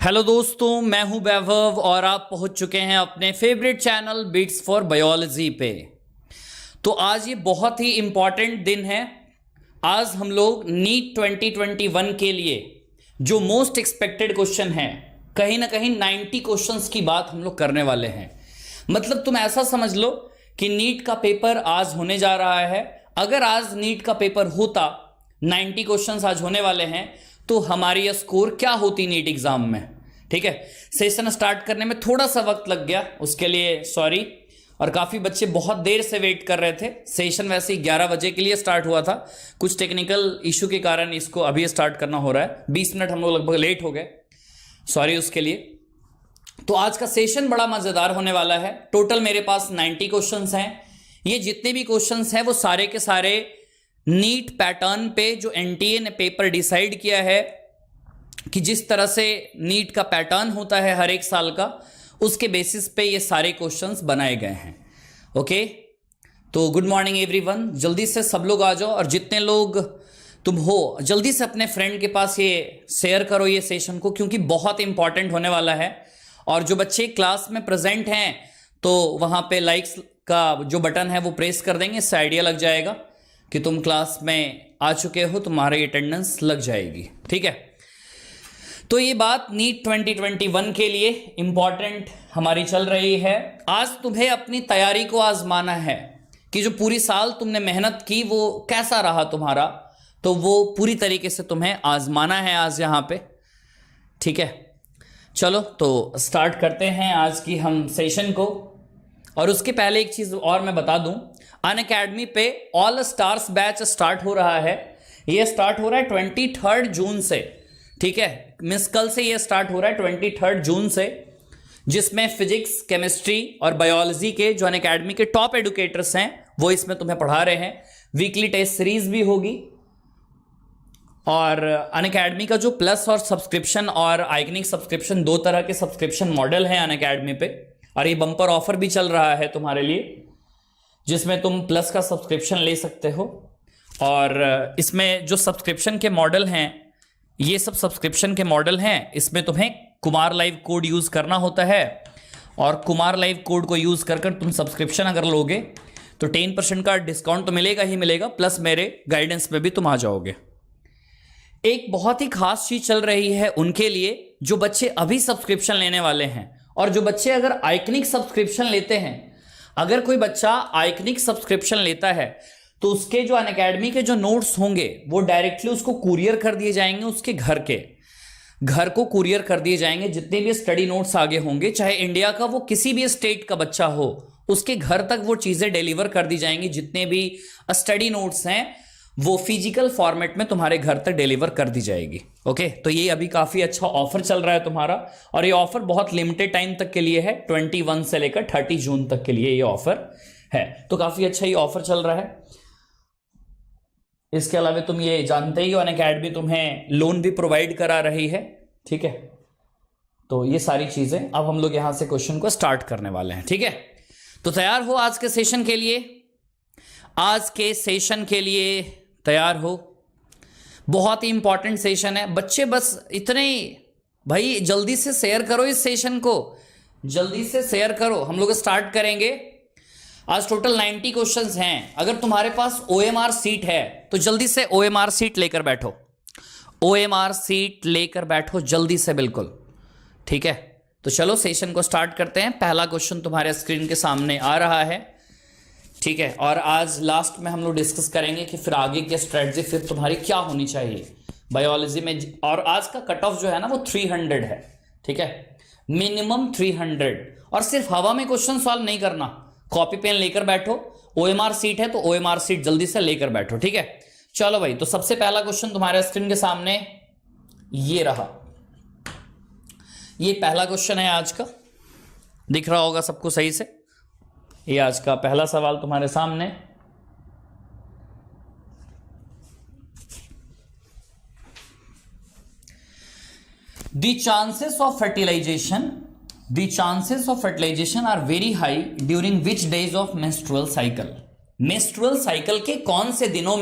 Hello दोस्तों, मैं हूं वैभव और आप पहुंच चुके हैं अपने favourite channel Beats for Biology पे। तो आज ये बहुत ही इंपॉर्टेंट दिन है। आज हम लोग नीट 2021 के लिए जो मोस्ट एक्सपेक्टेड क्वेश्चन है, कहीं ना कहीं 90 क्वेश्चंस की बात हम लोग करने वाले हैं। मतलब तुम ऐसा समझ लो कि नीट का पेपर आज होने जा रहा है। अगर आज नीट का पेपर होता, 90 क्वेश्चंस आज होने वाले हैं, तो हमारी स्कोर क्या होती नीट एग्जाम में। ठीक है, सेशन स्टार्ट करने में थोड़ा सा वक्त लग गया, उसके लिए सॉरी। और काफ़ी बच्चे बहुत देर से वेट कर रहे थे। सेशन वैसे ही 11 बजे के लिए स्टार्ट हुआ था, कुछ टेक्निकल इशू के कारण इसको अभी स्टार्ट करना हो रहा है। 20 मिनट हम लोग लगभग लेट हो गए, सॉरी उसके लिए। तो आज का सेशन बड़ा मज़ेदार होने वाला है। टोटल मेरे पास 90 क्वेश्चंस हैं। ये जितने भी क्वेश्चंस हैं वो सारे के सारे नीट पैटर्न पे, जो एनटीए ने पेपर डिसाइड किया है कि जिस तरह से नीट का पैटर्न होता है हर एक साल का, उसके बेसिस पे ये सारे क्वेश्चंस बनाए गए हैं। ओके, तो गुड मॉर्निंग एवरीवन। जल्दी से सब लोग आ जाओ और जितने लोग तुम हो जल्दी से अपने फ्रेंड के पास ये शेयर करो ये सेशन को, क्योंकि बहुत इंपॉर्टेंट होने वाला है। और जो बच्चे क्लास में प्रेजेंट हैं तो वहाँ पे लाइक्स का जो बटन है वो प्रेस कर देंगे, इससे आइडिया लग जाएगा कि तुम क्लास में आ चुके हो, तुम्हारी अटेंडेंस लग जाएगी। ठीक है, तो ये बात नीट 2021 के लिए इंपॉर्टेंट हमारी चल रही है। आज तुम्हें अपनी तैयारी को आजमाना है कि जो पूरी साल तुमने मेहनत की वो कैसा रहा तुम्हारा, तो वो पूरी तरीके से तुम्हें आजमाना है आज यहाँ पे। ठीक है, चलो तो स्टार्ट करते हैं आज की हम सेशन को। और उसके पहले एक चीज़ और मैं बता दूं, अनअकैडमी पे ऑल स्टार्स बैच स्टार्ट हो रहा है। ये स्टार्ट हो रहा है 23 जून से। ठीक है, मिस कल से ये स्टार्ट हो रहा है 23 जून से, जिसमें फिजिक्स, केमिस्ट्री और बायोलॉजी के जो अनअकैडमी के टॉप एडुकेटर्स हैं वो इसमें तुम्हें पढ़ा रहे हैं। वीकली टेस्ट सीरीज भी होगी। और अनअकैडमी का जो प्लस और सब्सक्रिप्शन और आइकनिक सब्सक्रिप्शन, दो तरह के सब्सक्रिप्शन मॉडल हैं अनअकैडमी पे। और ये बम्पर ऑफर भी चल रहा है तुम्हारे लिए, जिसमें तुम प्लस का सब्सक्रिप्शन ले सकते हो। और इसमें जो सब्सक्रिप्शन के मॉडल हैं, ये सब सब्सक्रिप्शन के मॉडल हैं। इसमें तुम्हें कुमार लाइव कोड यूज़ करना होता है, और कुमार लाइव कोड को यूज़ कर तुम सब्सक्रिप्शन अगर लोगे तो 10% का डिस्काउंट तो मिलेगा ही मिलेगा, प्लस मेरे गाइडेंस पे भी तुम आ जाओगे। एक बहुत ही खास चीज़ चल रही है उनके लिए जो बच्चे अभी सब्सक्रिप्शन लेने वाले हैं, और जो बच्चे अगर आइकनिक सब्सक्रिप्शन लेते हैं। अगर कोई बच्चा आइकनिक सब्सक्रिप्शन लेता है तो उसके जो अनअकैडमी के जो नोट्स होंगे वो डायरेक्टली उसको कुरियर कर दिए जाएंगे, उसके घर को कुरियर कर दिए जाएंगे। जितने भी स्टडी नोट्स आगे होंगे, चाहे इंडिया का वो किसी भी स्टेट का बच्चा हो, उसके घर तक वो चीज़ें डिलीवर कर दी जाएंगी। जितने भी स्टडी नोट्स हैं वो फिजिकल फॉर्मेट में तुम्हारे घर तक डिलीवर कर दी जाएगी। ओके, तो ये अभी काफ़ी अच्छा ऑफर चल रहा है तुम्हारा, और ये ऑफर बहुत लिमिटेड टाइम तक के लिए है। 21 से लेकर 30 जून तक के लिए ये ऑफर है, तो काफ़ी अच्छा ये ऑफर चल रहा है। इसके अलावा तुम ये जानते ही हो अनअकैडमी तुम्हें लोन भी प्रोवाइड करा रही है। ठीक है, तो ये सारी चीज़ें अब हम लोग यहाँ से क्वेश्चन को स्टार्ट करने वाले हैं। ठीक है, तो तैयार हो आज के सेशन के लिए? आज के सेशन के लिए तैयार हो? बहुत ही इंपॉर्टेंट सेशन है बच्चे। बस इतने ही, भाई जल्दी से शेयर करो इस सेशन को, जल्दी से शेयर करो। हम लोग स्टार्ट करेंगे। आज टोटल 90 क्वेश्चंस हैं। अगर तुम्हारे पास OMR सीट है तो जल्दी से OMR सीट लेकर बैठो, OMR सीट लेकर बैठो जल्दी से, बिल्कुल। ठीक है, तो चलो सेशन को स्टार्ट करते हैं। पहला क्वेश्चन तुम्हारे स्क्रीन के सामने आ रहा है। ठीक है, और आज लास्ट में हम लोग डिस्कस करेंगे कि फिर आगे की स्ट्रेटजी फिर तुम्हारी क्या होनी चाहिए बायोलॉजी में। और आज का कट ऑफ जो है ना वो 300 है। ठीक है, मिनिमम 300। और सिर्फ हवा में क्वेश्चन सॉल्व नहीं करना, कॉपी पेन लेकर बैठो। OMR सीट है तो OMR सीट जल्दी से लेकर बैठो। ठीक है, चलो भाई, तो सबसे पहला क्वेश्चन तुम्हारे स्क्रीन के सामने ये रहा। ये पहला क्वेश्चन है आज का, दिख रहा होगा सबको सही से। ये आज का पहला सवाल तुम्हारे सामने। The chances of fertilization are very high during which days of menstrual cycle? menstrual cycle के कौन से दिनों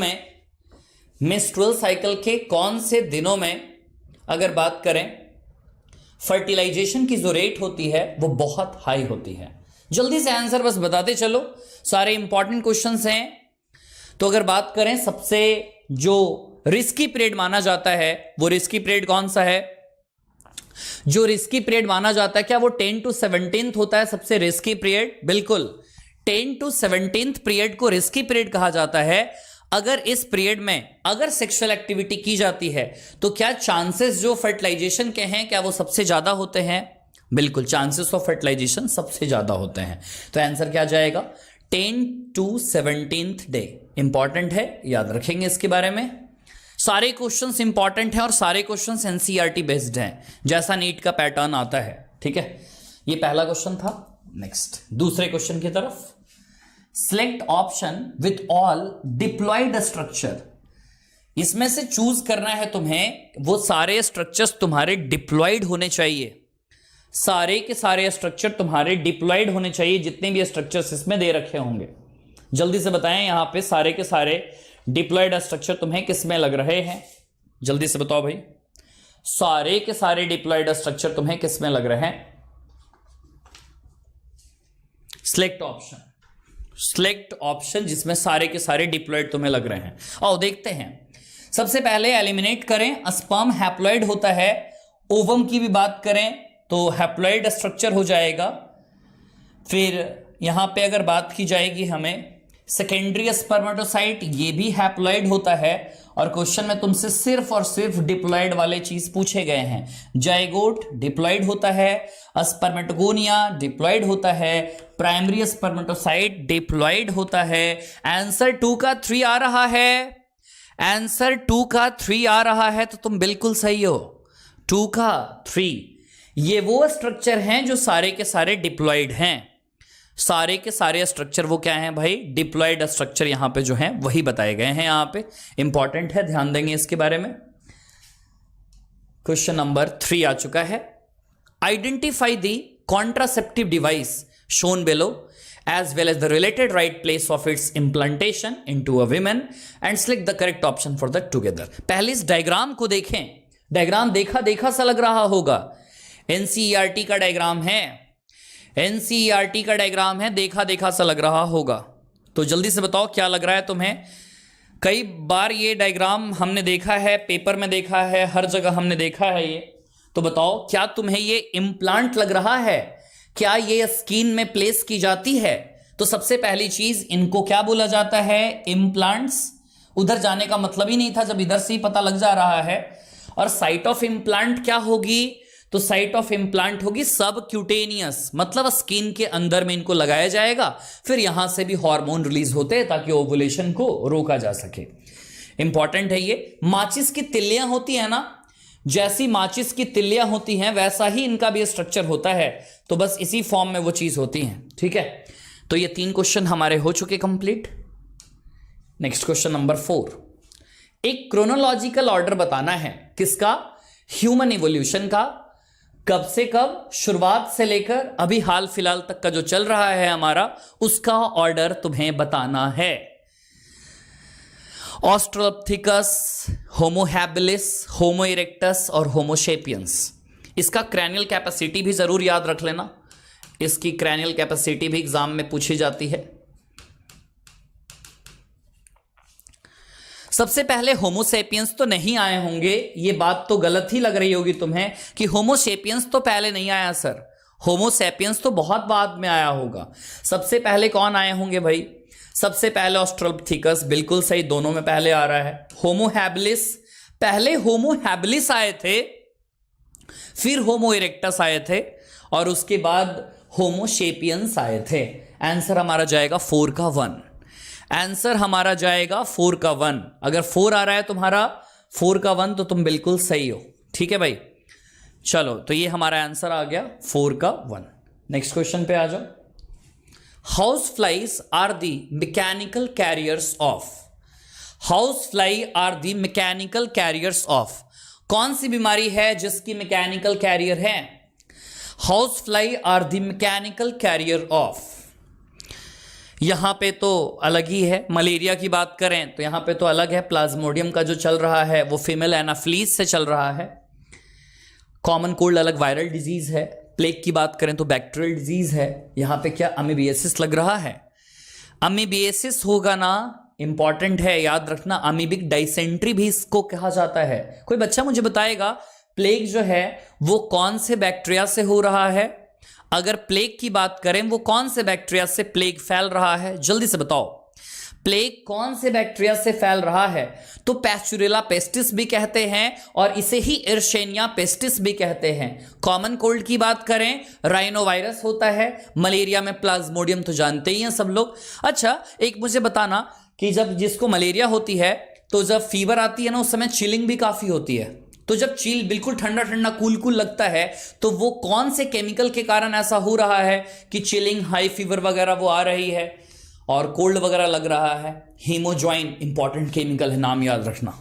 में अगर बात करें फर्टिलाइजेशन की जो रेट होती है वो बहुत हाई होती है। जल्दी से आंसर बस बताते चलो, सारे इंपॉर्टेंट क्वेश्चंस हैं। तो अगर बात करें सबसे जो रिस्की पीरियड माना जाता है, वो रिस्की पीरियड कौन सा है? जो रिस्की पीरियड माना जाता है, क्या वो 10 to 17 होता है सबसे रिस्की पीरियड? बिल्कुल, 10 to 17 पीरियड को रिस्की पीरियड कहा जाता है। अगर इस पीरियड में अगर सेक्सुअल एक्टिविटी की जाती है तो क्या चांसेस जो फर्टिलाइजेशन के हैं क्या वो सबसे ज्यादा होते हैं? बिल्कुल, चांसेस ऑफ फर्टिलाइजेशन सबसे ज्यादा होते हैं। तो आंसर क्या जाएगा? 10 to 17th डे। इंपॉर्टेंट है, याद रखेंगे इसके बारे में। सारे क्वेश्चंस इंपॉर्टेंट हैं और सारे क्वेश्चंस एनसीईआरटी बेस्ड हैं, जैसा नीट का पैटर्न आता है। ठीक है, ये पहला क्वेश्चन था। नेक्स्ट दूसरे क्वेश्चन की तरफ। Select option with all diploid structure. इसमें से चूज करना है तुम्हें, वो सारे स्ट्रक्चर्स तुम्हारे डिप्लॉयड होने चाहिए। सारे के सारे स्ट्रक्चर तुम्हारे डिप्लॉयड होने चाहिए, जितने भी स्ट्रक्चर्स इसमें दे रखे होंगे। जल्दी से बताएं, यहां पे सारे के सारे डिप्लॉयड स्ट्रक्चर तुम्हें किस में लग रहे हैं? जल्दी से बताओ भाई, सारे के सारे डिप्लॉयड स्ट्रक्चर तुम्हें किस में लग रहे हैं? सिलेक्ट ऑप्शन, सिलेक्ट ऑप्शन जिसमें सारे के सारे डिप्लॉयड तुम्हें लग रहे हैं। आओ देखते हैं। सबसे पहले एलिमिनेट करें, स्पर्म हैप्लॉयड होता है। ओवम की भी बात करें तो हैप्लॉयड स्ट्रक्चर हो जाएगा। फिर यहां पे अगर बात की जाएगी हमें सेकेंडरी स्पर्मेटोसाइट, ये भी हैप्लॉयड होता है। और क्वेश्चन में तुमसे सिर्फ और सिर्फ डिप्लॉयड वाले चीज पूछे गए हैं। जाइगोट डिप्लॉयड होता है, स्पर्मेटोगोनिया डिप्लॉयड होता है, प्राइमरी स्पर्मेटोसाइट डिप्लॉयड होता है। आंसर 2 का 3 आ रहा है, आंसर 2 का 3 आ रहा है, तो तुम बिल्कुल सही हो। 2 का 3 ये वो स्ट्रक्चर हैं जो सारे के सारे डिप्लॉयड हैं। सारे के सारे स्ट्रक्चर वो क्या हैं भाई? डिप्लॉयड स्ट्रक्चर यहां पे जो हैं वही बताए गए हैं। यहां पे इंपॉर्टेंट है, ध्यान देंगे इसके बारे में। क्वेश्चन नंबर 3 आ चुका है। Identify the contraceptive device shown below as well as the related right place of its implantation into a woman and select the correct option for the together। पहले इस डायग्राम को देखें। डायग्राम देखा देखा सा लग रहा होगा। एनसीईआरटी का डायग्राम है, एनसीईआरटी का डायग्राम है, देखा देखा सा लग रहा होगा। तो जल्दी से बताओ क्या लग रहा है तुम्हें? कई बार ये डायग्राम हमने देखा है, पेपर में देखा है, हर जगह हमने देखा है ये। तो बताओ क्या तुम्हें ये इम्प्लांट लग रहा है? क्या ये स्किन में प्लेस की जाती है? तो सबसे पहली चीज, इनको क्या बोला जाता है? इम्प्लांट्स। उधर जाने का मतलब ही नहीं था जब इधर से ही पता लग जा रहा है। और साइट ऑफ इम्प्लांट क्या होगी? तो साइट ऑफ इम्प्लांट होगी सब क्यूटेनियस, मतलब स्किन के अंदर में इनको लगाया जाएगा। फिर यहां से भी हार्मोन रिलीज होते हैं ताकि ओवुलेशन को रोका जा सके। इंपॉर्टेंट है ये। माचिस की तिल्लियां होती है ना, जैसी माचिस की तिल्लियां होती हैं वैसा ही इनका भी स्ट्रक्चर होता है। तो बस इसी फॉर्म में वो चीज होती है। ठीक है, तो ये 3 क्वेश्चन हमारे हो चुके कंप्लीट। Next question number 4। एक क्रोनोलॉजिकल ऑर्डर बताना है। किसका? ह्यूमन इवोल्यूशन का। कब से कब, शुरुआत से लेकर अभी हाल फिलहाल तक का जो चल रहा है हमारा, उसका ऑर्डर तुम्हें बताना है। ऑस्ट्रोलोपिथेकस, होमो हैबिलिस, होमो इरेक्टस और होमो सेपियंस। इसका क्रैनियल कैपेसिटी भी जरूर याद रख लेना। इसकी क्रैनियल कैपेसिटी भी एग्जाम में पूछी जाती है। सबसे पहले होमो सेपियंस तो नहीं आए होंगे, ये बात तो गलत ही लग रही होगी तुम्हें कि होमो सेपियंस तो पहले नहीं आया सर। होमो सेपियंस तो बहुत बाद में आया होगा। सबसे पहले कौन आए होंगे भाई? सबसे पहले ऑस्ट्रोलोपिथेकस, बिल्कुल सही, दोनों में पहले आ रहा है। होमो हैबिलिस, पहले होमो हैबिलिस आए थे, फिर होमो इरेक्टस आए थे और उसके बाद होमो सेपियंस आए थे। आंसर हमारा जाएगा 4 का 1। आंसर हमारा जाएगा 4 का 1। अगर 4 आ रहा है तुम्हारा 4 का 1 तो तुम बिल्कुल सही हो। ठीक है भाई, चलो तो ये हमारा आंसर आ गया 4 का 1। नेक्स्ट क्वेश्चन पे आ जाओ। House flies are the mechanical carriers of. House fly are the mechanical carriers of. कौन सी बीमारी है जिसकी मैकेनिकल कैरियर है? House fly are the mechanical carrier of. यहां पे तो अलग ही है। मलेरिया की बात करें तो यहां पे तो अलग है। प्लाज्मोडियम का जो चल रहा है वो फीमेल एनाफ्लीज से चल रहा है। कॉमन कोल्ड अलग वायरल डिजीज है, प्लेग की बात करें तो बैक्टीरियल डिजीज है। यहां पे क्या अमीबियासिस लग रहा है? अमीबियासिस होगा ना, इंपॉर्टेंट है, याद रखना। अमीबिक डाइसेंट्री भी इसको कहा जाता है। कोई बच्चा मुझे बताएगा प्लेग जो है वो कौन से बैक्टीरिया से हो रहा है? अगर प्लेग की बात करें वो कौन से बैक्टीरिया से प्लेग फैल रहा है? जल्दी से बताओ, प्लेग कौन से बैक्टीरिया से फैल रहा है? तो पैस्चुरेला पेस्टिस भी कहते हैं और इसे ही एर्शेनिया पेस्टिस भी कहते हैं। कॉमन कोल्ड की बात करें, राइनोवायरस होता है। मलेरिया में प्लाज्मोडियम तो जानते ही हैं सब लोग। अच्छा, एक मुझे बताना कि जब जिसको मलेरिया होती है तो जब फीवर आती है ना, उस समय चिलिंग भी काफी होती है। तो जब चिल बिल्कुल ठंडा ठंडा कूल कूल लगता है तो वो कौन से केमिकल के कारण ऐसा हो रहा है कि चिलिंग, हाई फीवर वगैरह वो आ रही है और कोल्ड वगैरह लग रहा है? हीमोजॉइन इंपॉर्टेंट केमिकल है, नाम याद रखना।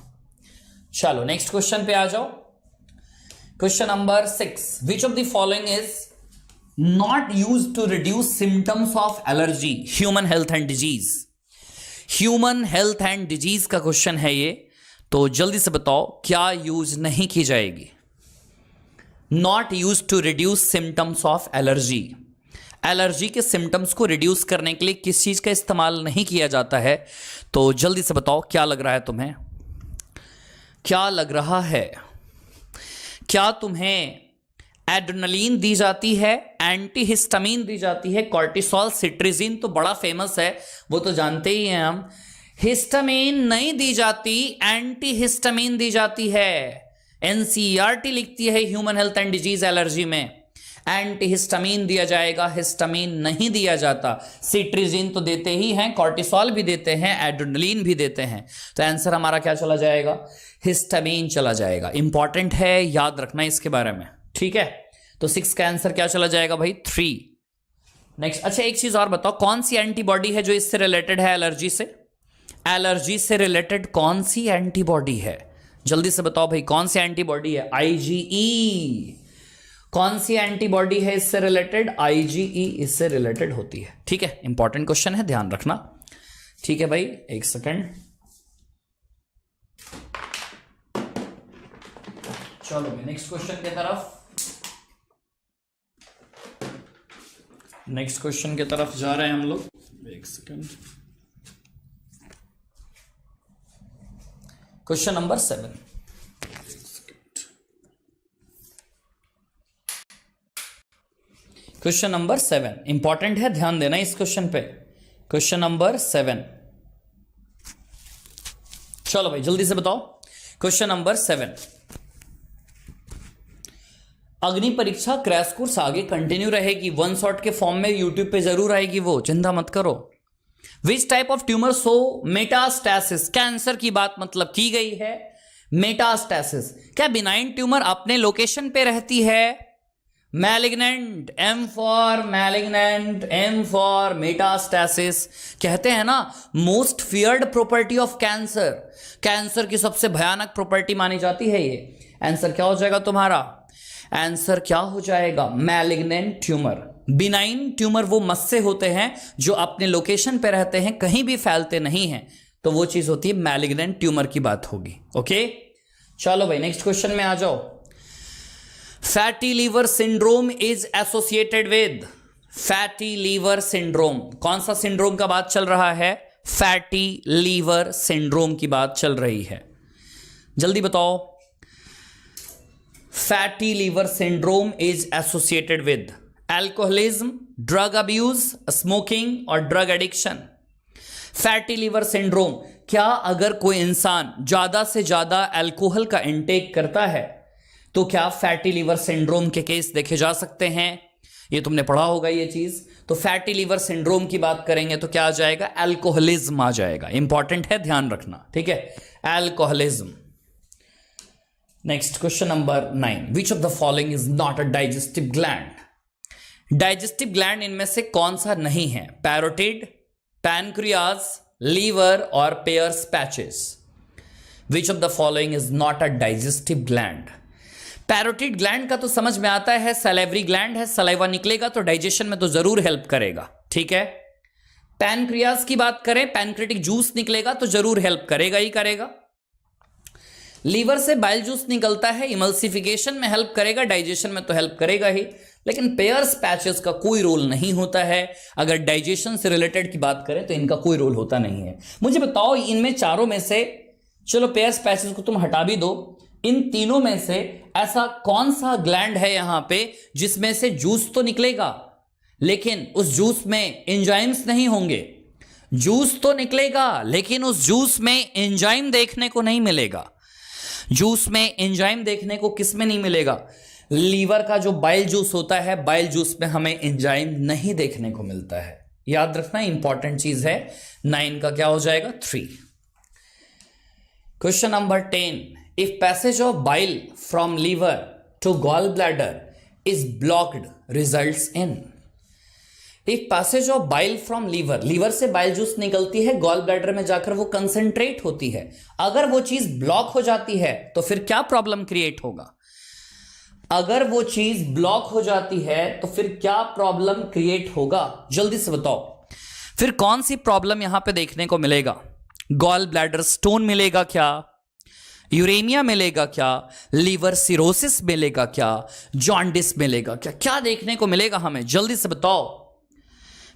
चलो नेक्स्ट क्वेश्चन पे आ जाओ। Question number 6, which of the following is not used to reduce symptoms of allergy, human health and disease? Human health and disease का क्वेश्चन है ये, तो जल्दी से बताओ क्या यूज नहीं की जाएगी? Not use to reduce symptoms of allergy, allergy के सिम्टम्स को रिड्यूस करने के लिए किस चीज का इस्तेमाल नहीं किया जाता है? तो जल्दी से बताओ क्या लग रहा है तुम्हें? क्या लग रहा है? क्या तुम्हें एड्रेनलिन दी जाती है, एंटीहिस्टामिन दी जाती है, कॉर्टिसोल, सिट्रिजिन तो बड़ा फेमस है, वो तो जानते ही हैं हम। हिस्टामिन नहीं दी जाती, एंटीहिस्टामिन दी जाती है। एनसीईआरटी लिखती है human health and disease allergy में एंटीहिस्टामिन दिया जाएगा, हिस्टामिन नहीं दिया जाता। सिट्रिजिन तो देते ही हैं, कॉर्टिसोल भी देते हैं, एड्रेनलिन भी देते हैं। तो आंसर हमारा क्या चला जाएगा? हिस्टामिन चला जाएगा। इंपॉर्टेंट है, याद रखना इसके बारे में, ठीक है? तो 6 का आंसर क्या चला जाएगा भाई? 3। नेक्स्ट, अच्छा एक चीज और बताओ, कौन सी एंटीबॉडी है जो इससे रिलेटेड है? एलर्जी से, एलर्जी से रिलेटेड कौन सी एंटीबॉडी है? जल्दी से बताओ भाई, कौन सी एंटीबॉडी है? आईजीई। कौन सी एंटीबॉडी है इससे रिलेटेड? आईजीई इससे रिलेटेड होती है, ठीक है? इंपॉर्टेंट क्वेश्चन है, ध्यान रखना, ठीक है भाई? एक सेकेंड, चलो भाई नेक्स्ट क्वेश्चन की तरफ, नेक्स्ट क्वेश्चन की तरफ जा रहे हैं हम लोग। एक second, question number 7। Question number 7 important है, ध्यान देना इस क्वेश्चन पे। क्वेश्चन नंबर 7, चलो भाई जल्दी से बताओ। क्वेश्चन नंबर 7, अग्नि परीक्षा क्रैश कोर्स आगे कंटिन्यू रहेगी, वन शॉट के फॉर्म में यूट्यूब पे जरूर आएगी, वो चिंता मत करो। Which type of tumour so metastasis, cancer की बात मतलब की गई है। मेटास्टैसिस, क्या बिनाइन ट्यूमर अपने लोकेशन पे रहती है? Malignant, M for malignant, M for metastasis. कहते हैं ना most feared property of cancer, cancer की सबसे भयानक प्रॉपर्टी मानी जाती है ये। आंसर क्या हो जाएगा तुम्हारा? आंसर क्या हो जाएगा? Malignant tumour. बिनाइन ट्यूमर वो मस्से होते हैं जो अपने लोकेशन पे रहते हैं, कहीं भी फैलते नहीं हैं, तो वो चीज होती है मैलिग्नेंट ट्यूमर की बात होगी। ओके, चलो भाई नेक्स्ट क्वेश्चन में आ जाओ। Fatty liver syndrome is associated with, fatty liver syndrome, कौन सा सिंड्रोम का बात चल रहा है? फैटी लीवर सिंड्रोम की बात चल रही है, जल्दी बताओ। Fatty liver syndrome is associated with alcoholism, drug abuse, smoking और drug addiction. Fatty liver syndrome, क्या अगर कोई इंसान ज्यादा से ज्यादा अल्कोहल का इंटेक करता है तो क्या फैटी लीवर सिंड्रोम के केस देखे जा सकते हैं? ये तुमने पढ़ा होगा ये चीज। तो फैटी लीवर सिंड्रोम की बात करेंगे तो क्या आ जाएगा? अल्कोहलिज्म आ जाएगा। इंपॉर्टेंट है, ध्यान रखना, ठीक है? Alcoholism. Next question number 9, which of the following is not a digestive gland? Digestive gland इनमें से कौन सा नहीं है? पैरोटिड, पैनक्रियाज, लीवर और pairs patches. Which of the following is not a digestive gland? Parotid gland का तो समझ में आता है, सैलेवरी ग्लैंड है, सलाइवा निकलेगा तो डाइजेशन में तो जरूर हेल्प करेगा, ठीक है? पैनक्रियाज की बात करें, पैनक्रेटिक जूस निकलेगा तो जरूर हेल्प करेगा ही करेगा। लीवर से बाइल जूस निकलता है, इमल्सिफिकेशन में हेल्प करेगा, डाइजेशन में तो हेल्प करेगा ही, लेकिन पेयर्स पैचेस का कोई रोल नहीं होता है। अगर डाइजेशन से रिलेटेड की बात करें तो इनका कोई रोल होता नहीं है। मुझे बताओ इनमें चारों में से, चलो पेयर्स पैचेस को तुम हटा भी दो, इन तीनों में से ऐसा कौन सा ग्लैंड है यहां पे जिसमें से जूस तो निकलेगा लेकिन उस जूस में एंजाइम्स नहीं होंगे? जूस तो निकलेगा लेकिन उस जूस में एंजाइम देखने को नहीं मिलेगा। जूस में एंजाइम देखने को किस में नहीं मिलेगा? लीवर का जो बाइल जूस होता है, बाइल जूस में हमें एंजाइम नहीं देखने को मिलता है। याद रखना, इंपॉर्टेंट चीज है। 9 का क्या हो जाएगा? 3। Question number 10, if passage of bile from liver to gall bladder is blocked results in. If passage of bile from liver, liver से बाइल जूस निकलती है, गॉल ब्लैडर में जाकर वो कंसंट्रेट होती है। अगर वो चीज ब्लॉक हो जाती है तो फिर क्या प्रॉब्लम क्रिएट होगा? अगर वो चीज ब्लॉक हो जाती है तो फिर क्या प्रॉब्लम क्रिएट होगा? जल्दी से बताओ। फिर कौन सी प्रॉब्लम यहां पे देखने को मिलेगा? गॉल ब्लैडर स्टोन मिलेगा क्या? यूरेमिया मिलेगा क्या? लीवर सिरोसिस मिलेगा क्या? जॉन्डिस मिलेगा क्या? क्या देखने को मिलेगा हमें? जल्दी से बताओ।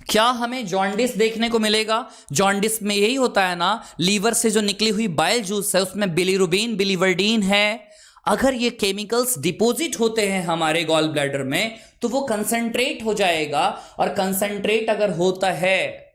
क्या हमें जॉन्डिस देखने को मिलेगा? जॉन्डिस में यही होता है ना, लीवर से जो निकली हुई बाइल जूस है उसमें बिलीरुबिन, बिलीवर्डिन है। अगर ये केमिकल्स डिपॉजिट होते हैं हमारे गॉल ब्लैडर में तो वो कंसंट्रेट हो जाएगा, और कंसंट्रेट अगर होता है,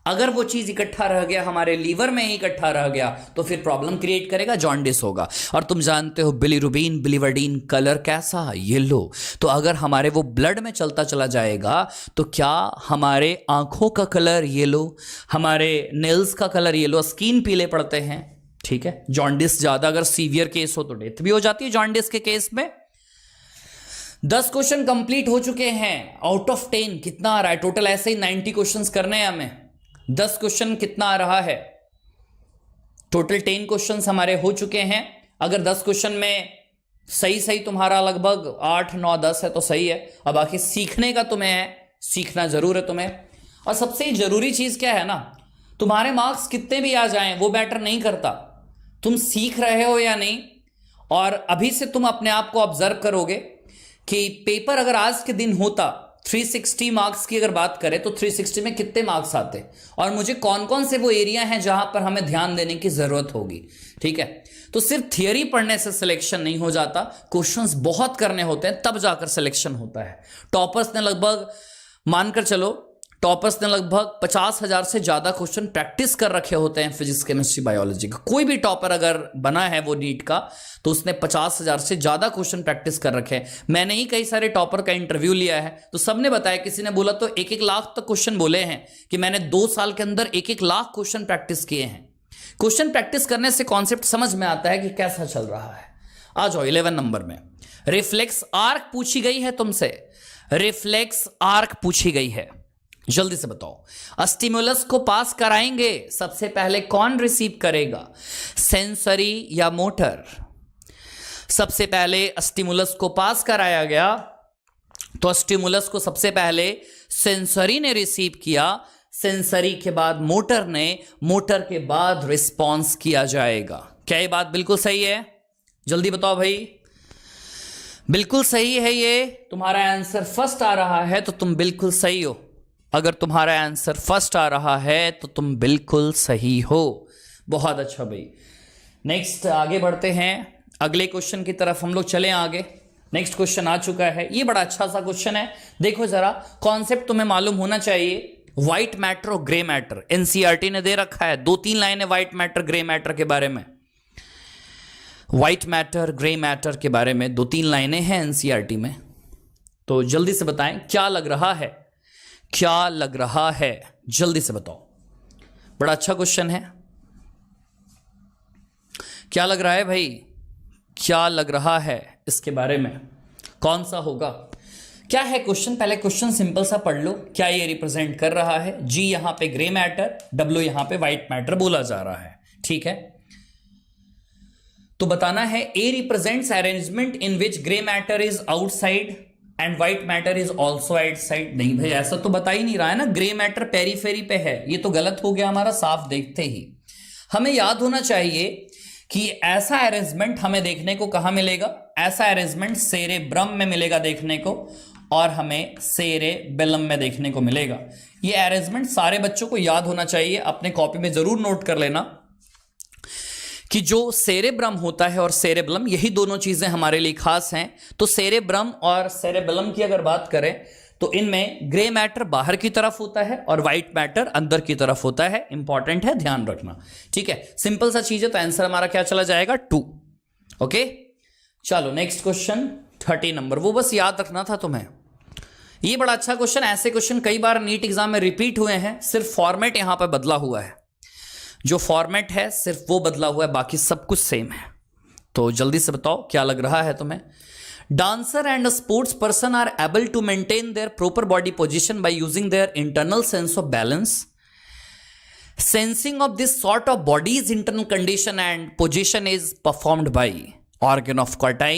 अगर वो चीज इकट्ठा रह गया हमारे लीवर में ही इकट्ठा रह गया तो फिर प्रॉब्लम क्रिएट करेगा, जॉन्डिस होगा। और तुम जानते हो बिलीरुबिन, बिलीवर्डिन कलर कैसा? येलो। तो अगर हमारे वो ब्लड में चलता चला जाएगा तो क्या हमारे आंखों का कलर येलो, हमारे नेल्स का कलर येलो, स्किन पीले पड़ते हैं। ठीक है, जॉन्डिस ज्यादा अगर सीवियर केस हो तो डेथ भी हो जाती है जॉन्डिस के केस में। 10 क्वेश्चन कंप्लीट हो चुके हैं। आउट ऑफ 10 कितना आ रहा है? टोटल ऐसे ही 90 क्वेश्चंस करने हैं हमें। 10 क्वेश्चन कितना आ रहा है? टोटल 10 क्वेश्चंस हमारे हो चुके हैं। अगर 10 क्वेश्चन में सही तुम्हारा लगभग 8, 9, 10 है तो सही है। अब बाकी सीखने का तुम्हें है, सीखना जरूर है तुम्हें। और सबसे जरूरी चीज क्या है ना, तुम्हारे मार्क्स कितने भी आ जाएं वो मैटर नहीं करता, तुम सीख रहे हो या नहीं। और अभी से तुम अपने आप को ऑब्जर्व करोगे कि पेपर अगर आज के दिन होता 360 मार्क्स की अगर बात करें तो 360 में कितने मार्क्स आते, और मुझे कौन कौन से वो एरिया हैं जहां पर हमें ध्यान देने की जरूरत होगी। ठीक है, तो सिर्फ थियरी पढ़ने से सिलेक्शन नहीं हो जाता, क्वेश्चंस बहुत करने होते हैं तब जाकर सिलेक्शन होता है। टॉपर्स ने लगभग, मानकर चलो टॉपर्स ने लगभग 50,000 से ज्यादा क्वेश्चन प्रैक्टिस कर रखे होते हैं फिजिक्स, केमिस्ट्री, बायोलॉजी का। कोई भी टॉपर अगर बना है वो नीट का तो उसने 50,000 से ज्यादा क्वेश्चन प्रैक्टिस कर रखे हैं। मैंने ही कई सारे टॉपर का इंटरव्यू लिया है तो सबने बताया, किसी ने बोला तो 1-1 लाख तक क्वेश्चन बोले हैं कि मैंने 2 साल के अंदर 1-1 लाख क्वेश्चन प्रैक्टिस किए हैं। क्वेश्चन प्रैक्टिस करने से कॉन्सेप्ट समझ में आता है कि कैसा चल रहा है। आ जाओ 11 नंबर में। रिफ्लेक्स आर्क पूछी गई है तुमसे, रिफ्लेक्स आर्क पूछी गई है। जल्दी से बताओ। स्टिमुलस को पास कराएंगे सबसे पहले कौन रिसीव करेगा, सेंसरी या मोटर? सबसे पहले स्टिमुलस को पास कराया गया तो स्टिमुलस को सबसे पहले सेंसरी ने रिसीव किया, सेंसरी के बाद मोटर ने, मोटर के बाद रिस्पॉन्स किया जाएगा। क्या ये बात बिल्कुल सही है? जल्दी बताओ भाई। बिल्कुल सही है ये। तुम्हारा आंसर फर्स्ट आ रहा है तो तुम बिल्कुल सही हो। अगर तुम्हारा आंसर फर्स्ट आ रहा है तो तुम बिल्कुल सही हो। बहुत अच्छा भाई। नेक्स्ट आगे बढ़ते हैं, अगले क्वेश्चन की तरफ हम लोग चले आगे। नेक्स्ट क्वेश्चन आ चुका है, ये बड़ा अच्छा सा क्वेश्चन है। देखो जरा, कॉन्सेप्ट तुम्हें मालूम होना चाहिए। व्हाइट मैटर और ग्रे मैटर एनसीईआरटी ने दे रखा है। 2-3 लाइनें व्हाइट मैटर ग्रे मैटर के बारे में। व्हाइट मैटर ग्रे मैटर के बारे में 2-3 लाइनें हैं एनसीईआरटी में, तो जल्दी से बताएं क्या लग रहा है, क्या लग रहा है? जल्दी से बताओ। बड़ा अच्छा क्वेश्चन है। क्या लग रहा है भाई? क्या लग रहा है इसके बारे में? कौन सा होगा? क्या है क्वेश्चन? पहले क्वेश्चन सिंपल सा पढ़ लो। क्या ये रिप्रेजेंट कर रहा है? जी यहां पे ग्रे मैटर, डब्ल्यू यहां पे व्हाइट मैटर बोला जा रहा है। ठीक है, तो बताना है A represents arrangement in which grey matter is outside and white matter is also outside. नहीं भाई, ऐसा तो बता ही नहीं रहा है ना। ग्रे मैटर पेरीफेरी पे है, ये तो गलत हो गया हमारा साफ देखते ही। हमें याद होना चाहिए कि ऐसा अरेंजमेंट हमें देखने को कहां मिलेगा, ऐसा अरेंजमेंट सेरेब्रम में मिलेगा देखने को, और हमें सेरेबेलम में देखने को मिलेगा। ये अरेंजमेंट सारे बच्चों को याद होना चाहिए, अपने कॉपी में जरूर नोट कर लेना कि जो सेरेब्रम होता है और सेरेबेलम, यही दोनों चीजें हमारे लिए खास हैं। तो सेरेब्रम और सेरेबेलम की अगर बात करें तो इनमें ग्रे मैटर बाहर की तरफ होता है और व्हाइट मैटर अंदर की तरफ होता है। इंपॉर्टेंट है, ध्यान रखना, ठीक है। सिंपल सा चीज है, तो आंसर हमारा क्या चला जाएगा 2। ओके, चलो नेक्स्ट क्वेश्चन 30 नंबर, वो बस याद रखना था तुम्हें। ये बड़ा अच्छा क्वेश्चन, ऐसे क्वेश्चन कई बार नीट एग्जाम में रिपीट हुए हैं, सिर्फ फॉर्मेट यहां पर बदला हुआ है। जो फॉर्मेट है सिर्फ वो बदला हुआ है, बाकी सब कुछ सेम है। तो जल्दी से बताओ क्या लग रहा है तुम्हें। Dancer and a sports person are able to maintain their proper body position by using their internal sense of balance. Sensing of this sort of body's internal condition and position is performed by organ of Corti,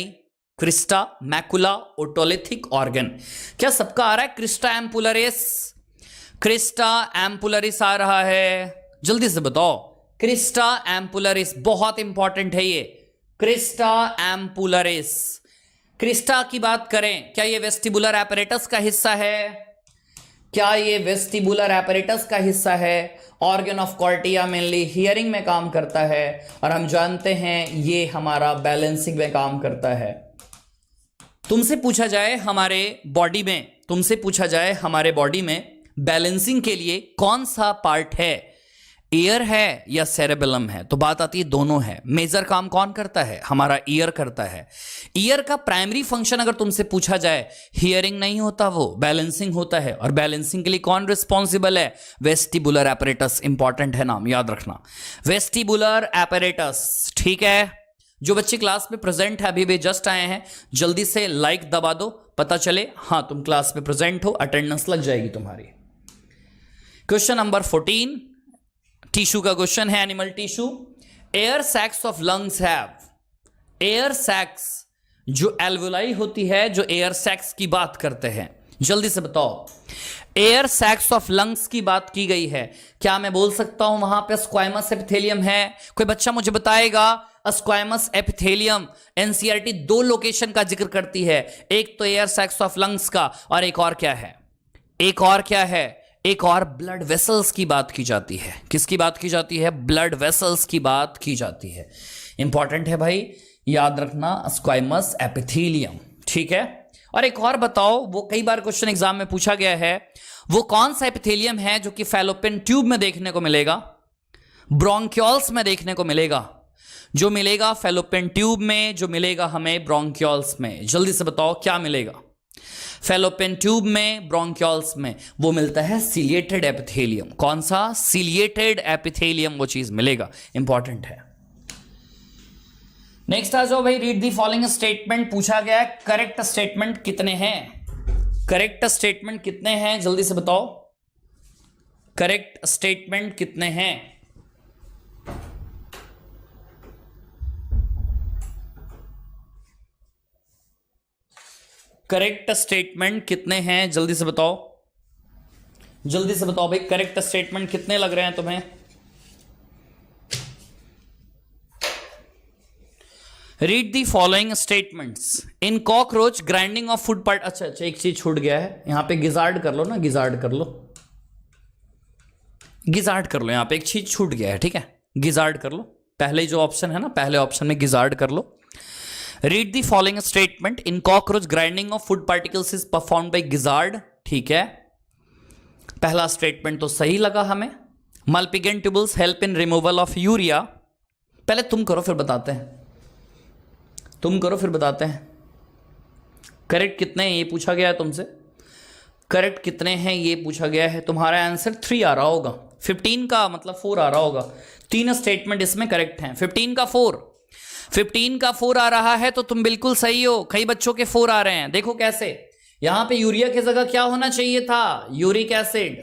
Crista, Macula, otolithic organ. क्या सबका आ रहा है? Crista ampullaris, Crista ampullaris आ रहा है, जल्दी से बताओ। Crista ampullaris बहुत इंपॉर्टेंट है ये, Crista ampullaris। क्रिस्टा की बात करें, क्या ये वेस्टिबुलर एपरेटस का हिस्सा है? क्या ये वेस्टिबुलर एपरेटस का हिस्सा है? ऑर्गन ऑफ कॉर्टिया मेनली हियरिंग में काम करता है, और हम जानते हैं ये हमारा बैलेंसिंग में काम करता है। तुमसे पूछा जाए हमारे बॉडी में, तुमसे पूछा जाए हमारे बॉडी में बैलेंसिंग के लिए कौन सा पार्ट है, ईयर है या सेरेबेलम है, तो बात आती है दोनों है। मेजर काम कौन करता है? हमारा ईयर करता है। ईयर का प्राइमरी फंक्शन अगर तुमसे पूछा जाए, हियरिंग नहीं होता, वो बैलेंसिंग होता है। और बैलेंसिंग के लिए कौन रिस्पॉन्सिबल है? Vestibular apparatus. इंपॉर्टेंट है नाम, याद रखना, वेस्टिबुलर एपरेटस, ठीक है। जो बच्चे क्लास में प्रेजेंट है, अभी भी जस्ट आए हैं, जल्दी से लाइक दबा दो, पता चले हाँ तुम क्लास में प्रेजेंट हो, अटेंडेंस लग जाएगी तुम्हारी। क्वेश्चन नंबर 14 टिश्यू का क्वेश्चन है, animal tissue. Air sacs of lungs have, air sacs जो एल्वुलाई होती है, जो एयर सैक्स की बात करते हैं, जल्दी से बताओ। एयर सैक्स ऑफ लंग्स की बात की गई है, क्या मैं बोल सकता हूं वहां पे स्क्वाइमस एपिथेलियम है? कोई बच्चा मुझे बताएगा स्क्वाइमस एपिथेलियम। एनसीईआरटी 2 लोकेशन का जिक्र करती है, एक तो एयर सैक्स ऑफ लंग्स का, और एक और क्या है? एक और क्या है? एक और ब्लड वेसल्स की बात की जाती है। किसकी बात की जाती है? ब्लड वेसल्स की बात की जाती है। इंपॉर्टेंट है भाई, याद रखना, स्क्वाइमस एपिथेलियम, ठीक है। और एक और बताओ, वो कई बार क्वेश्चन एग्जाम में पूछा गया है, वो कौन सा एपिथेलियम है जो कि फैलोपियन ट्यूब में देखने को मिलेगा, ब्रोंकियोल्स में देखने को मिलेगा? जो मिलेगा फैलोपियन ट्यूब में, जो मिलेगा हमें ब्रोंकियोल्स में, जल्दी से बताओ क्या मिलेगा? फैलोपियन ट्यूब में, ब्रोंकियोल्स में, वो मिलता है सिलिएटेड एपिथेलियम। कौन सा? सिलिएटेड एपिथेलियम, वो चीज मिलेगा। इंपॉर्टेंट है। नेक्स्ट आ जाओ भाई, रीड दी फॉलोइंग स्टेटमेंट पूछा गया है। करेक्ट स्टेटमेंट कितने हैं? करेक्ट स्टेटमेंट कितने हैं, जल्दी से बताओ। करेक्ट स्टेटमेंट कितने हैं? करेक्ट स्टेटमेंट कितने हैं, जल्दी से बताओ। जल्दी से बताओ भाई, करेक्ट स्टेटमेंट कितने लग रहे हैं तुम्हें? Read the following statements. In cockroach grinding of food part, अच्छा एक चीज छूट गया है, यहां पे गिजार्ड कर लो ना, गिजार्ड कर लो, गिजार्ड कर लो, यहां पे एक चीज छूट गया है, ठीक है, गिजार्ड कर लो। पहले जो ऑप्शन है ना, पहले ऑप्शन में गिजार्ड कर लो। Read the following statement. In cockroach grinding of food particles is performed by gizzard, ठीक है। पहला स्टेटमेंट तो सही लगा हमें। Malpighian tubules help in removal of urea. पहले तुम करो फिर बताते हैं, तुम करो फिर बताते हैं। करेक्ट कितने हैं ये पूछा गया है तुमसे, करेक्ट कितने हैं ये पूछा गया है। तुम्हारा आंसर 3 आ रहा होगा, 15 का मतलब 4 आ रहा होगा। 3 स्टेटमेंट इसमें करेक्ट हैं, 15 का 4, 15 का 4 आ रहा है, तो तुम बिल्कुल सही हो। कई बच्चों के 4 आ रहे हैं, देखो कैसे। यहां पे यूरिया की जगह क्या होना चाहिए था? यूरिक एसिड,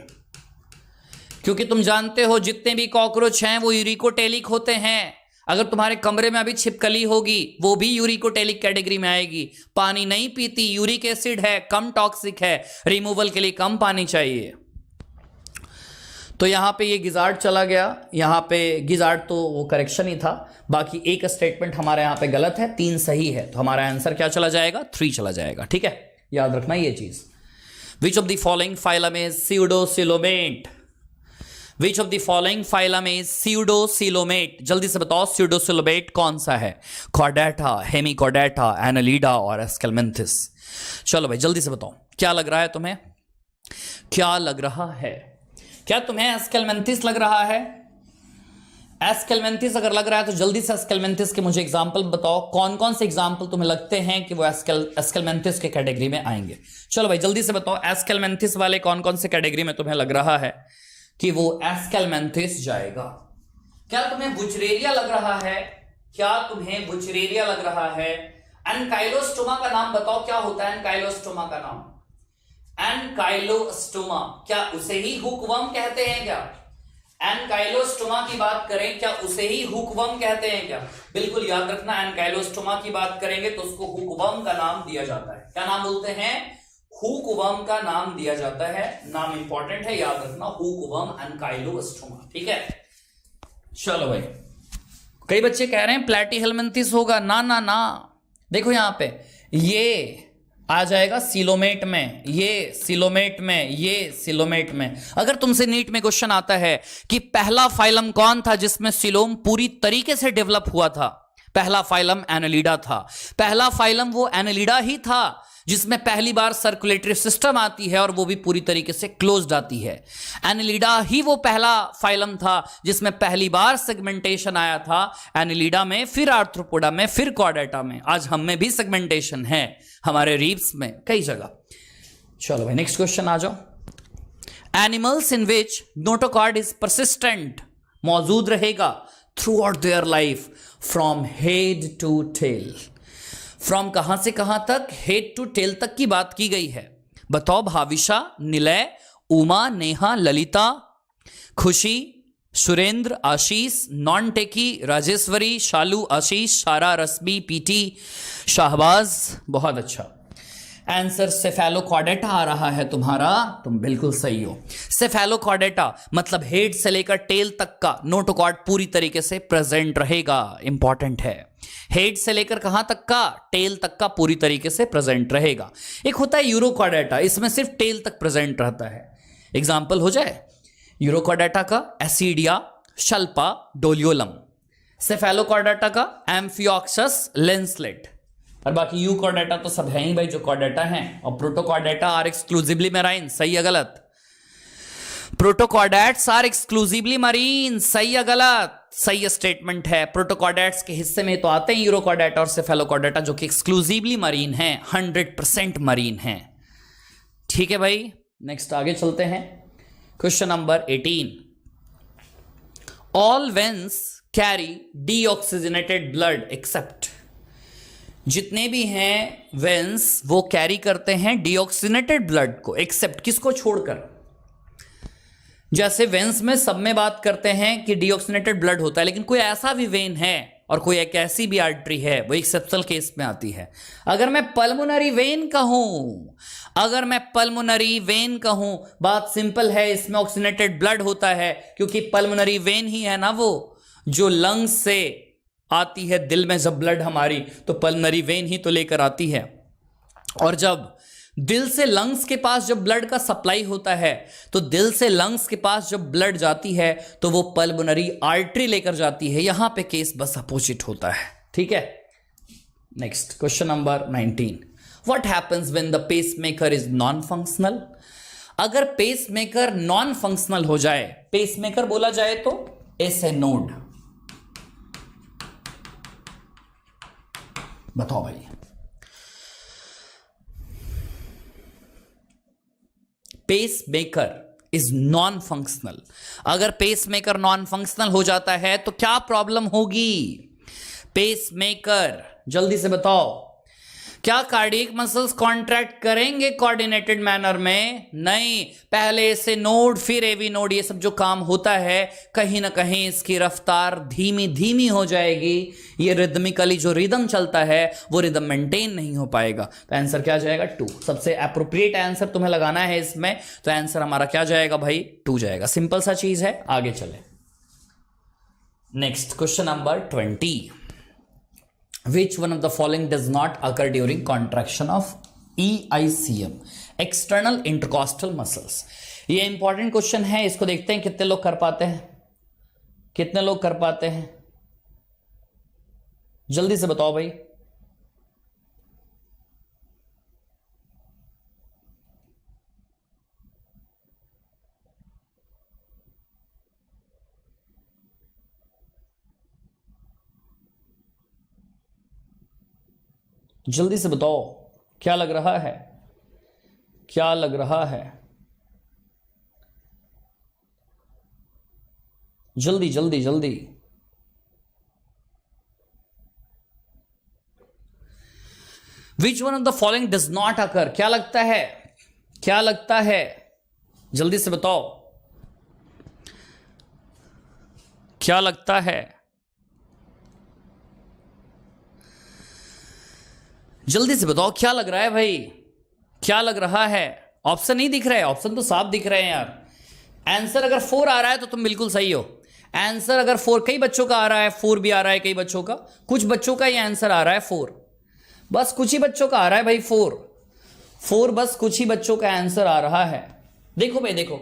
क्योंकि तुम जानते हो जितने भी कॉकरोच हैं वो यूरिकोटेलिक होते हैं। अगर तुम्हारे कमरे में अभी छिपकली होगी, वो भी यूरिकोटेलिक कैटेगरी में आएगी। पानी नहीं पीती, यूरिक एसिड है, कम टॉक्सिक है, रिमूवल के लिए कम पानी चाहिए। तो यहां पे ये गिजार्ड चला गया, यहां पे गिजार्ड तो वो करेक्शन ही था, बाकी एक स्टेटमेंट हमारे यहां पे गलत है, 3 सही है, तो हमारा आंसर क्या चला जाएगा, 3 चला जाएगा। ठीक है, याद रखना ये चीज। विच of the following phylum is pseudocoelomate? Which of the following phylum is pseudocoelomate? जल्दी से बताओ स्यूडोसिलोमेट कौन सा है? कॉर्डेटा, हेमिकॉर्डेटा, एनालिडा और एस्केलमेंथिस? चलो भाई जल्दी से बताओ, क्या लग रहा है तुम्हें? क्या लग रहा है? क्या तुम्हें एस्केलमेंथिस लग रहा है? एस्केलमेंथिस अगर लग रहा है तो जल्दी से एस्केलमेंथिस के मुझे एग्जांपल बताओ, कौन कौन से एग्जांपल तुम्हें लगते हैं कि वो एस्केलमेंथिस के कैटेगरी में आएंगे। चलो भाई जल्दी से बताओ, एस्केलमेंथिस वाले कौन कौन से कैटेगरी में तुम्हें लग रहा है कि वो एस्केलमेंथिस जाएगा? क्या तुम्हें बुचरेलिया लग रहा है? क्या तुम्हें बुचरेलिया लग रहा है? एनकाइलोस्टोमा का नाम बताओ, क्या होता है एनकाइलोस्टोमा का नाम? एनकाइलोस्टोमा, क्या उसे ही हुकवर्म कहते हैं क्या? एनकाइलोस्टोमा की बात करें, क्या उसे ही हुकवर्म कहते हैं क्या? बिल्कुल याद रखना, एनकाइलोस्टोमा की बात करेंगे तो उसको हुकवर्म का नाम दिया जाता है। क्या नाम बोलते हैं? हुकवर्म का नाम दिया जाता है। नाम इंपॉर्टेंट है, याद रखना, हुकवर्म एनकाइलोस्टोमा। ठीक है, चलो भाई। कई बच्चे कह रहे हैं प्लैटीहेलमिन्थिस होगा, ना ना ना, देखो यहां पे ये आ जाएगा सिलोमेट में, ये सिलोमेट में, ये सिलोमेट में। अगर तुमसे नीट में क्वेश्चन आता है कि पहला फाइलम कौन था जिसमें सिलोम पूरी तरीके से डेवलप हुआ था, पहला फाइलम एनालिडा था। पहला फाइलम वो एनालिडा ही था जिसमें पहली बार सर्कुलेटरी सिस्टम आती है और वो भी पूरी तरीके से क्लोज्ड आती है। एनालिडा ही वो पहला फाइलम था जिसमें पहली बार सेगमेंटेशन आया था, एनालिडा में, फिर आर्थ्रोपोडा में, फिर कॉर्डेटा में। आज हम में भी सेगमेंटेशन है, हमारे रीप्स में, कई जगह। चलो भाई नेक्स्ट क्वेश्चन आ जाओ। Animals in which notochord is persistent, मौजूद रहेगा throughout their life, from head to tail. From कहां से कहां तक? हेड टू टेल तक की बात की गई है। बताओ भाविशा, निलय, उमा, नेहा, ललिता, खुशी, सुरेंद्र, आशीष, नॉन टेकी, राजेश्वरी, शालू, आशीष, सारा, रश्मि, पीटी, शाहबाज। बहुत अच्छा आंसर सेफेलोकॉर्डेटा आ रहा है तुम्हारा, तुम बिल्कुल सही हो। सेफेलोकॉर्डेटा मतलब हेड से लेकर टेल तक का नोटोकॉर्ड पूरी तरीके से प्रेजेंट रहेगा, इंपॉर्टेंट है। हेड से लेकर कहां तक का? टेल तक का पूरी तरीके से प्रेजेंट रहेगा। एक होता है यूरोकॉर्डेटा, इसमें सिर्फ टेल तक प्रेजेंट रहता है। एग्जाम्पल हो जाए यूरोकॉर्डेटा का एसिडिया, शल्पा, डोलियोलम। सेफेलोकॉर्डेटा का एम्फियोक्सस, लेंसलेट। और बाकी यूकॉर्डेटा तो सब है ही भाई जो कॉर्डेटा हैं। और प्रोटोकॉर्डेटा आर एक्सक्लूसिवली मैराइन, सही है गलत? प्रोटोकॉर्डेट्स आर एक्सक्लूसिवली मरीन, सही है गलत? सही स्टेटमेंट है। प्रोटोकॉर्डेट्स के हिस्से में तो आते हैं यूरोकॉर्डेटा और सेफेलोकॉर्डेटा जो कि एक्सक्लूसिवली मरीन है, 100% मरीन है। ठीक है भाई, नेक्स्ट आगे चलते हैं। Question number 18। All veins carry deoxygenated blood except. जितने भी हैं वेन्स वो कैरी करते हैं डीऑक्सीजनेटेड ब्लड को, एक्सेप्ट किसको छोड़कर? जैसे वेन्स में सब में बात करते हैं कि डीऑक्सीजनेटेड ब्लड होता है, लेकिन कोई ऐसा भी वेन है और कोई एक ऐसी भी आर्टरी है, वो एक्सेप्शनल केस में आती है। अगर मैं पल्मोनरी वेन कहूं, अगर मैं पल्मोनरी वेन कहूं, बात सिंपल है, इसमें ऑक्सीजनेटेड ब्लड होता है क्योंकि पल्मोनरी वेन ही है ना वो जो लंग्स से आती है, दिल में जब ब्लड हमारी, तो पल्मोनरी वेन ही तो लेकर आती है। और जब दिल से लंग्स के पास जब ब्लड का सप्लाई होता है, तो दिल से लंग्स के पास जब ब्लड जाती है तो वो पल्मोनरी आर्टरी लेकर जाती है। यहां पे केस बस अपोजिट होता है। ठीक है, next question number 19। What happens when the pacemaker is non functional? अगर पेसमेकर नॉन फंक्शनल हो जाए, पेसमेकर बोला जाए तो ऐसे नोड, बताओ भाई। Pacemaker is non functional. अगर पेसमेकर नॉन फंक्शनल हो जाता है तो क्या प्रॉब्लम होगी? पेसमेकर, जल्दी से बताओ, क्या कार्डियक मसल्स कॉन्ट्रैक्ट करेंगे कोऑर्डिनेटेड मैनर में? नहीं, पहले से नोड फिर एवी नोड, ये सब जो काम होता है कहीं ना कहीं इसकी रफ्तार धीमी धीमी हो जाएगी। ये रिदमिकली जो रिदम चलता है वो रिदम मेंटेन नहीं हो पाएगा। तो आंसर क्या जाएगा? 2। सबसे अप्रोप्रिएट आंसर तुम्हें लगाना है इसमें, तो आंसर हमारा क्या जाएगा भाई? 2 जाएगा। सिंपल सा चीज है, आगे चले। Next question number 20। Which one of the following does not occur during contraction of EICM, external intercostal muscles? ये इंपॉर्टेंट क्वेश्चन है, इसको देखते हैं कितने लोग कर पाते हैं, कितने लोग कर पाते हैं, जल्दी से बताओ भाई। जल्दी से बताओ, क्या लग रहा है, क्या लग रहा है? जल्दी जल्दी जल्दी। Which one of the following does not occur? क्या लगता है, क्या लगता है? जल्दी से बताओ, क्या लगता है? जल्दी से बताओ, क्या लग रहा है भाई, क्या लग रहा है? ऑप्शन नहीं दिख रहा है, ऑप्शन तो साफ दिख रहे हैं यार। आंसर अगर 4 आ रहा है तो तुम बिल्कुल सही हो। आंसर अगर 4, कई बच्चों का आ रहा है, 4 भी आ रहा है कई बच्चों का, कुछ बच्चों का ये आंसर आ रहा है 4, बस कुछ ही बच्चों का आ रहा है भाई 4, बस कुछ ही बच्चों का आंसर आ रहा है। देखो भाई देखो,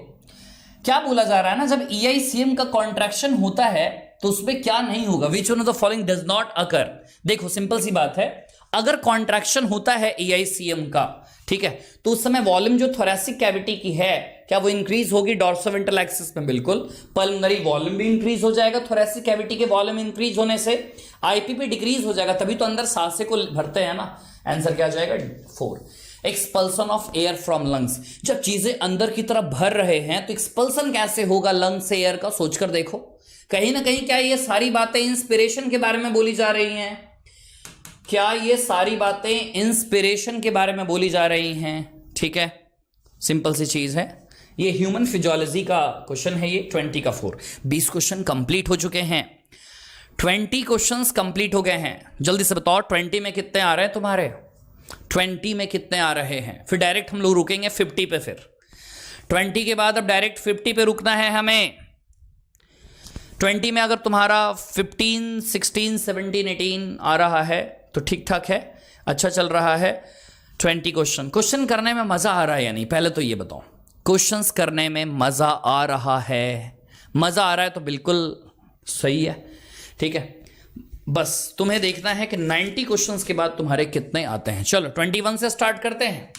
क्या बोला जा रहा है ना, जब EICM का कॉन्ट्रैक्शन होता है तो उसमें क्या नहीं होगा? Which one of the following does not occur? देखो सिंपल सी बात है, अगर कॉन्ट्रैक्शन होता है EICM का, ठीक है, तो उस समय वॉल्यूम जो थोरेसिक कैविटी की है, क्या वो इंक्रीज होगी डॉर्सोवेंट्रल एक्सिस में? बिल्कुल। पल्मोनरी वॉल्यूम भी इंक्रीज हो जाएगा, थोरेसिक कैविटी के वॉल्यूम इंक्रीज होने से IPP डिक्रीज हो जाएगा, तभी तो अंदर सांसें को भरते हैं ना। आंसर क्या जाएगा? 4। Expulsion of air from lungs, जब चीजें अंदर की तरफ भर रहे हैं तो एक्सपल्सन कैसे होगा लंग्स से एयर का? सोचकर देखो, कहीं ना कहीं क्या ये सारी बातें इंस्पिरेशन के बारे में बोली जा रही हैं? क्या ये सारी बातें इंस्पिरेशन के बारे में बोली जा रही हैं? ठीक है, सिंपल सी चीज है। ये ह्यूमन फिजियोलॉजी का क्वेश्चन है, ये 20 का 4। 20 क्वेश्चन कंप्लीट हो चुके हैं, 20 क्वेश्चंस कंप्लीट हो गए हैं। जल्दी से बताओ 20 में कितने आ रहे हैं तुम्हारे? 20 में कितने आ रहे हैं? फिर डायरेक्ट हम लोग रुकेंगे 50 पे, फिर 20 के बाद अब डायरेक्ट 50 पे रुकना है हमें। 20 में अगर तुम्हारा 15, 16, 17, 18 आ रहा है तो ठीक ठाक है, अच्छा चल रहा है। 20 क्वेश्चन करने में मजा आ रहा है या नहीं? पहले तो ये बताओ, क्वेश्चंस करने में मजा आ रहा है? मजा आ रहा है तो बिल्कुल सही है, ठीक है। बस तुम्हें देखना है कि 90 क्वेश्चंस के बाद तुम्हारे कितने आते हैं। चलो 21 से स्टार्ट करते हैं।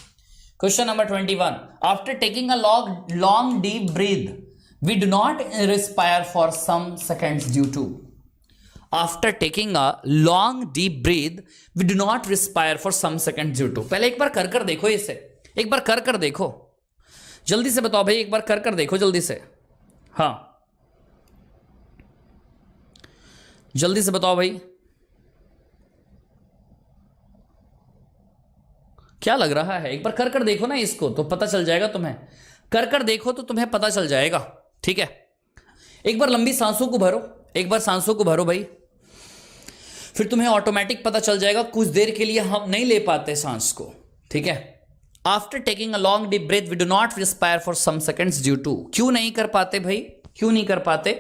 Question number 21, after taking a long deep breath we do not respire for some seconds due to. After taking a long deep breath we do not respire for some seconds due to. पहले एक बार कर देखो, इसे एक बार कर देखो, जल्दी से बताओ भाई, एक बार कर देखो जल्दी से। हाँ जल्दी से बताओ भाई, क्या लग रहा है? एक बार कर देखो ना इसको, तो पता चल जाएगा तुम्हें। कर देखो तो तुम्हें पता चल जाएगा, ठीक है। एक बार लंबी सांसों को भरो, एक बार सांसों को भरो भाई, फिर तुम्हें ऑटोमेटिक पता चल जाएगा। कुछ देर के लिए हम नहीं ले पाते सांस को, ठीक है। After taking a long deep breath we do not respire for some seconds due to. क्यों नहीं कर पाते भाई? क्यों नहीं कर पाते?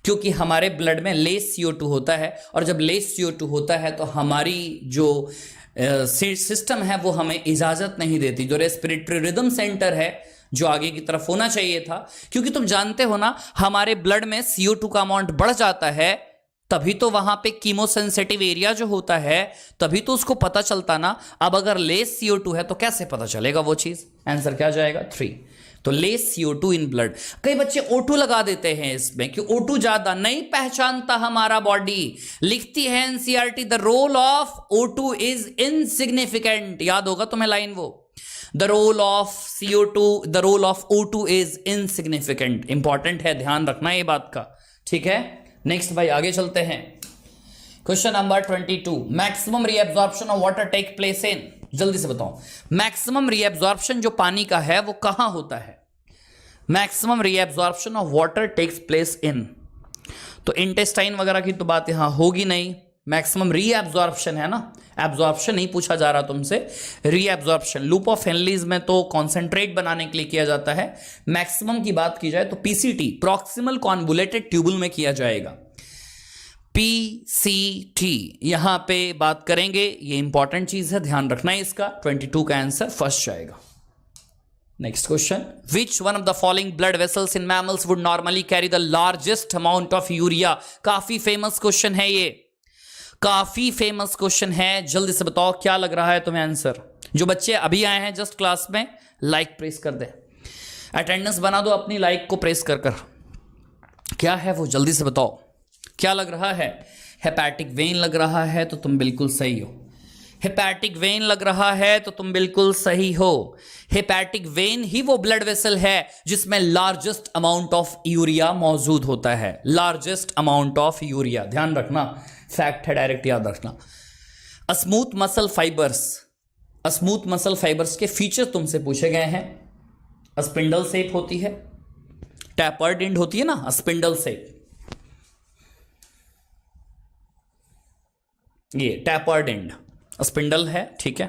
क्योंकि हमारे ब्लड में लेस CO2 होता है, और जब लेस CO2 होता है तो हमारी जो सिस्टम है वो हमें इजाजत नहीं देती, जो रेस्पिरेटरी रिदम सेंटर है जो आगे की तरफ होना चाहिए था। क्योंकि तुम जानते हो ना, हमारे ब्लड में CO2 का अमाउंट बढ़ जाता है, तभी तो वहां पे कीमोसेंसिटिव एरिया जो होता है, तभी तो उसको पता चलता ना। अब अगर लेस CO2 है तो कैसे पता चलेगा वो चीज? आंसर क्या जाएगा? 3। तो लेस CO2 इन ब्लड। कई बच्चे O2 लगा देते हैं इसमें कि O2 ज्यादा नहीं पहचानता हमारा बॉडी। लिखती है NCERT, the role of O2 is insignificant. याद होगा तुम्हें लाइन वो, the role of CO2, the role of O2 is insignificant. Important है, ध्यान रखना ये बात का, ठीक है। नेक्स्ट भाई आगे चलते हैं। Question number 22, maximum reabsorption of water take place in. जल्दी से बताओ। मैक्सिमम रीएब्जॉर्प्शन जो पानी का है वो कहां होता है? Maximum reabsorption of water takes place in, तो इंटेस्टाइन वगैरह की तो बात यहां होगी नहीं। मैक्सिमम रीएब्जॉर्प्शन है ना, एब्जॉर्प्शन नहीं पूछा जा रहा तुमसे, रीएब्जॉर्प्शन। लूप ऑफ हेनलीज में तो कॉन्सेंट्रेट बनाने के लिए किया जाता है। मैक्सिमम की बात की जाए तो पीसीटी, प्रॉक्सिमल कॉन्वोलेटेड ट्यूबुल में किया जाएगा। पीसीटी यहां पे बात करेंगे, ये इंपॉर्टेंट चीज है, ध्यान रखना है इसका। 22 का आंसर फर्स्ट जाएगा। Next question, which one of the following blood vessels in mammals would normally carry the largest amount of urea? काफी फेमस क्वेश्चन है ये, काफी फेमस क्वेश्चन है। जल्दी से बताओ क्या लग रहा है तुम्हें आंसर। जो बच्चे अभी आए हैं जस्ट क्लास में, लाइक प्रेस कर दे, अटेंडेंस बना दो अपनी, लाइक को प्रेस कर कर। क्या है वो, जल्दी से बताओ क्या लग रहा है। हेपैटिक वेन लग रहा है तो तुम बिल्कुल सही हो। हेपैटिक वेन लग रहा है तो तुम बिल्कुल सही हो। हेपैटिक वेन ही वो ब्लड वेसल है जिसमें लार्जेस्ट अमाउंट ऑफ यूरिया मौजूद होता है। लार्जेस्ट अमाउंट ऑफ यूरिया, ध्यान रखना, फैक्ट है, डायरेक्ट याद रखना। Smooth muscle fibres, smooth muscle fibres के फीचर तुमसे पूछे गए हैं। स्पिंडल शेप होती है, टैपर्ड एंड होती है ना, स्पिंडल शेप, ये टैपर्ड एंड स्पिंडल है, ठीक है।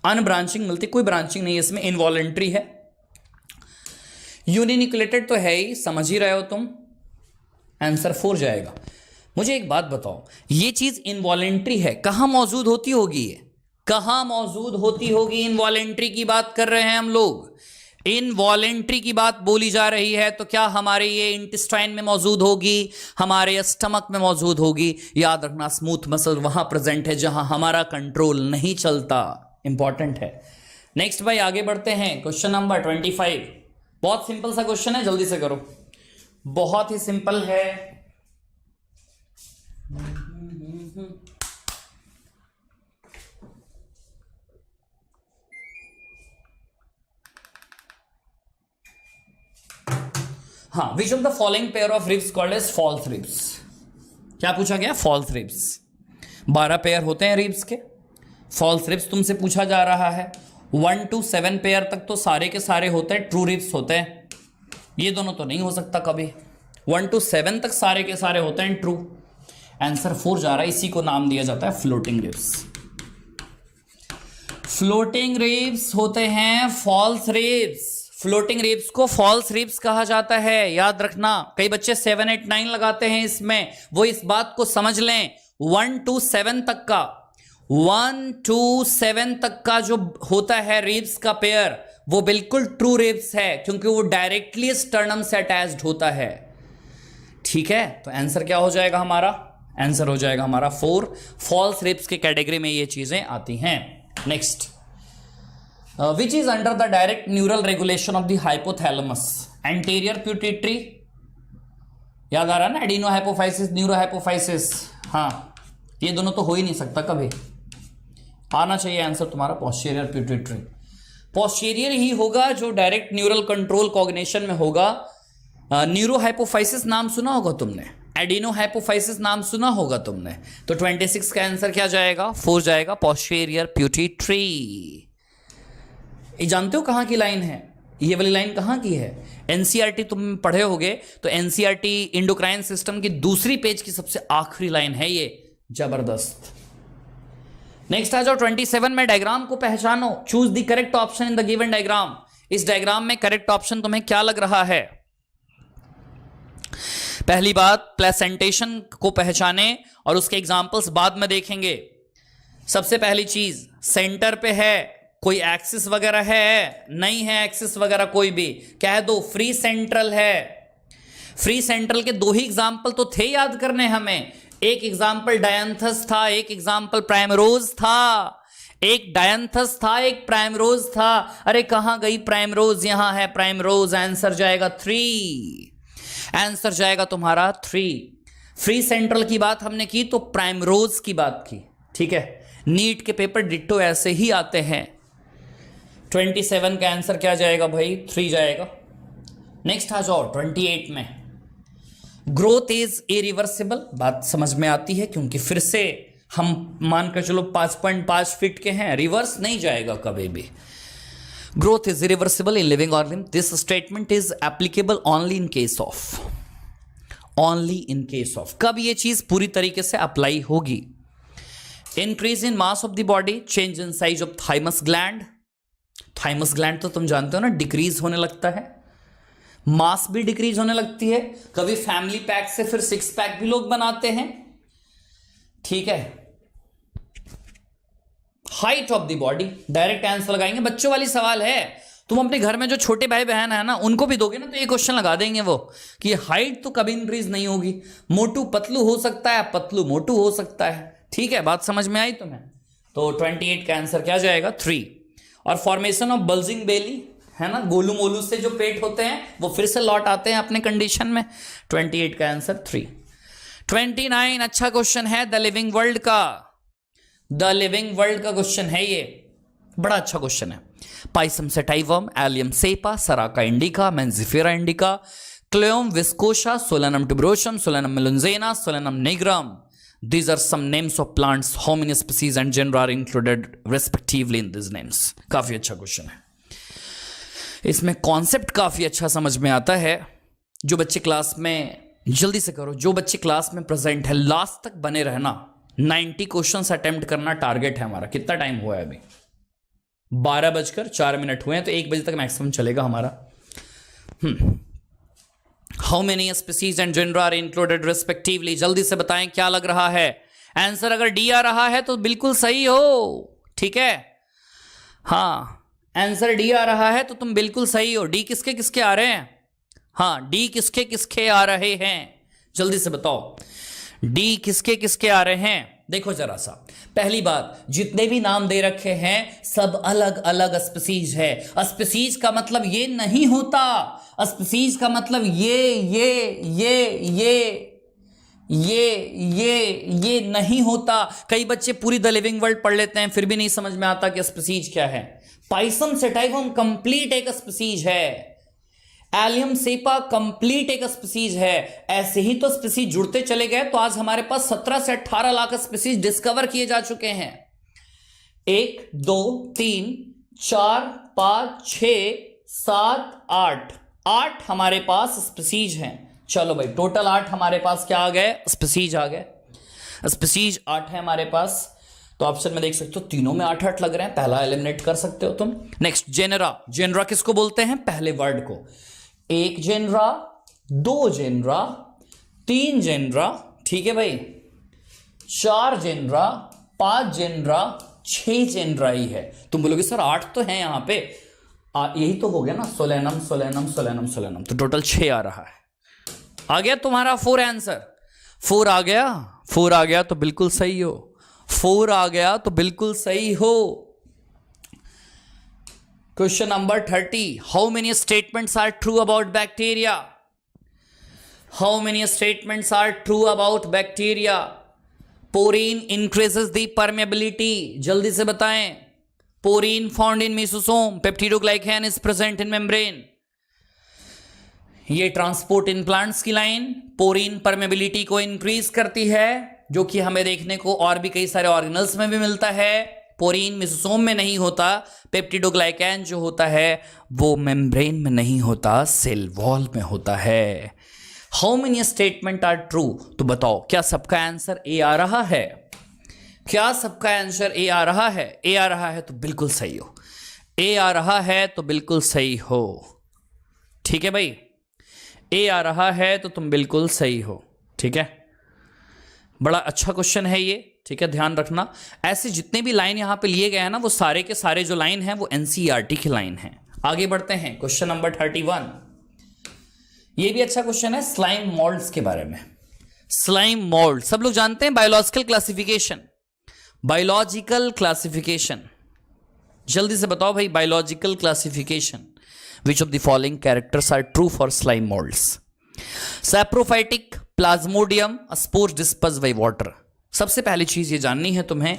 अनब्रांचिंग मिलती, कोई ब्रांचिंग नहीं है इसमें, इनवॉलेंट्री है। यूनिन्यूक्लिएटेड तो है ही, समझ ही रहे हो तुम, आंसर 4 जाएगा। मुझे एक बात बताओ, ये चीज इनवॉलेंट्री है, कहां मौजूद होती होगी ये, कहां मौजूद होती होगी? इनवॉलेंट्री की बात कर रहे हैं हम लोग, इनवॉलेंट्री की बात बोली जा रही है, तो क्या हमारे ये इंटेस्टाइन में मौजूद होगी, हमारे स्टमक में मौजूद होगी? याद रखना, स्मूथ मसल वहां प्रेजेंट है जहां हमारा कंट्रोल नहीं चलता, इंपॉर्टेंट है। नेक्स्ट भाई आगे बढ़ते हैं, क्वेश्चन नंबर 25। बहुत सिंपल सा क्वेश्चन है, जल्दी से करो, बहुत ही सिंपल है। हाँ, which of the following pair of ribs called as false ribs? क्या पूछा गया? False ribs. 12 पेयर होते हैं रिब्स के, फॉल्स रिब्स तुमसे पूछा जा रहा है। 1 to 7 पेयर तक तो सारे के सारे होते हैं ट्रू रिब्स होते हैं, ये दोनों तो नहीं हो सकता कभी। 1 to 7 तक सारे के सारे होते हैं ट्रू, आंसर 4 जा रहा है। इसी को नाम दिया जाता है फ्लोटिंग रिब्स। फ्लोटिंग रिब्स होते हैं फॉल्स रिब्स, फ्लोटिंग रिब्स को फॉल्स रिब्स कहा जाता है, याद रखना। कई बच्चे 7, 8, 9 लगाते हैं इसमें, वो इस बात को समझ लें। 1 to 7 तक का, 1 to 7 तक का जो होता है रिब्स का पेयर, वो बिल्कुल ट्रू रिब्स है, क्योंकि वो डायरेक्टली स्टर्नम से अटैच्ड होता है, ठीक है। तो आंसर क्या हो जाएगा हमारा? आंसर हो जाएगा हमारा 4। फॉल्स रिब्स की कैटेगरी में ये चीजें आती हैं। Next, which is under the direct neural regulation of the hypothalamus? Anterior pituitary, याद आ रहा है ना, एडिनो हाइपोफाइसिस, न्यूरो हाइपोफाइसिस। हाँ, ये दोनों तो हो ही नहीं सकता कभी, आना चाहिए आंसर तुम्हारा पोस्टीरियर पिट्यूटरी। पोस्टीरियर ही होगा जो डायरेक्ट न्यूरल कंट्रोल कॉग्निशन में होगा। न्यूरो हाइपोफाइसिस नाम सुना होगा तुमने, एडिनो हाइपोफाइसिस नाम सुना होगा तुमने, तो 26 का आंसर क्या जाएगा? 4 जाएगा, पोस्टीरियर पिट्यूटरी। ये जानते हो कहां की लाइन है? ये वाली लाइन कहां की है? एनसीईआरटी तुम पढ़े होगे, तो एनसीईआरटी इंडोक्राइन सिस्टम की दूसरी पेज की सबसे आखिरी लाइन है ये, जबरदस्त। नेक्स्ट आ जाओ 27 में, डायग्राम को पहचानो, choose the correct option in the given diagram. इस डायग्राम में करेक्ट ऑप्शन तुम्हें क्या लग रहा है? पहली बात, प्लेसेंटेशन को पहचाने और उसके एग्जांपल्स बाद में देखेंगे। सबसे पहली चीज, सेंटर पे है, कोई एक्सिस वगैरह है? नहीं है एक्सिस वगैरह कोई भी, कह दो फ्री सेंट्रल है। फ्री सेंट्रल के 2 ही एग्जांपल तो थे याद करने हमें, एक एग्जांपल डायंथस था, एक एग्जांपल प्राइमरोज था, एक डायंथस था, एक प्राइमरोज था। अरे कहां गई प्राइमरोज? यहां है प्राइमरोज, आंसर जाएगा 3, आंसर जाएगा तुम्हारा 3। फ्री सेंट्रल की बात हमने की तो प्राइमरोज की बात की, ठीक है। नीट के पेपर डिट्टो ऐसे ही आते हैं। 27 का आंसर क्या जाएगा भाई? 3 जाएगा। नेक्स्ट आ जाओ 28 में, ग्रोथ इज इरिवर्सिबल। बात समझ में आती है क्योंकि फिर से हम मानकर चलो 5.5 फीट के हैं, रिवर्स नहीं जाएगा कभी भी। Growth is irreversible in living organism. This statement is applicable only in case of, कब ये चीज पूरी तरीके से अप्लाई होगी? Increase in mass of the body, change in size of thymus gland. Thymus gland तो तुम जानते हो ना, डिक्रीज होने लगता है, मास भी डिक्रीज होने लगती है। कभी फैमिली पैक से फिर 6 पैक भी लोग बनाते हैं, ठीक है। Height of the body, direct answer लगाएंगे, बच्चों वाली सवाल है। तुम अपने घर में जो छोटे भाई बहन है ना, उनको भी दोगे ना तो ये क्वेश्चन लगा देंगे वो कि हाइट तो कभी इंक्रीज नहीं होगी, मोटू पतलू हो सकता है, पतलू मोटू हो सकता है, ठीक है। बात समझ में आई तुम्हें? तो 28 का आंसर क्या जाएगा? 3। और फॉर्मेशन ऑफ बल्जिंग बेली है ना, गोलू मोलू से जो पेट होते हैं वो फिर से लौट आते हैं अपने कंडीशन में। 28 का आंसर 3। 29 अच्छा क्वेश्चन है, द लिविंग वर्ल्ड का, द लिविंग वर्ल्ड का क्वेश्चन है ये, बड़ा अच्छा क्वेश्चन है। Pisum sativum, Allium cepa, Saraca indica, Mangifera indica, Cleome viscosa, Solanum tuberosum, Solanum melongena, Solanum nigrum. These are some names of plants. How many species and genera are included respectively in these names? काफी अच्छा question है, इसमें concept काफी अच्छा समझ में आता है। जो बच्चे क्लास में, जल्दी से करो, जो बच्चे क्लास में प्रेजेंट है लास्ट तक बने रहना। 90 क्वेश्चंस अटेम्प्ट करना टारगेट है हमारा। कितना टाइम हुआ है अभी? 12:04 हुए हैं, तो 1 बजे तक मैक्सिमम चलेगा हमारा। How many species and genera are included respectively, जल्दी से बताएं क्या लग रहा है आंसर। अगर डी आ रहा है तो बिल्कुल सही हो, ठीक है। हाँ, आंसर डी आ रहा है तो तुम बिल्कुल सही हो। डी किसके किसके आ रहे हैं? हाँ, डी किसके किसके आ रहे हैं, जल्दी से बताओ। डी किसके किसके आ रहे हैं? देखो जरा सा, पहली बात, जितने भी नाम दे रखे हैं सब अलग अलग स्पीसीज है। स्पीसीज का मतलब ये नहीं होता, स्पीसीज का मतलब ये नहीं होता। कई बच्चे पूरी द लिविंग वर्ल्ड पढ़ लेते हैं फिर भी नहीं समझ में आता कि स्पीसीज क्या है। पाइसम सेटाइवम कंप्लीट एक स्पीसीज है, एलियम सेपा कंप्लीट एक स्पीसीज है। ऐसे ही तो स्पीसीज जुड़ते चले गए तो आज हमारे पास 17 से 18 लाख स्पीसीज डिस्कवर किए जा चुके हैं। 1 2 3 4 5 6 7 8 हमारे पास स्पीसीज हैं। चलो भाई, टोटल 8 हमारे पास क्या आ गए? स्पीसीज आ गए। स्पीसीज 8 है हमारे पास, तो ऑप्शन में देख सकते हो तीनों में 8 लग रहे हैं। पहला एलिमिनेट कर सकते हो तुम। Next, genre. जेनरा किसको बोलते हैं? पहले वर्ड को। 1 जेनरा, 2 जेनरा, 3 जेनरा, ठीक है भाई, 4 जेनरा, 5 जेनरा, 6 जेनरा ही है। तुम बोलोगे सर 8 तो है यहां पे, यही तो हो गया ना, सोलेनम सोलेनम सोलेनम सोलेनम, तो टोटल 6 आ रहा है। आ गया तुम्हारा 4 आंसर। 4 आ गया, 4 आ गया तो बिल्कुल सही हो, 4 आ गया तो बिल्कुल सही हो। Question number 30, how many statements are true about bacteria? How many statements are true about bacteria? Porin increases the permeability, जल्दी से बताएं। Porin found in mesosome, peptidoglycan is present in membrane. ये ट्रांसपोर्ट इन प्लांट्स की line porin permeability को increase करती है, जो कि हमें देखने को और भी कई सारे ऑर्गेनल्स में भी मिलता है। पोरीन मेसोसोम में नहीं होता, पेप्टिडोग्लाइकैन जो होता है वो मेम्ब्रेन में नहीं होता, सेल वॉल में होता है। How many statement are true? तो बताओ, क्या सबका आंसर ए आ रहा है? क्या सबका आंसर ए आ रहा है? ए आ रहा है तो बिल्कुल सही हो, ए आ रहा है तो बिल्कुल सही हो, ठीक है भाई। ए आ रहा है तो तुम बिल्कुल सही हो, ठीक है। बड़ा अच्छा क्वेश्चन है ये, ठीक है, ध्यान रखना। ऐसे जितने भी लाइन यहां पे लिए गए हैं ना, वो सारे के सारे जो लाइन हैं वो एनसीईआरटी की लाइन है। आगे बढ़ते हैं, क्वेश्चन नंबर 31। ये भी अच्छा क्वेश्चन है स्लाइम मोल्ड्स के बारे में। स्लाइम मोल्ड सब लोग जानते हैं, बायोलॉजिकल क्लासिफिकेशन। बायोलॉजिकल क्लासिफिकेशन, जल्दी से बताओ भाई, biological classification. Which of the following characters are true for slime molds? Saprophytic, Plasmodium, spores dispersed by water. सबसे पहली चीज ये जाननी है तुम्हें,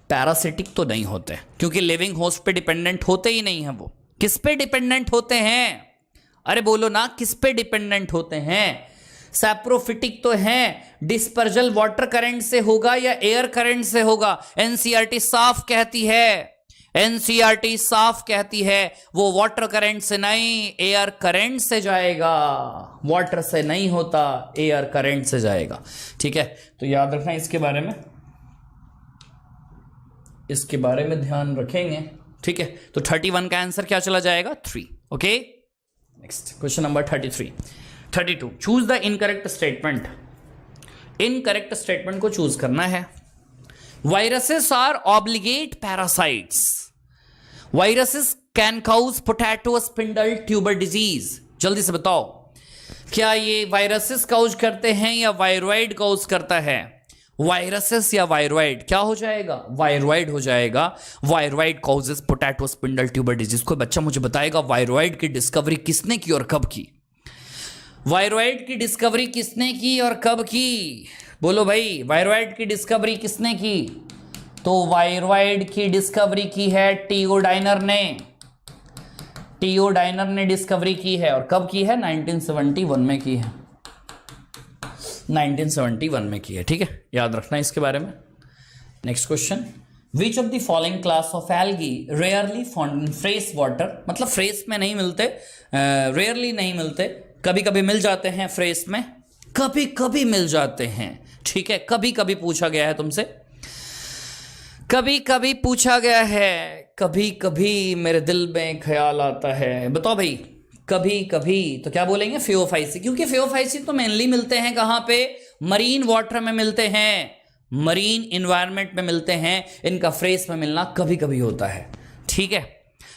पैरासिटिक तो नहीं होते, क्योंकि लिविंग होस्ट पे डिपेंडेंट होते ही नहीं है। वो किस पे डिपेंडेंट होते हैं? अरे बोलो ना, किस पे डिपेंडेंट होते हैं? सैप्रोफिटिक तो है, डिस्पर्जल वाटर करंट से होगा या एयर करंट से होगा? एनसीईआरटी साफ कहती है, एनसीईआरटी साफ कहती है वो वाटर करंट से नहीं, एयर करंट से जाएगा। वाटर से नहीं होता, एयर करंट से जाएगा। ठीक है, तो याद रखना इसके बारे में, इसके बारे में ध्यान रखेंगे। ठीक है, तो 31 का आंसर क्या चला जाएगा? 3। Okay, next question number 32 choose the incorrect statement. Incorrect statement को चूज करना है। Viruses are obligate parasites. Viruses can cause potato spindle tuber disease. जल्दी से बताओ, क्या ये वायरसेस काउज करते हैं या वायरॉइड काउज करता है? वायरसेस या वायरॉइड? क्या हो जाएगा? वायरॉइड हो जाएगा। Viroid causes potato spindle tuber disease. कोई बच्चा मुझे बताएगा वायरॉइड की डिस्कवरी किसने की और कब की? वायरॉइड की डिस्कवरी किसने की और कब की? बोलो भाई, वायरॉइड की डिस्कवरी किसने की? तो वायरॉइड की डिस्कवरी की है टीओ डाइनर ने। टीओ डाइनर ने डिस्कवरी की है, और कब की है? 1971 में की है। 1971 में की है। ठीक है, याद रखना इसके बारे में। Next question, which of the following class of algae rarely found in fresh water? मतलब फ्रेश में नहीं मिलते, रेयरली नहीं मिलते, कभी कभी मिल जाते हैं फ्रेश में, कभी कभी मिल जाते हैं। ठीक है, कभी कभी पूछा गया है तुमसे, कभी कभी पूछा गया है, कभी कभी मेरे दिल में ख्याल आता है। बताओ भाई, कभी कभी तो क्या बोलेंगे? फियोफाइसी, क्योंकि फियोफाइसी तो मेनली मिलते हैं कहां पे? मरीन वाटर में मिलते हैं, मरीन इन्वायरमेंट में मिलते हैं। इनका फ्रेश में मिलना कभी कभी होता है। ठीक है,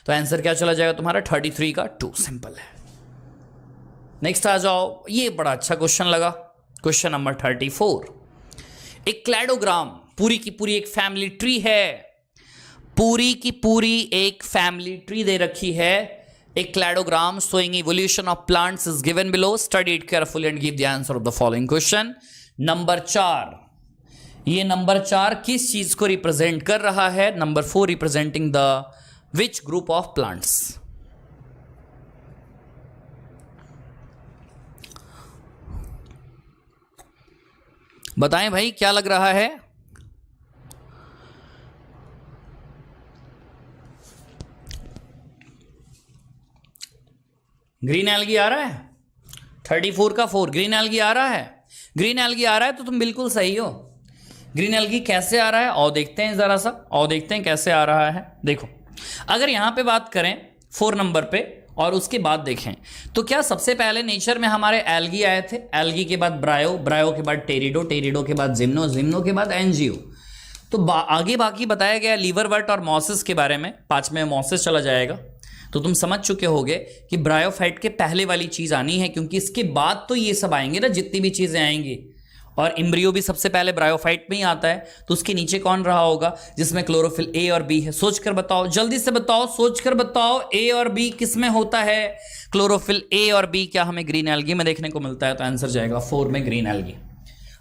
तो आंसर क्या चला जाएगा तुम्हारा? 33 का 2। सिंपल है। नेक्स्ट आ जाओ, ये बड़ा अच्छा क्वेश्चन लगा। क्वेश्चन नंबर 34, एक क्लैडोग्राम पूरी की पूरी एक फैमिली ट्री है, पूरी की पूरी एक फैमिली ट्री दे रखी है। एक cladogram showing evolution of plants is given below. Study it carefully and give the answer of the following question. Number 4, ये नंबर 4 किस चीज को रिप्रेजेंट कर रहा है? Number 4 representing the which group of plants? बताएं भाई, क्या लग रहा है? ग्रीन एल्गी आ रहा है? 34 का 4 ग्रीन एल्गी आ रहा है। ग्रीन एल्गी आ रहा है तो तुम बिल्कुल सही हो। ग्रीन एल्गी कैसे आ रहा है और देखते हैं जरा सा, और देखते हैं कैसे आ रहा है। देखो, अगर यहां पे बात करें 4 नंबर पे और उसके बाद देखें तो क्या सबसे पहले नेचर में हमारे एल्गी आए थे? एल्गी के बाद ब्रायो, ब्रायो के बाद टेरिडो, टेरिडो के बाद जिम्नो, जिम्नो के बाद एंजियो। तो आगे बाकी बताया गया लीवरवर्ट और मॉसिस के बारे में। 5 में मॉसिस चला जाएगा। तो तुम समझ चुके होगे कि ब्रायोफाइट के पहले वाली चीज आनी है, क्योंकि इसके बाद तो ये सब आएंगे ना, जितनी भी चीजें आएंगी। और इम्ब्रियो भी सबसे पहले ब्रायोफाइट में ही आता है। तो उसके नीचे कौन रहा होगा जिसमें क्लोरोफिल ए और बी है? सोचकर बताओ, जल्दी से बताओ, सोचकर बताओ, ए और बी किसमें होता है? क्लोरोफिल ए और बी क्या हमें ग्रीन एल्गी में देखने को मिलता है? तो आंसर जाएगा 4 में ग्रीन एल्गी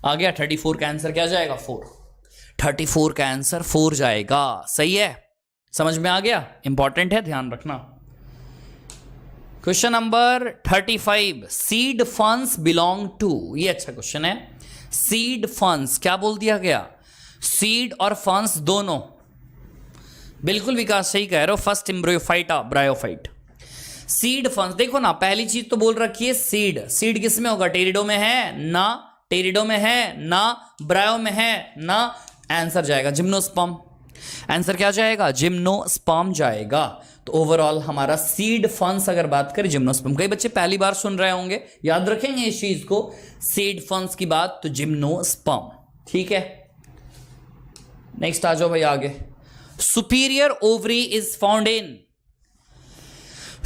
आ गया। 34 का आंसर क्या जाएगा? 4। 34 का आंसर 4 जाएगा। सही है, समझ में आ गया? इंपॉर्टेंट है, ध्यान रखना। Question number 35, seed funds belong to. ये अच्छा क्वेश्चन है। सीड फंड्स क्या बोल दिया गया? सीड और फंड्स दोनों। बिल्कुल विकास सही कह रहे हो। First embryophyte, bryophyte. Seed funds, देखो ना, पहली चीज तो बोल रखी है सीड। सीड किस में होगा? टेरिडो में है ना, टेरिडो में है ना, ब्रायो में है ना। आंसर जाएगा जिम्नोस्पर्म। आंसर क्या जाएगा? जिम्नोस्पर्म जाएगा। तो ओवरऑल हमारा सीड फंड्स अगर बात करें जिम्नोस्पर्म। कई बच्चे पहली बार सुन रहे होंगे, याद रखेंगे इस चीज को, सीड फंड्स की बात तो जिम्नोस्पर्म। ठीक है, नेक्स्ट आ जाओ भाई आगे। Superior ovary is found in.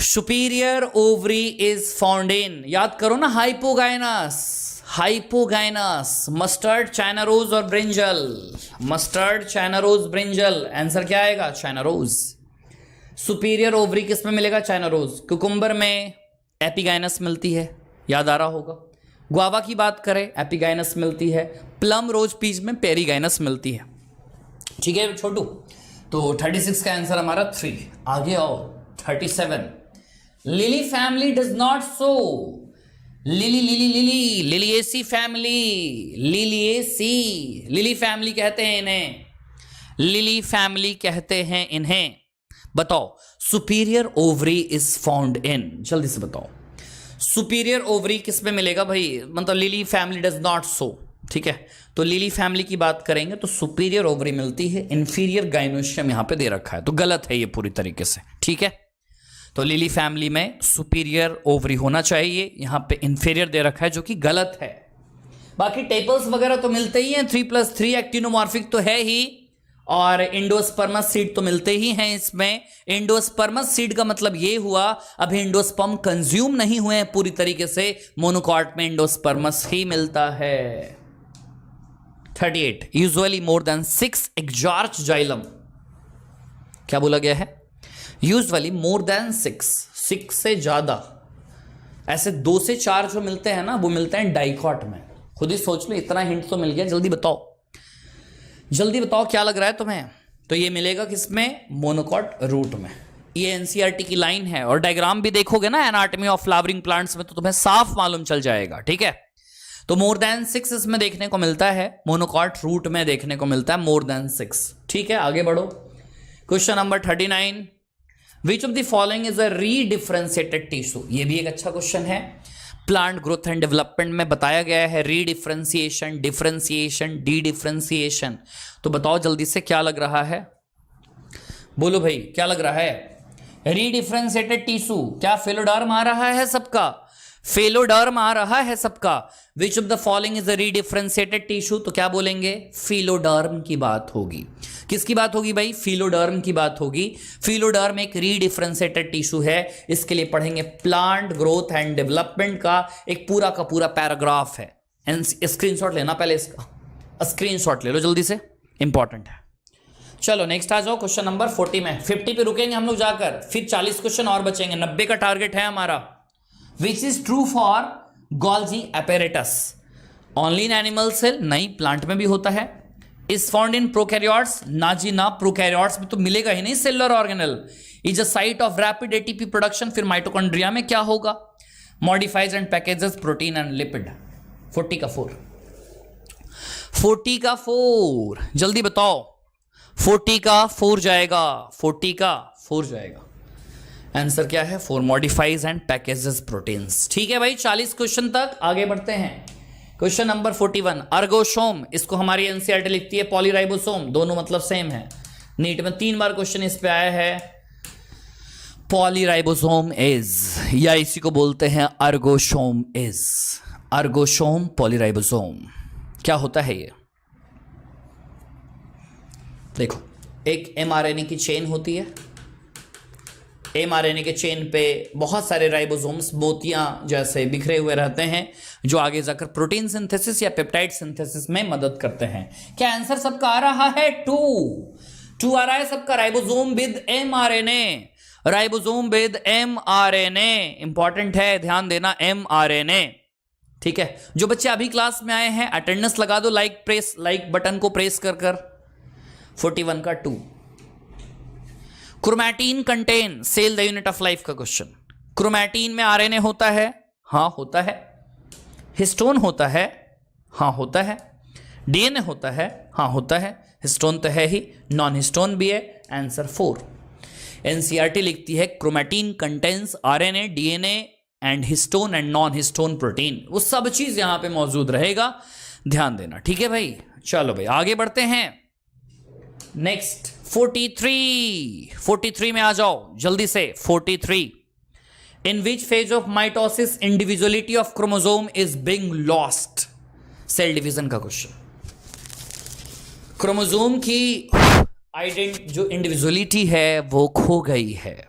Superior ovary is found in, याद करो ना, hypogynous. Hypogynous, mustard, China rose और brinjal. Mustard, China rose, brinjal. Answer क्या आएगा? China rose. सुपीरियर ओवरी किस में मिलेगा? China rose. कुकुम्बर में एपिगाइनस मिलती है, याद आ रहा होगा। गुआवा की बात करें, एपिगाइनस मिलती है। प्लम रोज पीच में पेरीगाइनस मिलती है। ठीक है छोटू, तो 36 का आंसर हमारा 3। आगे आओ 37, lily family does not show. Lily lily lily Liliaceae family, Liliaceae, lily family कहते हैं इन्हें, लिली फैमिली कहते हैं इन्हें। बताओ सुपीरियर ओवरी इज फाउंड इन, जल्दी से बताओ सुपीरियर ओवरी किस में मिलेगा भाई, मतलब lily family does not so, ठीक है। तो लिली फैमिली की बात करेंगे तो सुपीरियर ओवरी मिलती है, इंफीरियर गाइनोशियम यहां पे दे रखा है, तो गलत है ये पूरी तरीके से, ठीक है। तो लिली फैमिली में सुपीरियर ओवरी होना चाहिए, यहां पे इंफीरियर दे रखा है जो कि गलत है। बाकी टेपल्स वगैरह तो मिलते ही हैं, 3+3 एक्टिनोमॉर्फिक तो है ही, और एंडोस्पर्मस सीड तो मिलते ही हैं इसमें। एंडोस्पर्मस सीड का मतलब ये हुआ अभी एंडोस्पर्म कंज्यूम नहीं हुए हैं पूरी तरीके से, मोनोकॉट में एंडोस्पर्मस ही मिलता है। 38 यूजुअली मोर देन 6 एग्जार्च जाइलम, क्या बोला गया है, यूजुअली मोर देन 6 से ज्यादा, ऐसे 2 से 4 जो मिलते हैं ना वो मिलते हैं डाइकॉट में। खुद ही सोच लो, इतना हिंट तो मिल गया, जल्दी बताओ, जल्दी बताओ क्या लग रहा है तुम्हें। तो ये मिलेगा किसमें, मोनोकॉट रूट में। ये एनसीईआरटी की लाइन है, और डायग्राम भी देखोगे ना एनाटॉमी ऑफ फ्लावरिंग प्लांट्स में तो तुम्हें साफ मालूम चल जाएगा, ठीक है। तो मोर देन 6 इसमें देखने को मिलता है, मोनोकॉट रूट में देखने को मिलता है मोर देन 6, ठीक है। आगे बढ़ो, question number 39, which of the following is a redifferentiated tissue, ये भी एक अच्छा क्वेश्चन है। प्लांट ग्रोथ एंड डेवलपमेंट में बताया गया है रीडिफरेंशिएशन, डिफरेंशिएशन, डी डिफरेंशिएशन। तो बताओ जल्दी से क्या लग रहा है, बोलो भाई क्या लग रहा है। रीडिफरेंशिएटेड टिश्यू, क्या फेलोडर्म आ रहा है सबका, फेलोडर्म आ रहा है सबका। Which of the following is a redifferentiated tissue, तो क्या बोलेंगे, फिलोडर्म की बात होगी। किसकी बात होगी भाई, फिलोडर्म की बात होगी। फिलोडर्म एक रीडिफरेंशिएटेड टिश्यू है, इसके लिए पढ़ेंगे प्लांट ग्रोथ एंड डेवलपमेंट का एक पूरा का पूरा पैराग्राफ है। स्क्रीनशॉट लेना पहले, इसका स्क्रीनशॉट ले लो जल्दी से, इंपॉर्टेंट है। चलो नेक्स्ट आ जाओ, क्वेश्चन नंबर 40 में 50 पे रुकेंगे हम लोग जाकर, फिर 40 क्वेश्चन और बचेंगे, 90 का टारगेट है हमारा। Which is true for Golgi apparatus, only in animal cell, नहीं प्लांट में भी होता है। इज फाउंड इन प्रोकैरियोट्स, ना जी ना, प्रोकैरियोट्स में तो मिलेगा ही नहीं cellular organelle. Is a site of rapid ATP production, फिर माइटोकॉन्ड्रिया में क्या होगा। Modifies and packages protein and lipid. 40 का 4, 40 का 4 जल्दी बताओ, 40 का 4 जाएगा, 40 का 4 जाएगा। आंसर क्या है, 4 मॉडिफाइज एंड पैकेजेस प्रोटीन्स, ठीक है भाई। 40 क्वेश्चन तक आगे बढ़ते हैं। क्वेश्चन नंबर 41, अर्गोसोम, इसको हमारी एनसीईआरटी लिखती है पॉलीराइबोसोम, दोनों मतलब सेम है। नीट में 3 बार क्वेश्चन इस पे आया है। पॉलीराइबोसोम इज, या इसी को बोलते हैं अर्गोसोम इज, अर्गोसोम पॉलीराइबोसोम क्या होता है ये। देखो एक एमआरएनए की चेन होती है, एमआरएनए के चेन पे बहुत सारे राइबोसोम्स मोतियां जैसे बिखरे हुए रहते हैं, जो आगे जाकर प्रोटीन सिंथेसिस या पेप्टाइड सिंथेसिस में मदद करते हैं। क्या आंसर सबका आ रहा है, 2 आ रहा है सबका। Ribosome with mRNA, ribosome with mRNA, important है, ध्यान देना, एमआरएनए, ठीक है। जो बच्चे अभी क्लास में आए हैं अटेंडेंस लगा दो, लाइक बटन को प्रेस कर कर। 41 का 2, chromatin contain cell the unit of life का क्वेश्चन। क्रोमैटिन में आरएनए होता है, हाँ होता है। हिस्टोन होता है, हाँ होता है। डीएनए होता है, हाँ होता है। हिस्टोन तो है ही, नॉन हिस्टोन भी है। आंसर 4। एनसीईआरटी लिखती है chromatin contains RNA, DNA and histone and non histone protein, वो सब चीज यहां पे मौजूद रहेगा, ध्यान देना, ठीक है भाई। चलो भाई आगे बढ़ते हैं। नेक्स्ट 43 में आ जाओ जल्दी से। 43, in which phase of mitosis individuality of chromosome is being lost, cell division का क्वेश्चन। क्रोमोसोम की जो इंडिविजुअलिटी है वो खो गई है।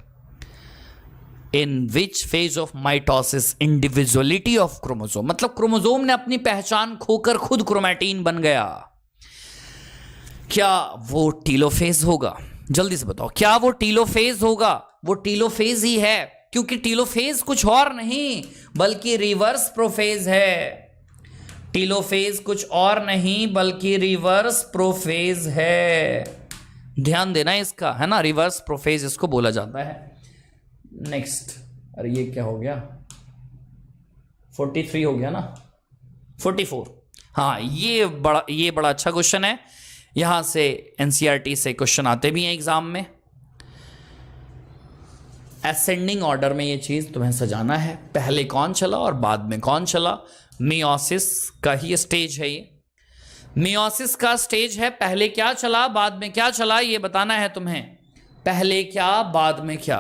In which phase of mitosis individuality of chromosome, मतलब क्रोमोसोम ने अपनी पहचान खोकर खुद क्रोमैटिन बन गया। क्या वो टीलोफेज होगा, जल्दी से बताओ, क्या वो टीलोफेज होगा। वो टीलोफेज ही है, क्योंकि टीलोफेज कुछ और नहीं बल्कि रिवर्स प्रोफेज है। टीलोफेज कुछ और नहीं बल्कि रिवर्स प्रोफेज है, ध्यान देना इसका, है ना, रिवर्स प्रोफेज इसको बोला जाता है। नेक्स्ट, अरे ये क्या हो गया, 43 हो गया ना, 44। हाँ, ये बड़ा अच्छा क्वेश्चन है। यहां से एनसीईआरटी से क्वेश्चन आते भी हैं एग्जाम में। असेंडिंग ऑर्डर में ये चीज तुम्हें सजाना है, पहले कौन चला और बाद में कौन चला। मियोसिस का ही स्टेज है ये, मियोसिस का स्टेज है। पहले क्या चला बाद में क्या चला ये बताना है तुम्हें, पहले क्या बाद में क्या।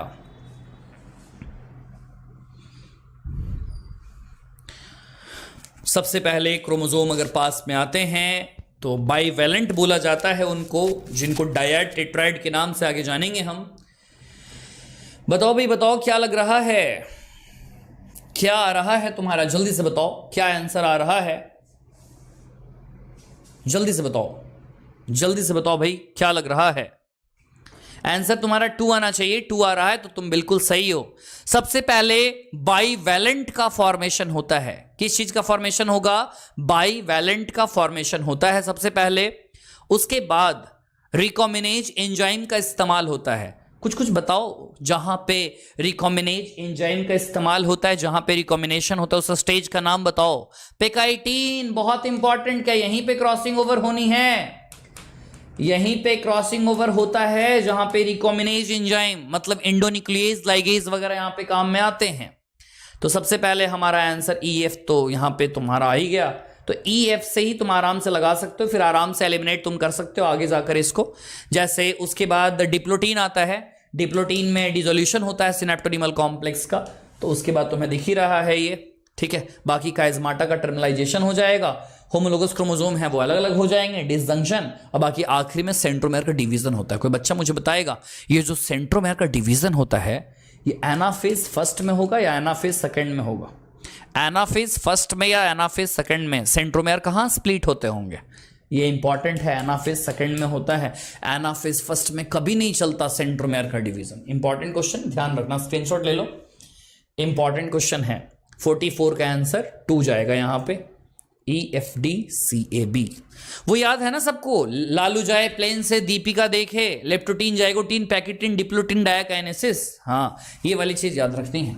सबसे पहले क्रोमोसोम अगर पास में आते हैं तो बाइवेलेंट बोला जाता है उनको, जिनको डायड टेट्राइड के नाम से आगे जानेंगे हम। बताओ भाई बताओ, क्या लग रहा है, क्या आ रहा है तुम्हारा, जल्दी से बताओ क्या आंसर आ रहा है, जल्दी से बताओ, जल्दी से बताओ भाई क्या लग रहा है। आंसर तुम्हारा 2 आना चाहिए, 2 आ रहा है तो तुम बिल्कुल सही हो। सबसे पहले बाइवेलेंट का फॉर्मेशन होता है। किस चीज का फॉर्मेशन होगा, बाइवेलेंट का फॉर्मेशन होता है सबसे पहले। उसके बाद रिकॉम्बिनेज एंजाइम का इस्तेमाल होता है। कुछ बताओ जहां पे रिकॉम्बिनेज एंजाइम का इस्तेमाल होता है, जहां पे रिकॉम्बिनेशन होता है उस स्टेज का नाम बताओ। पेकाइटिन, बहुत इंपॉर्टेंट, क्या यहीं पे क्रॉसिंग ओवर होनी है, यहीं पे क्रॉसिंग ओवर होता है जहां पे रिकॉम्बिनेज एंजाइम मतलब एंडोन्यूक्लियेज लाइगेज वगैरह यहां पे काम में आते हैं। तो सबसे पहले हमारा आंसर EF तो यहां पे तुम्हारा आ ही गया, तो EF से ही तुम आराम से लगा सकते हो, फिर आराम से एलिमिनेट तुम कर सकते हो आगे जाकर इसको। जैसे उसके बाद डिप्लोटीन आता है, डिप्लोटीन में डिसोल्यूशन होता है सिनेप्टोनिमल कॉम्प्लेक्स का, तो उसके बाद तुम्हें दिख ही रहा है ये, ठीक है। बाकी काइजमाटा का टर्मिनलाइजेशन हो जाएगा, होमोलोगस क्रोमोसोम है वो अलग अलग हो जाएंगे, डिसजंक्शन, और बाकी आखिरी में सेंट्रोमेयर का डिवीजन होता है। कोई बच्चा मुझे बताएगा ये जो सेंट्रोमेयर का डिवीजन होता है ये एनाफेज फर्स्ट में होगा या एनाफेज सेकंड में होगा। एनाफेज फर्स्ट में या एनाफेज सेकंड में सेंट्रोमेयर कहाँ स्प्लिट होते होंगे, ये इंपॉर्टेंट है। एनाफेज सेकंड में होता है, एनाफेज फर्स्ट में कभी नहीं चलता सेंट्रोमेयर का डिवीजन। इंपॉर्टेंट क्वेश्चन, ध्यान रखना, स्क्रीनशॉट ले लो, इंपॉर्टेंट क्वेश्चन है। 44 का आंसर 2 जाएगा यहां पे, EFDCAB। वो याद है ना सबको, लालू जाए प्लेन से दीपिका देखे, लेप्टोटीन जाइगोटीन पैकेटिन डिप्लोटीन डायाकाइनेसिस, हाँ ये वाली चीज याद रखनी है।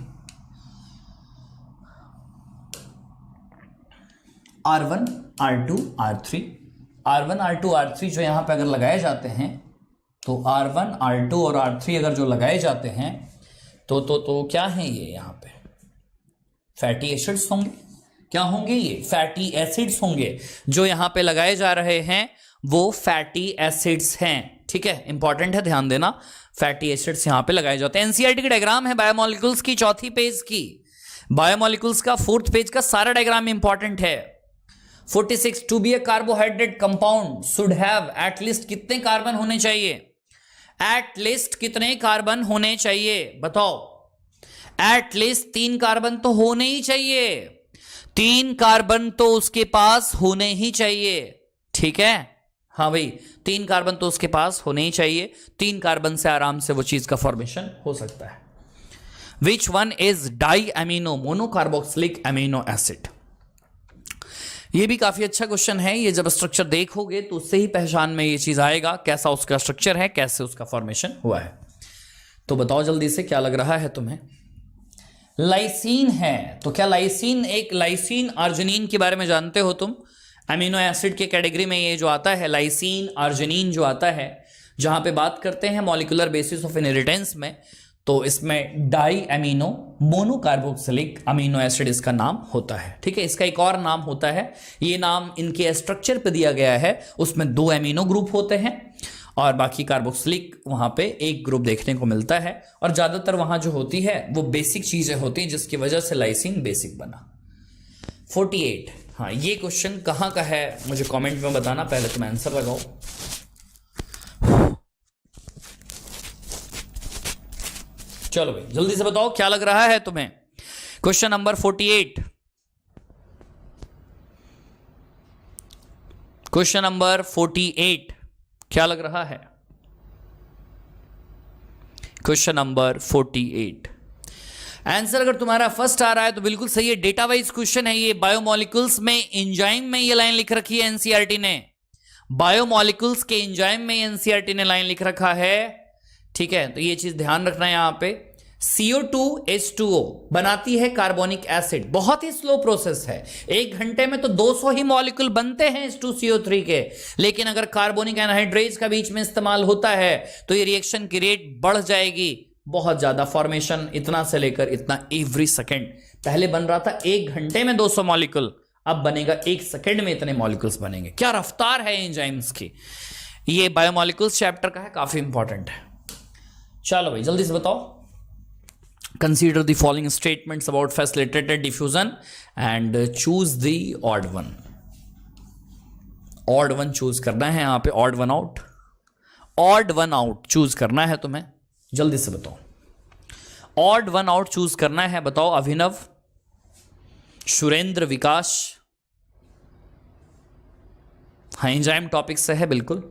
R1 R2 R3, R1 R2 R3 जो यहां पे अगर लगाए जाते हैं तो R1 R2 और R3 अगर जो लगाए जाते हैं तो क्या है ये, यहां पे फैटी एसिड्स होंगे। क्या होंगे ये, फैटी एसिड्स होंगे। जो यहां पे लगाए जा रहे हैं वो फैटी एसिड्स हैं, ठीक है, इंपॉर्टेंट है, ध्यान देना। फैटी एसिड्स यहां पे लगाए जाते हैं। एनसीईआरटी की डायग्राम है बायोमोलिक्यूल्स की 4थी पेज की, बायोमोलिक्यूल्स का 4th पेज का सारा डायग्राम इंपॉर्टेंट है। 46 to be a carbohydrate compound should have at least कितने कार्बन होने चाहिए, एट लीस्ट कितने कार्बन होने चाहिए बताओ। एट लीस्ट 3 कार्बन तो होने ही चाहिए, 3 कार्बन तो उसके पास होने ही चाहिए, ठीक है। हाँ भाई 3 कार्बन तो उसके पास होने ही चाहिए, 3 कार्बन से आराम से वो चीज का फॉर्मेशन हो सकता है। Which one is diamino monocarboxylic amino acid. ये भी काफी अच्छा क्वेश्चन है, ये जब स्ट्रक्चर देखोगे तो उससे ही पहचान में ये चीज आएगा कैसा उसका स्ट्रक्चर है, कैसे उसका फॉर्मेशन हुआ है। तो बताओ जल्दी से क्या लग रहा है तुम्हें। लाइसीन है, तो क्या लाइसीन, एक लाइसीन आर्जिनिन के बारे में जानते हो तुम, अमीनो एसिड के कैटेगरी में ये जो आता है लाइसीन आर्जिनिन जो आता है, जहां पे बात करते हैं मॉलिक्यूलर बेसिस ऑफ इनहेरिटेंस में, तो इसमें diamino monocarboxylic amino acid इसका नाम होता है, ठीक है। इसका एक और नाम होता है, ये नाम इनके स्ट्रक्चर पे दिया गया है, उसमें 2 अमीनो ग्रुप होते हैं और बाकी कार्बोक्सिलिक वहां पे एक ग्रुप देखने को मिलता है, और ज्यादातर वहां जो होती है वो बेसिक चीजें होती हैं जिसकी वजह से लाइसिन बेसिक बना। 48, हाँ ये क्वेश्चन कहां का है मुझे कमेंट में बताना, पहले तुम आंसर लगाओ। चलो भाई जल्दी से बताओ क्या लग रहा है तुम्हें। क्वेश्चन नंबर 48, क्वेश्चन नंबर 48 क्या लग रहा है। क्वेश्चन नंबर 48 आंसर अगर तुम्हारा फर्स्ट आ रहा है तो बिल्कुल सही है, डेटा वाइज क्वेश्चन है ये। बायोमोलिक्यूल्स में एंजाइम में ये लाइन लिख रखी है एनसीईआरटी ने, बायोमोलिक्यूल्स के एंजाइम में एनसीईआरटी ने लाइन लिख रखा है, ठीक है। तो ये चीज ध्यान रखना है यहां पे। CO2H2O बनाती है कार्बोनिक एसिड। बहुत ही स्लो प्रोसेस है, 1 घंटे में तो 200 ही मॉलिक्यूल बनते हैं H2CO3 के। लेकिन अगर कार्बोनिक एनहाइड्रेज का बीच में इस्तेमाल होता है तो ये रिएक्शन की रेट बढ़ जाएगी बहुत ज्यादा। फॉर्मेशन इतना से लेकर इतना एवरी सेकेंड। पहले बन रहा था 1 घंटे में 200 मॉलिक्यूल, अब बनेगा 1 सेकेंड में इतने मॉलिक्यूल्स बनेंगे। क्या रफ्तार है एंजाइम्स की। ये बायोमॉलिक्यूल्स चैप्टर का है, काफी इंपॉर्टेंट है। चलो भाई जल्दी से बताओ। Consider the following statements about facilitated diffusion and choose the odd one. Odd one choose करना है यहाँ पे, odd one out, odd one out choose करना है तुम्हें। जल्दी से बताओ। odd one out choose करना है, बताओ। अभिनव, सुरेंद्र, विकास। हाँ, एंजाइम टॉपिक से है बिल्कुल।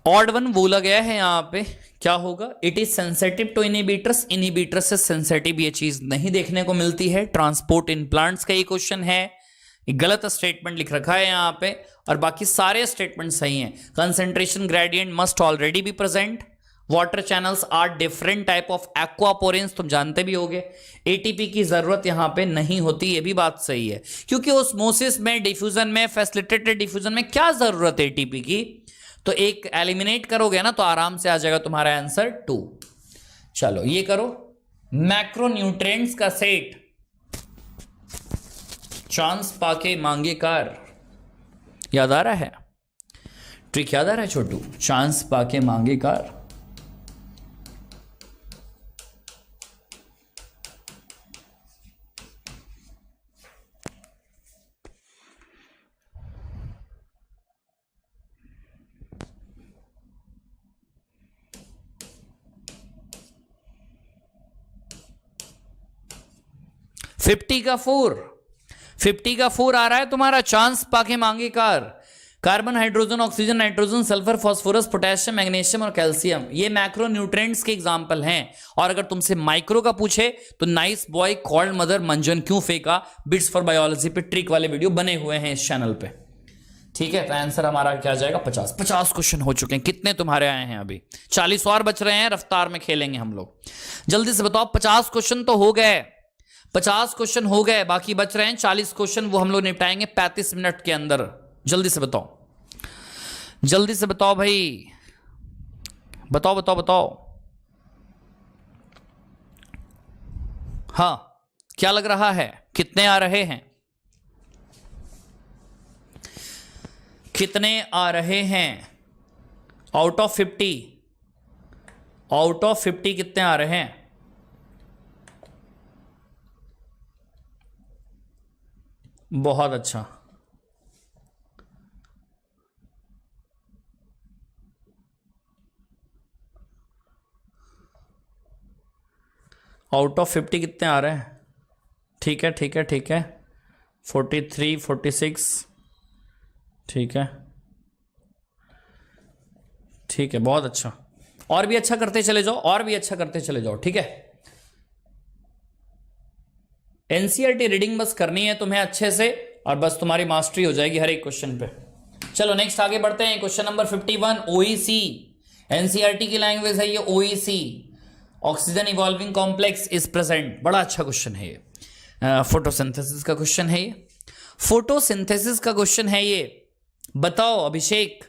ऑड वन बोला गया है यहां पे, क्या होगा? It is sensitive to inhibitors. Inhibitors से सेंसिटिव ये चीज नहीं देखने को मिलती है। ट्रांसपोर्ट इन प्लांट्स का ये क्वेश्चन है, गलत स्टेटमेंट लिख रखा है यहां पे, और बाकी सारे स्टेटमेंट सही हैं। Concentration gradient must already be present. Water channels are different type of aquaporins, तुम जानते भी होगे। एटीपी की जरूरत यहां पे नहीं होती, ये भी बात सही है, क्योंकि ऑस्मोसिस में, डिफ्यूजन में, फैसिलिटेटेड डिफ्यूजन में क्या जरूरत है एटीपी की? तो एक एलिमिनेट करोगे ना तो आराम से आ जाएगा तुम्हारा आंसर 2। चलो ये करो। मैक्रोन्यूट्रिएंट्स का सेट, चांस पाके मांगे कार। याद आ रहा है? ट्रिक याद आ रहा है छोटू? चांस पाके मांगे कार। फिफ्टी का 4 आ रहा है तुम्हारा। चांस पाके मांगे car. Carbon, hydrogen, oxygen, nitrogen, sulphur, phosphorus, potassium, magnesium और कैल्शियम, ये मैक्रोन्यूट्रिएंट्स के एग्जांपल हैं। और अगर तुमसे माइक्रो का पूछे तो नाइस बॉय, कॉल्ड मदर, मंजन क्यों फेंका, बिट्स फॉर बायोलॉजी पे ट्रिक वाले वीडियो बने हुए हैं इस चैनल पे। ठीक है, तो आंसर हमारा क्या जाएगा? 50 क्वेश्चन हो चुके हैं। कितने तुम्हारे आए हैं अभी? 40 और बच रहे हैं, रफ्तार में खेलेंगे हम लोग। जल्दी से बताओ। 50 क्वेश्चन तो हो गए, 50 क्वेश्चन हो गए, बाकी बच रहे हैं 40 क्वेश्चन, वो हम लोग निपटाएंगे 35 मिनट के अंदर। जल्दी से बताओ, जल्दी से बताओ भाई, बताओ बताओ बताओ। हाँ, क्या लग रहा है? कितने आ रहे हैं? कितने आ रहे हैं? आउट ऑफ 50, आउट ऑफ 50 कितने आ रहे हैं? बहुत अच्छा। आउट ऑफ 50 कितने आ रहे हैं? ठीक है ठीक है ठीक है, 43, 46, ठीक है ठीक है, बहुत अच्छा। और भी अच्छा करते चले जाओ, और भी अच्छा करते चले जाओ, ठीक है। एनसीईआरटी रीडिंग बस करनी है तुम्हें अच्छे से, और बस तुम्हारी मास्टरी हो जाएगी हर एक क्वेश्चन पे। चलो नेक्स्ट आगे बढ़ते हैं। Question number 51, OEC. एनसीईआरटी की लैंग्वेज है ये OEC, oxygen evolving complex is present. बड़ा अच्छा क्वेश्चन है ये। फोटोसिंथेसिस का क्वेश्चन है ये, फोटोसिंथेसिस का क्वेश्चन है ये। बताओ अभिषेक।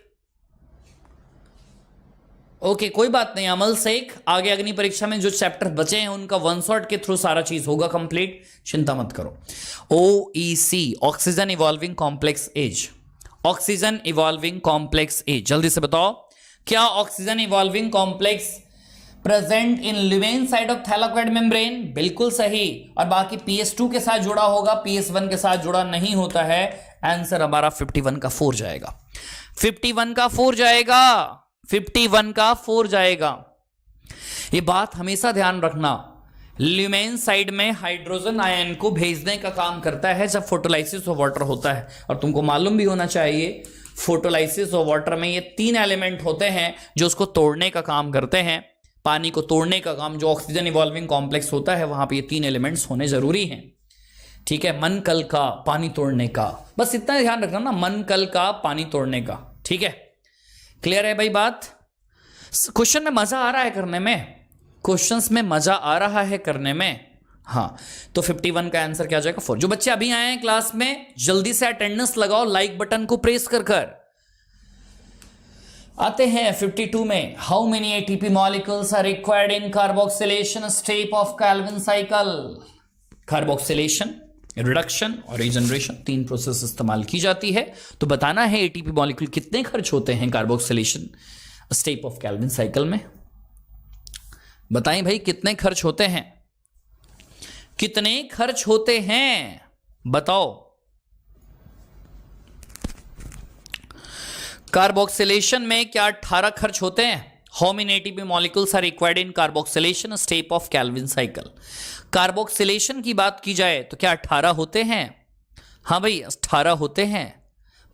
ओके कोई बात नहीं, अमल शेख। आगे अग्नि परीक्षा में जो चैप्टर बचे हैं उनका 1 शॉट के थ्रू सारा चीज होगा कंप्लीट, चिंता मत करो। OEC, oxygen evolving complex edge, oxygen evolving complex edge. जल्दी से बताओ, क्या oxygen evolving complex present in lumen side of thylakoid membrane? बिल्कुल सही। और बाकी PS2 के साथ जुड़ा होगा, PS1 के साथ जुड़ा नहीं होता है। आंसर हमारा 51 का 4 जाएगा, 51 का 4 जाएगा, 51 का 4 जाएगा। ये बात हमेशा ध्यान रखना, ल्यूमेन साइड में हाइड्रोजन आयन को भेजने का काम करता है जब फोटोलाइसिस ऑफ वाटर होता है। और तुमको मालूम भी होना चाहिए, फोटोलाइसिस ऑफ वाटर में ये 3 एलिमेंट होते हैं जो उसको तोड़ने का काम करते हैं, पानी को तोड़ने का काम। जो ऑक्सीजन इवॉल्विंग कॉम्प्लेक्स होता है वहां पे ये 3 एलिमेंट्स होने जरूरी हैं, ठीक है। मन कल का, पानी तोड़ने का, बस इतना ध्यान रखना ना, मन कल का, पानी तोड़ने का, ठीक है। क्लियर है भाई बात? क्वेश्चन में मजा आ रहा है करने में, क्वेश्चंस में मजा आ रहा है करने में। हाँ, तो 51 का आंसर क्या आ जाएगा 4। जो बच्चे अभी आए हैं क्लास में, जल्दी से अटेंडेंस लगाओ, लाइक बटन को प्रेस कर कर। आते हैं 52 में, how many ATP molecules are required in carboxylation step of Calvin cycle. Carboxylation, reduction और रीजनरेशन, 3 प्रोसेस इस्तेमाल की जाती है। तो बताना है एटीपी मॉलिक्यूल कितने खर्च होते हैं carboxylation step of Calvin cycle में। बताएं भाई कितने खर्च होते हैं, कितने खर्च होते हैं बताओ। कार्बोक्सिलेशन में क्या 18 खर्च होते हैं। How many ATP molecules are required in carboxylation step of Calvin cycle. Carboxylation की बात की जाए तो क्या 18 होते हैं। हाँ भाई 18 होते हैं,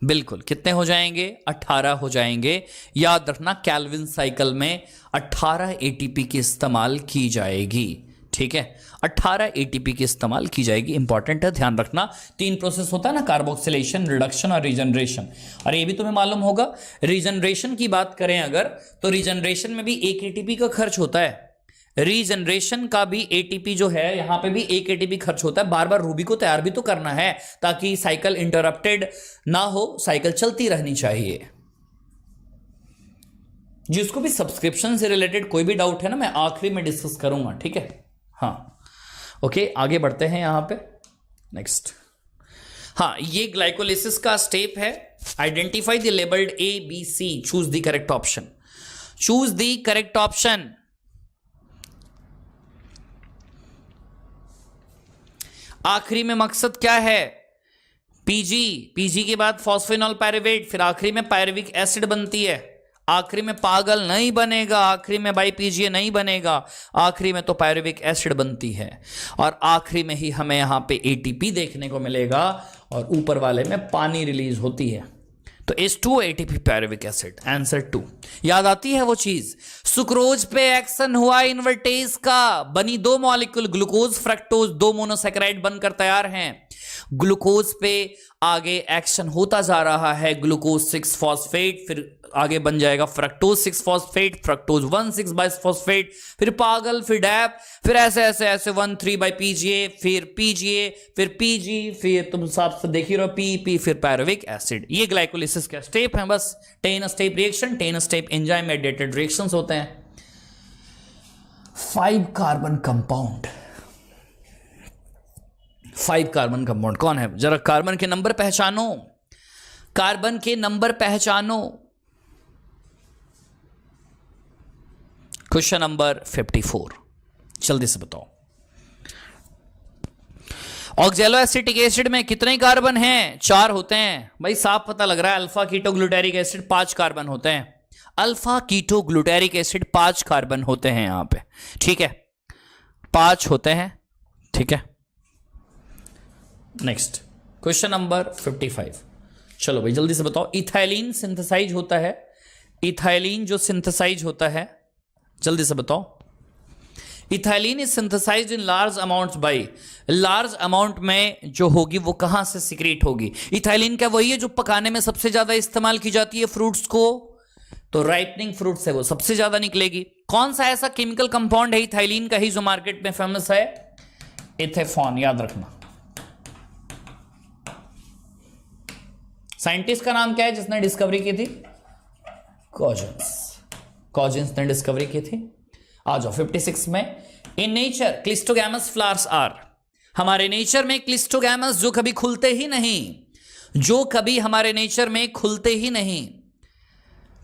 बिल्कुल। कितने हो जाएंगे, 18 हो जाएंगे। याद रखना कैल्विन साइकिल में 18 एटीपी की इस्तेमाल की जाएगी, ठीक है। 18 एटीपी की इस्तेमाल की जाएगी, इंपॉर्टेंट है, ध्यान रखना। 3 प्रोसेस होता है ना, कार्बोक्सिलेशन, रिडक्शन और रीजनरेशन। और ये भी तुम्हें मालूम होगा, रीजनरेशन की बात करें अगर, तो रीजनरेशन में भी 1 एटीपी का खर्च होता है। रीजनरेशन का भी एटीपी जो है, यहां पे भी 1 एटीपी खर्च होता है। बार बार रूबी को तैयार भी तो करना है ताकि साइकिल इंटरप्टेड ना हो, साइकिल चलती रहनी चाहिए। जिसको भी सब्सक्रिप्शन से रिलेटेड कोई भी डाउट है ना, मैं आखिरी में डिस्कस करूंगा, ठीक है। हाँ ओके, आगे बढ़ते हैं यहां पे नेक्स्ट। हाँ, ये ग्लाइकोलिसिस का स्टेप है। Identify the labelled A B C, choose the correct option, choose the correct option. आखिरी में मकसद क्या है, पीजी, पीजी के बाद फॉस्फेनॉल पायरुवेट, फिर आखिरी में पायरुविक एसिड बनती है। आखिरी में पागल नहीं बनेगा, आखिरी में बाई पीजीए नहीं बनेगा, आखिरी में तो पायरुविक एसिड बनती है। और आखिरी में ही हमें यहां पे एटीपी देखने को मिलेगा और ऊपर वाले में पानी रिलीज होती है। तो H2 ATP pyruvic acid, answer 2। याद आती है वो चीज, सुक्रोज पे एक्शन हुआ इन्वर्टेज का, बनी 2 मॉलिक्यूल ग्लूकोज फ्रक्टोज, 2 मोनोसैकेराइड बनकर तैयार हैं। ग्लूकोज पे आगे एक्शन होता जा रहा है, ग्लूकोज 6 फॉस्फेट, फिर आगे बन जाएगा फ्रक्टोज 6 फॉस्फेट, फ्रक्टोज 1 6 बाइफॉस्फेट, फिर पागल, फिर डैप, फिर ऐसे ऐसे ऐसे 1 3 बाई पीजीए, फिर पीजीए, फिर पीजी, फिर तुम साफ से देख ही रहो पी, फिर पायरुविक एसिड। ये ग्लाइकोलिसिस का स्टेप है बस। 10 step reaction, 10 step enzyme mediated reactions होते हैं। 5 कार्बन कंपाउंड, 5 कार्बन कंपाउंड कौन है, जरा कार्बन के नंबर पहचानो, कार्बन के नंबर पहचानो। क्वेश्चन नंबर 54, जल्दी से बताओ। ऑक्सैलो एसिटिक एसिड में कितने कार्बन हैं, 4 होते हैं भाई, साफ पता लग रहा है। Alpha keto glutaric acid 5 carbon होते हैं, alpha keto glutaric acid 5 carbon होते हैं यहां पे, ठीक है, 5 होते हैं, ठीक है। नेक्स्ट क्वेश्चन नंबर 55, चलो भाई जल्दी से बताओ। इथाइलिन सिंथेसाइज होता है, इथाइलिन जो सिंथेसाइज होता है, जल्दी से बताओ। Ethylene is synthesised in large amounts by, large amount में जो होगी वो कहां से सिक्रीट होगी। इथाइलिन क्या वही है जो पकाने में सबसे ज्यादा इस्तेमाल की जाती है फ्रूट्स को, तो राइपनिंग फ्रूट से वो सबसे ज्यादा निकलेगी। कौन सा ऐसा केमिकल कंपाउंड है इथाइलिन का ही जो मार्केट में फेमस है, इथेफॉन, याद रखना। साइंटिस्ट का नाम क्या है जिसने डिस्कवरी की थी, कॉजिन्स, कॉजिन्स ने डिस्कवरी की थी। आ जाओ 56 में, in nature cleistogamous flowers are, हमारे नेचर में क्लिस्टोगैमस जो कभी खुलते ही नहीं, जो कभी हमारे नेचर में खुलते ही नहीं,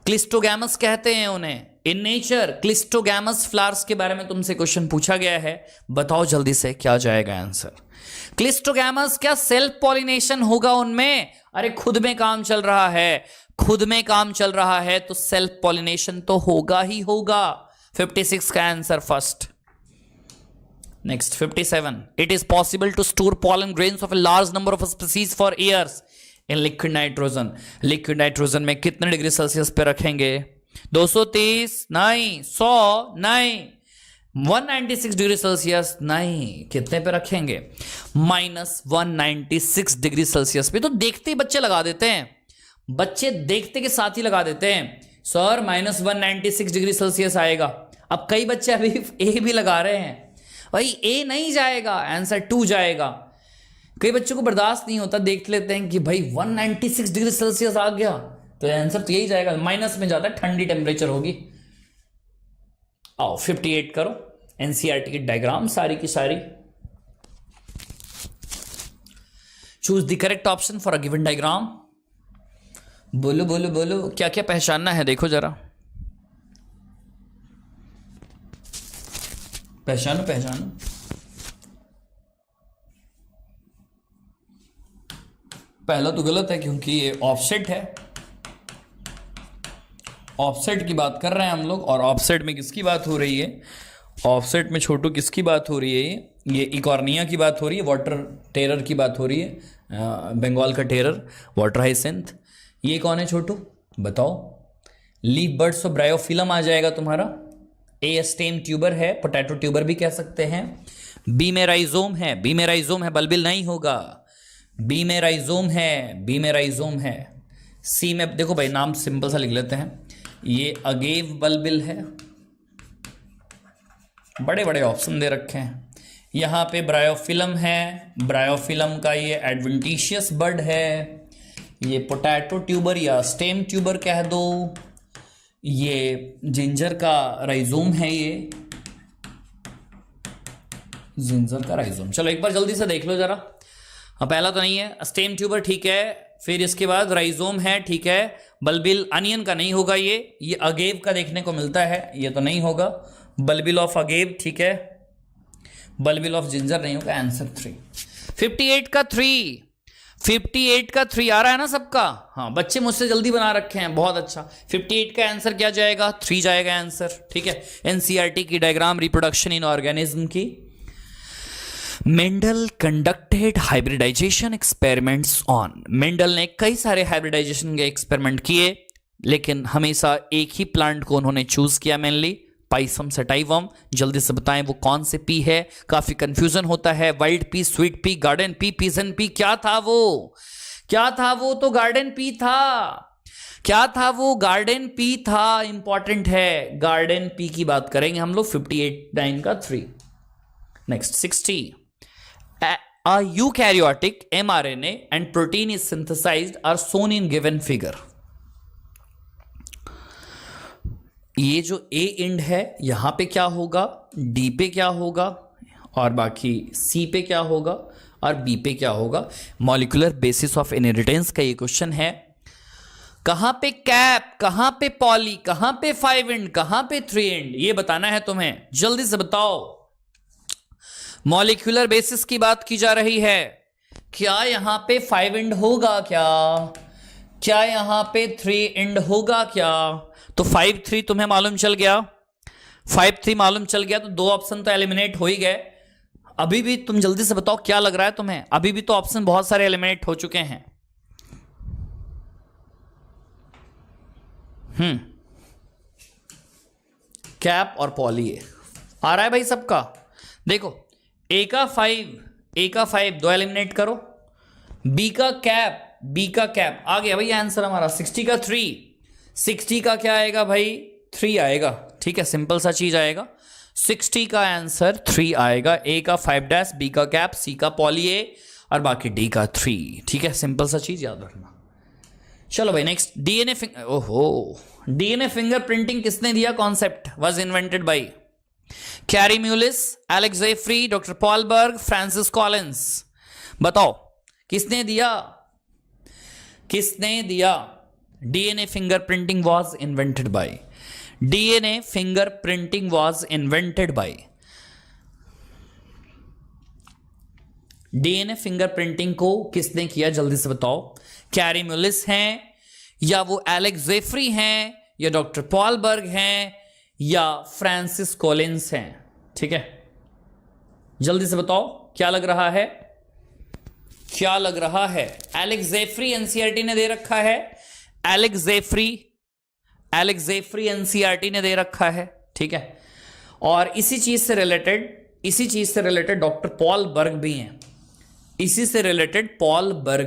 क्लिस्टोगैमस कहते हैं उन्हें। इन नेचर क्लिस्टोगैमस फ्लावर्स के बारे में तुमसे क्वेश्चन पूछा गया है, बताओ जल्दी से क्या जाएगा आंसर। क्लिस्टोगैमस क्या सेल्फ पॉलिनेशन होगा उनमें, अरे खुद में काम चल रहा है, खुद में काम चल रहा है तो सेल्फ पॉलिनेशन तो होगा ही होगा। 56 का answer first. Next 57, it is possible to store pollen grains of a large number of species for years in liquid nitrogen. Liquid nitrogen में कितने डिग्री सेल्सियस पे रखेंगे, 230 नहीं, 100 नहीं, 196 डिग्री सेल्सियस नहीं, कितने पे रखेंगे, -196 डिग्री सेल्सियस पे। तो देखते ही बच्चे लगा देते हैं, बच्चे देखते के साथ ही लगा देते हैं सर -196 आएगा। अब कई बच्चे अभी ए भी लगा रहे हैं, भाई ए नहीं जाएगा, आंसर 2 जाएगा। कई बच्चों को बर्दाश्त नहीं होता, देख लेते हैं कि भाई 196 आ गया तो आंसर तो यही जाएगा, माइनस में जाता है, ठंडी टेम्परेचर होगी। आओ 58 करो, एनसीईआरटी की डायग्राम सारी की सारी। Choose the correct option for a given diagram. बोलो बोलो बोलो, क्या क्या पहचानना है, देखो जरा, पहचानो पहचानो। पहला तो गलत है क्योंकि ये ऑफसेट है, ऑफसेट की बात कर रहे हैं हम लोग। और ऑफसेट में किसकी बात हो रही है? ऑफसेट में छोटू किसकी बात हो रही है? ये इकॉर्निया की बात हो रही है, वाटर टेरर की बात हो रही है, बंगाल का टेरर वाटर हाइसिंथ। ये कौन है छोटू बताओ? लीफ बर्ड्स ऑफ ब्रायोफिलम आ जाएगा तुम्हारा। ए स्टेम ट्यूबर है, पोटैटो ट्यूबर भी कह सकते हैं। बी में राइजोम है, बी में राइजोम है, बल्बिल नहीं होगा। बी में राइजोम है, बी में राइजोम है। सी में देखो भाई, नाम सिंपल सा लिख लेते हैं, ये अगेव बल्बिल है। बड़े बड़े ऑप्शन दे रखे हैं। यहाँ पे ब्रायोफिलम है, ब्रायोफिलम का ये एडवेंटिशियस बर्ड है। ये पोटैटो ट्यूबर या स्टेम ट्यूबर कह दो। ये जिंजर का राइजोम है, ये जिंजर का राइजोम। चलो एक बार जल्दी से देख लो जरा। हाँ, पहला तो नहीं है, स्टेम ट्यूबर ठीक है, फिर इसके बाद राइजोम है, ठीक है। बल्बिल अनियन का नहीं होगा, ये अगेव का देखने को मिलता है, ये तो नहीं होगा। बल्बिल ऑफ अगेव ठीक है, बल्बिल ऑफ जिंजर नहीं होगा। आंसर 3। 58 का 3, 58 का 3 आ रहा है ना सबका? हाँ, बच्चे मुझसे जल्दी बना रखे हैं, बहुत अच्छा। 58 का आंसर क्या जाएगा? 3 जाएगा आंसर, ठीक है। एनसीईआरटी की डायग्राम रिप्रोडक्शन इन ऑर्गेनिज्म की। Mendel conducted hybridisation experiments on. Mendel ने कई सारे हाइब्रिडाइजेशन के एक्सपेरिमेंट किए, लेकिन हमेशा एक ही प्लांट को उन्होंने चूज किया, मेनली पाइसम सटाइवम। जल्दी से बताएं वो कौन से पी है, काफी कंफ्यूजन होता है। Wild P, sweet pea, garden pea, pigeon P, क्या था वो? क्या था वो? तो गार्डन पी था। क्या था वो? गार्डन पी था। इंपॉर्टेंट है, गार्डन पी की बात करेंगे हम लोग। 58 का 3। Next 60। A eukaryotic mRNA and protein is synthesized are shown in given figure. ये जो ए इंड है यहां पे क्या होगा, डी पे क्या होगा, और बाकी सी पे क्या होगा, और बी पे क्या होगा? मॉलिक्यूलर बेसिस ऑफ इनहेरिटेंस का ये क्वेश्चन है। कहां पे कैप, कहां पे पॉली, कहां पे 5 इंड, कहां पे 3 इंड, ये बताना है तुम्हें। जल्दी से बताओ। मॉलिक्यूलर बेसिस की बात की जा रही है। क्या यहां पे 5 इंड होगा? क्या यहां पे 3 इंड होगा? क्या तो 5 3 तुम्हें मालूम चल गया, 5 3 मालूम चल गया, तो 2 ऑप्शन तो एलिमिनेट हो ही गए। अभी भी तुम जल्दी से बताओ क्या लग रहा है तुम्हें? अभी भी तो ऑप्शन बहुत सारे एलिमिनेट हो चुके हैं। कैप और पॉली आ रहा है भाई सबका। देखो, ए का 5 2 एलिमिनेट करो, बी का कैप आ गया भाई आंसर हमारा। 60 का 3, 60 का क्या आएगा भाई? 3 आएगा, ठीक है, सिंपल सा चीज आएगा। 60 का आंसर 3 आएगा। ए का 5 बी का कैप, सी का पॉली ए, और बाकी डी का 3, ठीक है, सिंपल सा चीज याद रखना। चलो भाई नेक्स्ट, डीएनए फिंगर प्रिंटिंग किसने दिया? Concept was invented by Kary Mullis, Alec Jeffreys, doctor Paul Berg, Francis Collins. बताओ किसने दिया? DNA fingerprinting was invented by, DNA fingerprinting was invented by, DNA fingerprinting को किसने किया? जल्दी से बताओ। कैरी म्यूलिस हैं, या वो एलेक्स जेफरी हैं, या डॉक्टर पॉल बर्ग हैं, या फ्रांसिस कॉलिंस हैं? ठीक है, जल्दी से बताओ क्या लग रहा है? एलेक्स जेफरी एनसीईआरटी ने दे रखा है, एलेक्स जेफरी एनसीईआरटी ने दे रखा है, ठीक है। और इसी चीज से रिलेटेड डॉक्टर पॉल बर्ग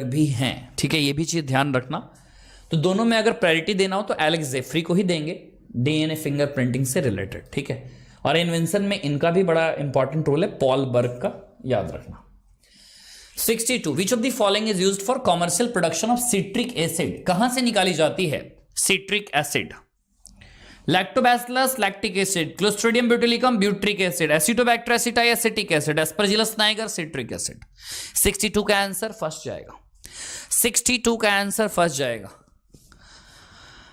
भी हैं, ठीक है, ये भी चीज ध्यान रखना। तो दोनों में अगर प्रायोरिटी देना हो तो एलेक्स जेफरी को ही देंगे, डीएनए फिंगरप्रिंटिंग से रिलेटेड, ठीक है। और इन्वेंशन में इनका भी बड़ा इंपॉर्टेंट रोल है, पॉल बर्ग का, याद रखना। 62 which of the following is used for commercial production of citric acid, कहां से निकाली जाती है citric acid? Lactobacillus lactic acid, Clostridium butylicum butyric acid, Acetobacter aceti acetic acid, Aspergillus niger citric acid. 62 का answer first जाएगा, 62 का answer first जाएगा।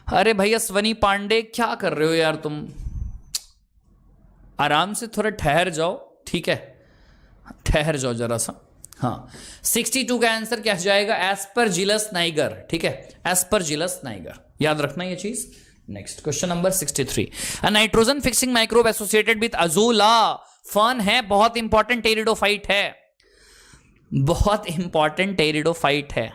अरे भैया स्वनी पांडे क्या कर रहे हो यार तुम, आराम से थोड़ा ठहर जाओ, ठीक है, ठहर जाओ जरा सा। हाँ 62 का आंसर क्या जाएगा? एस्परजिलस नाइगर, ठीक है, एस्परजिलस नाइगर, याद रखना ये चीज। Next question number 63, a nitrogen fixing microbe associated with Azolla, fern है, बहुत इंपॉर्टेंट टेरिडोफाइट है, बहुत इंपॉर्टेंट टेरिडोफाइट है।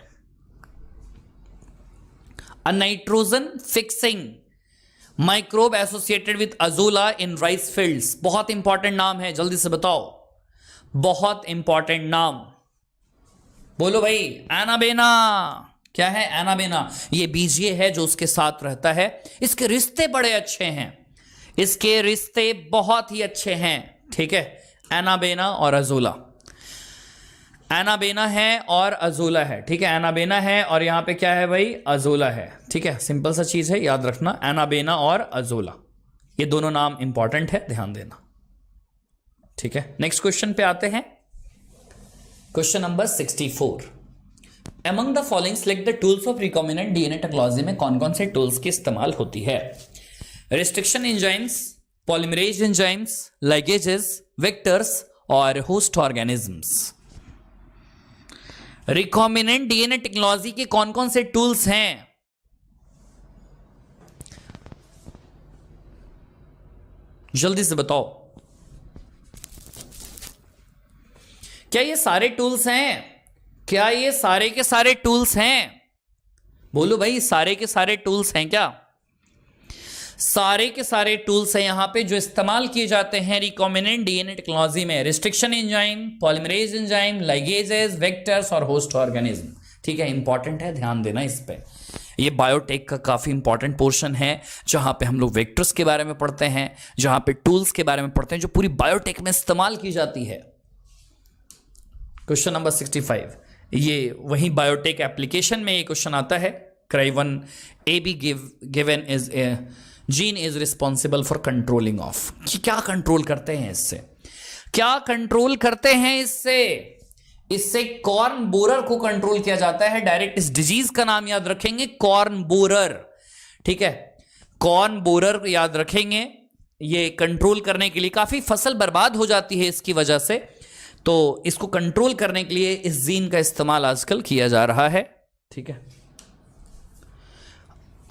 A nitrogen fixing microbe associated with Azolla in rice fields, बहुत इंपॉर्टेंट नाम है, जल्दी से बताओ, बहुत इंपॉर्टेंट नाम बोलो भाई। एनाबेना, क्या है एनाबेना? ये बीजीए है जो उसके साथ रहता है, इसके रिश्ते बड़े अच्छे हैं, इसके रिश्ते बहुत ही अच्छे हैं, ठीक है। एनाबेना और अजोला, एनाबेना है और अजोला है, ठीक है, एनाबेना है और यहां पे क्या है भाई? अजोला है, ठीक है, सिंपल सा चीज है, याद रखना, एनाबेना और अजोला, ये दोनों नाम इंपॉर्टेंट है, ध्यान देना, ठीक है। नेक्स्ट क्वेश्चन पे आते हैं, question number 64, among the following select the tools of recombinant DNA technology में कौन कौन से टूल्स की इस्तेमाल होती है? Restriction enzymes, polymerase enzymes, ligases, vectors और host organisms. Recombinant DNA technology के कौन कौन से टूल्स हैं? जल्दी से बताओ, क्या ये सारे टूल्स हैं? क्या ये सारे के सारे टूल्स हैं? बोलो भाई, सारे के सारे टूल्स हैं क्या? सारे के सारे टूल्स हैं यहां पे जो इस्तेमाल किए जाते हैं रिकॉम्बिनेंट डीएनए टेक्नोलॉजी में। Restriction enzyme, polymerase enzyme, ligases, vectors और होस्ट ऑर्गेनिज्म, ठीक है, इंपॉर्टेंट है, ध्यान देना इस पे। ये बायोटेक का काफी इंपॉर्टेंट पोर्शन है जहां पे हम लोग वेक्टर्स के बारे में पढ़ते हैं, जहां पे टूल्स के बारे में पढ़ते हैं जो पूरी बायोटेक में इस्तेमाल की जाती है। क्वेश्चन नंबर 65, ये वही बायोटेक एप्लीकेशन में ये क्वेश्चन आता है। क्राइवन A be given is gene is responsible for controlling of, क्या कंट्रोल करते हैं इससे? क्या कंट्रोल करते हैं इससे? इससे कॉर्न बोरर को कंट्रोल किया जाता है डायरेक्ट। इस डिजीज का नाम याद रखेंगे, कॉर्न बोरर, ठीक है, कॉर्न बोरर याद रखेंगे। ये कंट्रोल करने के लिए, काफी फसल बर्बाद हो जाती है इसकी वजह से, तो इसको कंट्रोल करने के लिए इस जीन का इस्तेमाल आजकल किया जा रहा है, ठीक है।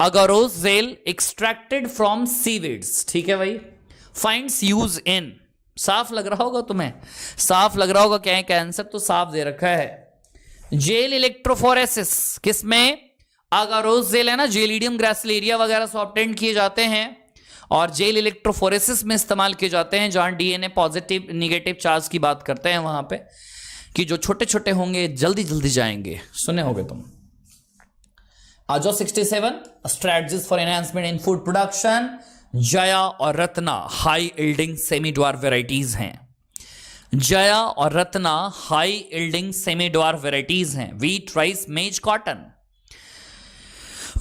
अगारोजेल एक्सट्रैक्टेड फ्रॉम सीवीड्स, ठीक है भाई, फाइंड्स यूज इन, साफ लग रहा होगा तुम्हें, साफ लग रहा होगा, क्या है आंसर तो साफ दे रखा है। जेल इलेक्ट्रोफोरेसिस किसमें? अगारोजेल है ना, जेलिडियम ग्रासिलेरिया वगैरह से ऑब्टेन किए जाते हैं और जेल इलेक्ट्रोफोरेसिस में इस्तेमाल किए जाते हैं, जहां डीएनए पॉजिटिव निगेटिव चार्ज की बात करते हैं वहां पे, कि जो छोटे छोटे होंगे जल्दी जल्दी जाएंगे, सुने होगे तुम। आ जाओ 67, strategies for enhancement in food production. Jaya और Ratna high yielding semi dwarf varieties हैं। जया और Ratna high yielding semi dwarf varieties हैं। Wheat, rice, maize, cotton.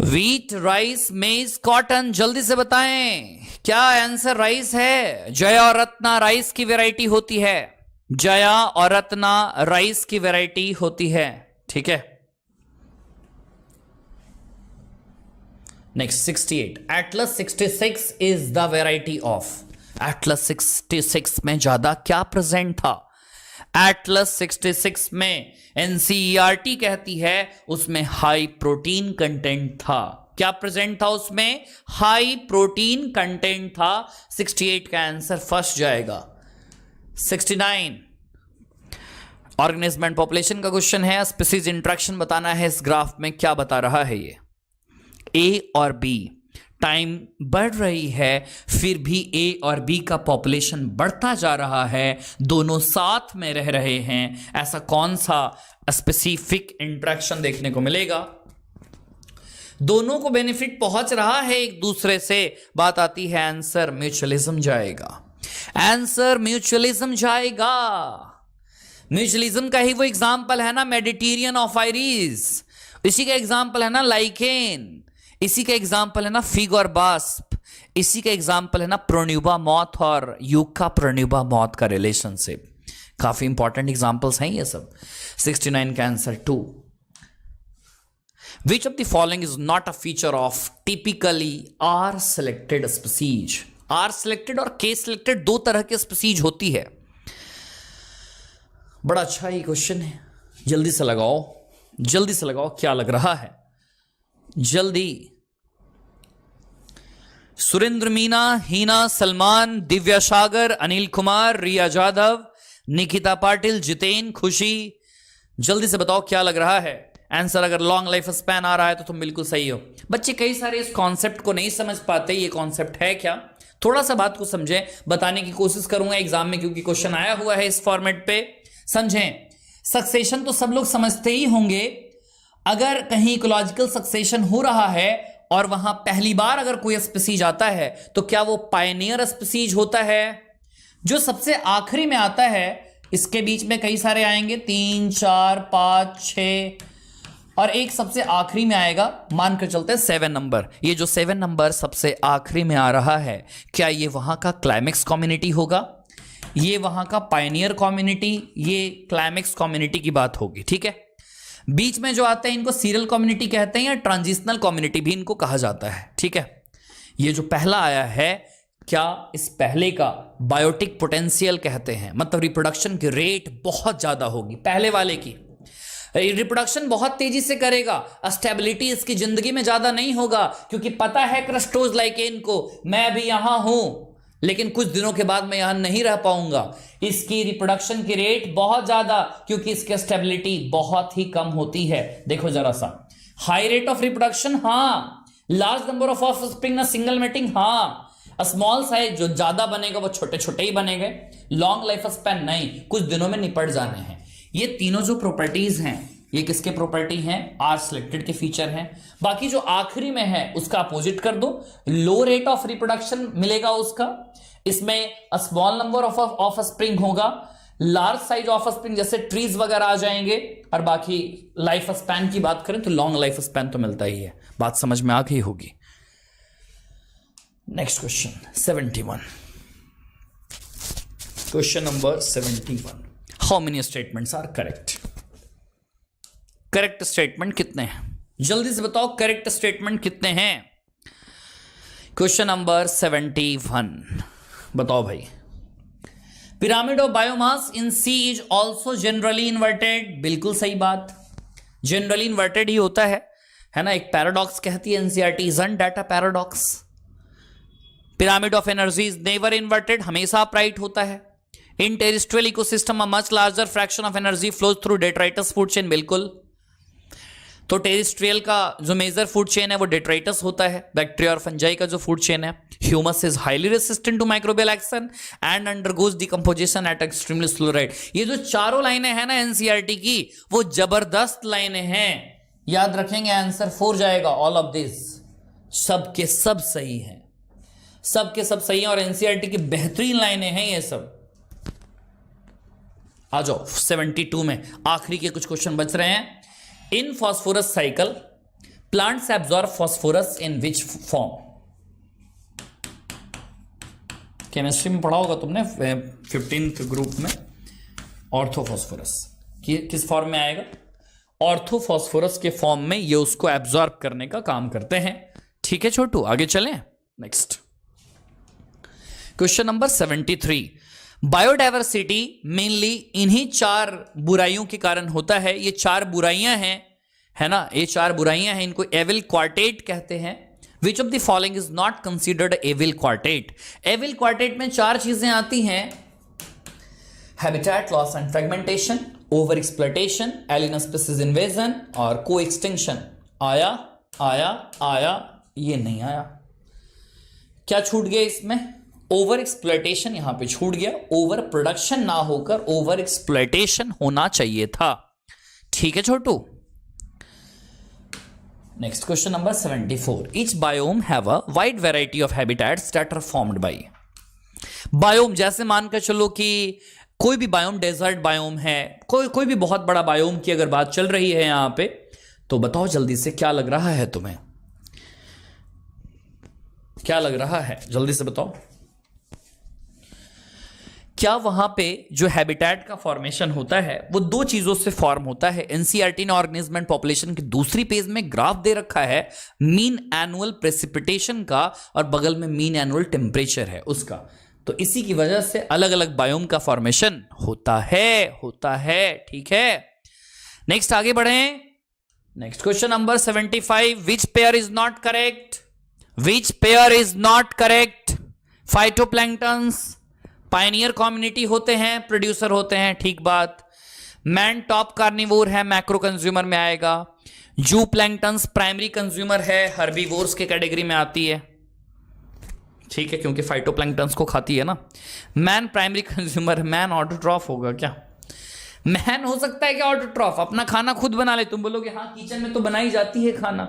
Wheat, rice, maize, cotton, जल्दी से बताएं क्या आंसर राइस है? जया और रत्ना राइस की वैरायटी होती है, जया और रत्ना राइस की वैरायटी होती है, ठीक है। Next 68, Atlas 66 is the variety of. Atlas 66 में ज्यादा क्या प्रेजेंट था? एटलस 66 में एनसीईआरटी कहती है उसमें हाई प्रोटीन कंटेंट था। क्या प्रेजेंट था उसमें? हाई प्रोटीन कंटेंट था। 68 का आंसर फर्स्ट जाएगा। 69, ऑर्गेनिज्म एंड पॉपुलेशन का क्वेश्चन है, स्पीसीज इंटरेक्शन बताना है। इस ग्राफ में क्या बता रहा है ये? ए और बी, टाइम बढ़ रही है फिर भी ए और बी का पॉपुलेशन बढ़ता जा रहा है, दोनों साथ में रह रहे हैं। ऐसा कौन सा स्पेसिफिक इंटरेक्शन देखने को मिलेगा? दोनों को बेनिफिट पहुंच रहा है एक दूसरे से। बात आती है आंसर म्यूचुअलिज्म जाएगा, आंसर म्यूचुअलिज्म जाएगा। म्यूचुअलिज्म का ही वो एग्जाम्पल है ना मेडिटेरियन ऑफ आइरिस, इसी का एग्जाम्पल है ना लाइकेन, इसी का एग्जाम्पल है ना फिग और बास्प, इसी का एग्जाम्पल है ना प्रोन्यूबा मॉथ और यूका प्रोन्यूबा मॉथ का रिलेशनशिप। काफी इंपॉर्टेंट एग्जाम्पल्स हैं ये सब। 69 का answer 2। Which of the following is not a feature of typically R selected species? R selected और K selected दो तरह के स्पीसीज होती है। बड़ा अच्छा ये क्वेश्चन है, जल्दी से लगाओ, जल्दी से लगाओ, क्या लग रहा है जल्दी। सुरेंद्र मीना, हीना सलमान, दिव्या सागर, अनिल कुमार, रिया यादव, निकिता पाटिल, जितेन, खुशी, जल्दी से बताओ क्या लग रहा है आंसर। अगर लॉन्ग लाइफ स्पैन आ रहा है तो तुम बिल्कुल सही हो। बच्चे कई सारे इस कॉन्सेप्ट को नहीं समझ पाते, ये कॉन्सेप्ट है क्या, थोड़ा सा बात को समझें, बताने की कोशिश करूंगा एग्जाम में क्योंकि क्वेश्चन आया हुआ है इस फॉर्मेट पे। समझें, सक्सेशन तो सब लोग समझते ही होंगे। अगर कहीं इकोलॉजिकल सक्सेशन हो रहा है और वहां पहली बार अगर कोई स्पीसीज आता है तो क्या वो पायनियर स्पीसीज होता है। जो सबसे आखिरी में आता है, इसके बीच में कई सारे आएंगे, 3 4 5 6 और एक सबसे आखिरी में आएगा, मानकर चलते हैं 7 नंबर। ये जो 7 नंबर सबसे आखिरी में आ रहा है, क्या ये वहां का क्लाइमेक्स कम्युनिटी होगा, ये वहां का पायनियर कम्युनिटी, ये क्लाइमेक्स कम्युनिटी की बात होगी। ठीक है, बीच में जो आते हैं इनको सीरियल कम्युनिटी कहते हैं या ट्रांजिशनल कम्युनिटी भी इनको कहा जाता है। ठीक है, ये जो पहला आया है, क्या इस पहले का बायोटिक पोटेंशियल कहते हैं, मतलब रिप्रोडक्शन की रेट बहुत ज्यादा होगी। पहले वाले की रिप्रोडक्शन बहुत तेजी से करेगा, स्टेबिलिटी इसकी जिंदगी में ज्यादा नहीं होगा क्योंकि पता है क्रस्टोज लाइकेन को मैं भी यहां हूं लेकिन कुछ दिनों के बाद मैं यहां नहीं रह पाऊंगा। इसकी रिप्रोडक्शन की रेट बहुत ज्यादा क्योंकि इसकी स्टेबिलिटी बहुत ही कम होती है। देखो जरा सा, हाई रेट ऑफ रिप्रोडक्शन हाँ, लार्ज नंबर ऑफ ऑफस्प्रिंग ना सिंगल मेटिंग हाँ, स्मॉल साइज जो ज्यादा बनेगा वो छोटे छोटे ही बनेंगे, लॉन्ग लाइफ स्पैन नहीं, कुछ दिनों में निपट जाने हैं। ये तीनों जो प्रॉपर्टीज हैं ये किसके प्रॉपर्टी हैं, आर सिलेक्टेड के फीचर हैं। बाकी जो आखिरी में है उसका अपोजिट कर दो, लो रेट ऑफ रिप्रोडक्शन मिलेगा उसका, इसमें स्मॉल नंबर ऑफ ऑफस्प्रिंग होगा, लार्ज साइज ऑफस्प्रिंग जैसे ट्रीज वगैरह आ जाएंगे, और बाकी लाइफ स्पैन की बात करें तो लॉन्ग लाइफ स्पैन तो मिलता ही है। बात समझ में आ गई होगी। Next question 71, question number 71, how many statements are correct. Correct statement कितने हैं, जल्दी से बताओ करेक्ट स्टेटमेंट कितने हैं। क्वेश्चन नंबर 71 बताओ भाई। Pyramid of biomass in sea is also generally inverted, बिल्कुल सही बात, जनरली इन्वर्टेड ही होता है ना। एक पैराडॉक्स कहती है NCERT, isn't that a paradox. Pyramid of energy is never inverted, हमेशा अपराइट होता है। In terrestrial ecosystem a much larger fraction of energy flows through detritus food chain, बिल्कुल। तो टेरेस्ट्रियल का जो मेजर फूड चेन है वो डेट्राइटस होता है, बैक्टीरिया और फंजाई का जो फूड चेन है। Humus is highly resistant to microbial action and undergoes decomposition at extremely slow rate. ये जो चारों लाइनें हैं ना एनसीईआरटी की, वो जबरदस्त लाइनें हैं, याद रखेंगे आंसर 4 जाएगा। ऑल ऑफ दिस सब के सब सही हैं, सब के सब सही हैं और एनसीईआरटी की बेहतरीन लाइनें हैं ये सब। आ जाओ 72 में आखिरी के कुछ क्वेश्चन बच रहे हैं। In phosphorus cycle plants absorb phosphorus in which form. Chemistry में पढ़ा होगा तुमने 15th ग्रुप में, ऑर्थोफॉस्फोरस किस फॉर्म में आएगा, ऑर्थोफॉस्फोरस के फॉर्म में ये उसको एब्जॉर्ब करने का काम करते हैं। ठीक है छोटू, आगे चलें। Next question number 73, biodiversity mainly इन्हीं 4 बुराइयों के कारण होता है। ये 4 बुराइयां हैं, है ना, ये 4 बुराइयां हैं, इनको एविल क्वार्टेट कहते हैं। Which of the following is not considered evil quartet. Evil quartet में 4 चीजें आती हैं, habitat loss and fragmentation, over exploitation, alien species invasion और को एक्सटिंक्शन। आया आया आया, ये नहीं आया। क्या छूट गया इसमें, ओवर एक्सप्लॉयटेशन यहां पे छूट गया, ओवर प्रोडक्शन ना होकर ओवर एक्सप्लॉयटेशन होना चाहिए था। ठीक है Chhotu, next question number 74. Each biome have a wide variety of habitats that are formed by. Biome जैसे मान कर चलो कि कोई भी बायोम डेजर्ट बायोम है, कोई भी बहुत बड़ा बायोम की अगर बात चल रही है यहां पे, तो बताओ जल्दी से क्या लग रहा है तुम्हें, क्या लग रहा है जल्दी से बताओ. क्या वहां पे जो हैबिटेट का फॉर्मेशन होता है वो दो चीजों से फॉर्म होता है. एनसीईआरटी ने ऑर्गेनिज्म एंड पॉपुलेशन की दूसरी पेज में ग्राफ दे रखा है मीन एनुअल प्रेसिपिटेशन का और बगल में मीन एनुअल टेम्परेचर है उसका. तो इसी की वजह से अलग अलग बायोम का फॉर्मेशन होता है. ठीक है, नेक्स्ट आगे बढ़े. Next question number 75. Which pair is not correct? Which pair is not correct? Phytoplanktons Pioneer community होते हैं, प्रोड्यूसर होते हैं, ठीक बात. मैन टॉप कार्निवोर है, मैक्रो कंज्यूमर में आएगा. जू प्लैंक्टन्स प्राइमरी कंज्यूमर है, हर्बीवोर्स के कैटेगरी में आती है, ठीक है, क्योंकि फाइटोप्लैंक्टन्स को खाती है ना. Man primary consumer, man autotroph होगा क्या? मैन हो सकता है क्या ऑटोट्रॉफ? अपना खाना खुद बना ले. तुम बोलोगे हाँ किचन में तो बनाई जाती है खाना,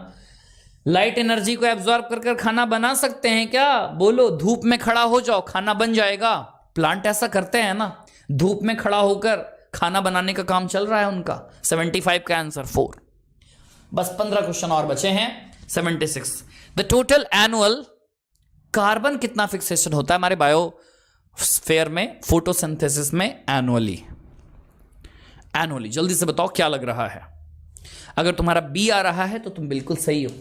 लाइट एनर्जी को एब्जॉर्ब कर खाना बना सकते हैं क्या? बोलो, धूप में खड़ा हो जाओ खाना बन जाएगा. प्लांट ऐसा करते हैं ना, धूप में खड़ा होकर खाना बनाने का काम चल रहा है उनका. 75 का आंसर 4. बस 15 क्वेश्चन और बचे हैं. 76. द टोटल एनुअल कार्बन कितना फिक्सेशन होता है हमारे बायोस्फीयर में, फोटोसिंथेसिस में एनुअली? जल्दी से बताओ क्या लग रहा है. अगर तुम्हारा बी आ रहा है तो तुम बिल्कुल सही हो.